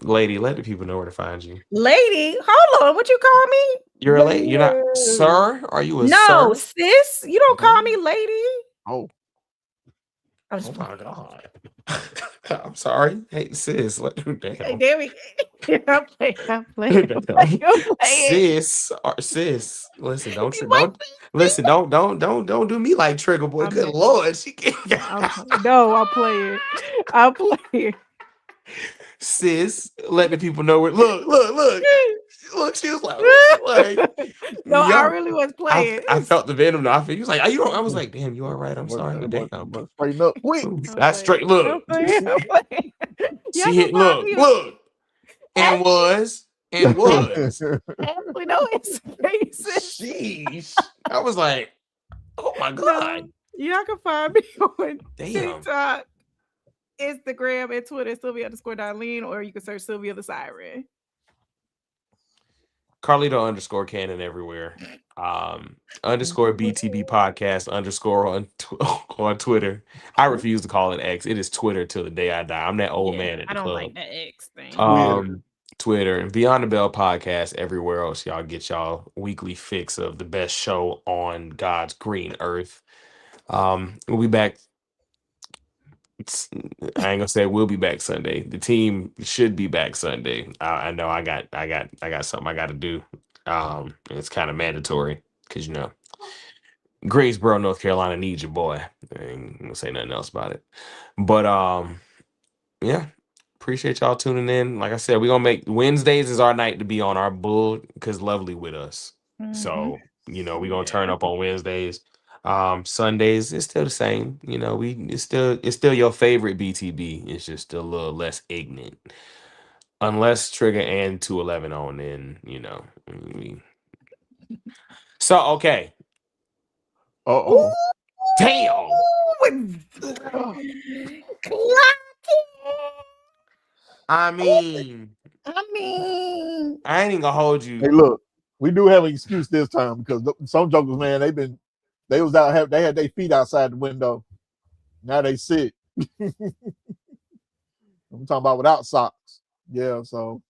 Lady, let the people know where to find you. Lady, hold on. What you call me? You're a lady. You're not, sir. Are you a no, sir? Sis? You don't call me lady. Oh. Oh my God. I'm sorry. Hey, sis. Damn. Hey, there we go. I'm playing. Sis. Listen, don't do me like Trigger Boy. Good Lord. She can't. No, I'm playing. Sis, let the people know where. Look. She was like no, I really was playing. I felt the venom. Though. He was like, "Are you?" I was like, "Damn, you all right?" I'm sorry. Damn, straighten up. Wait, that's straight. Look, she hit. Look, and was. Actually, no, it's racist. Sheesh. I was like, "Oh my God." Y'all can find me on TikTok, Instagram, and Twitter, Sylvia_Darlene, or you can search Sylvia the Siren. Carlito _Cannon everywhere. _BTB podcast on Twitter. I refuse to call it X. It is Twitter till the day I die. I'm that old man at the club. I don't like that X thing. Twitter and Beyond the Bell podcast everywhere else. Y'all get y'all weekly fix of the best show on God's green earth. We'll be back I ain't gonna say we'll be back Sunday. The team should be back Sunday. I know I got something I got to do. It's kind of mandatory because Greensboro, North Carolina needs your boy. I ain't gonna say nothing else about it. But yeah, appreciate y'all tuning in. Like I said, we're gonna make Wednesdays is our night to be on our bull because Lovely with us. So we're gonna turn up on Wednesdays. Sundays it's still the same. It's still your favorite BTB. It's just a little less ignorant. Unless Trigger and 211 on, then so okay. Uh-oh. Damn. I mean, I ain't even gonna hold you. Hey, look, we do have an excuse this time because some jokers, man, they had their feet outside the window. Now they sit. I'm talking about without socks. Yeah, so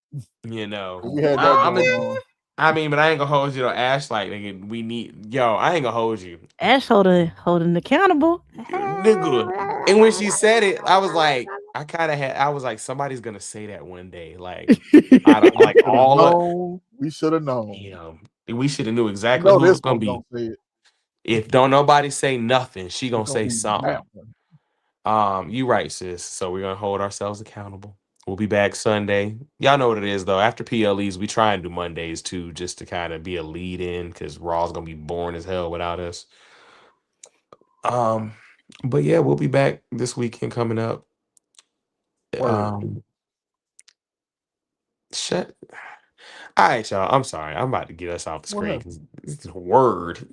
we had that going on. I mean, but I ain't gonna hold you though. Ash, like, nigga, we need I ain't gonna hold you. Ash holding accountable. Nigga. And when she said it, I was like, I was like, somebody's gonna say that one day. Like, I don't like all we should have known. We should have knew exactly who it was gonna be. If don't nobody say nothing, she gonna say something. You right, sis. So we're gonna hold ourselves accountable. We'll be back Sunday. Y'all know what it is though. After PLEs, we try and do Mondays too, just to kind of be a lead in because Raw's gonna be boring as hell without us. But yeah, we'll be back this weekend coming up. Shut. All right, y'all. I'm sorry. I'm about to get us off the screen because it's a word.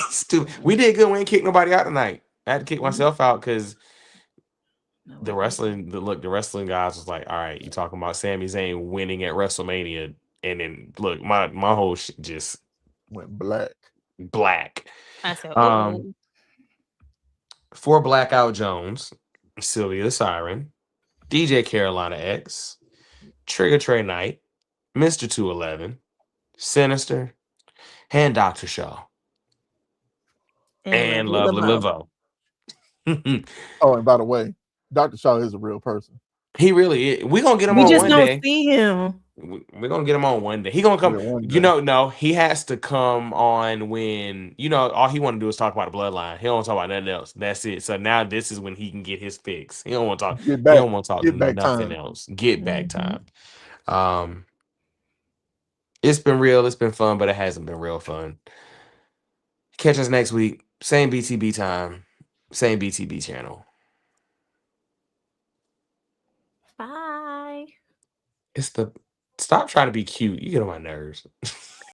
Stupid. We did good. We ain't kicked nobody out tonight. I had to kick myself out because the wrestling guys was like, all right, you talking about Sami Zayn winning at WrestleMania, and then look, my whole shit just went black. I said, for Blackout Jones, Sylvia the Siren, DJ Carolina X, Trigger Trey Knight, Mr. 211, Sinister, and Dr. Shaw. And Lovely Laveau. Oh, and by the way, Dr. Shaw is a real person. He really is. We're gonna get him on one day. We just don't see him. We're gonna get him on one day. He gonna come. No, he has to come on when all he want to do is talk about the Bloodline. He don't talk about nothing else. That's it. So now this is when he can get his fix. He don't want to talk. He don't want to talk nothing else. Get back time. It's been real. It's been fun, but it hasn't been real fun. Catch us next week. Same BTB time. Same BTB channel. Bye. Stop trying to be cute. You get on my nerves.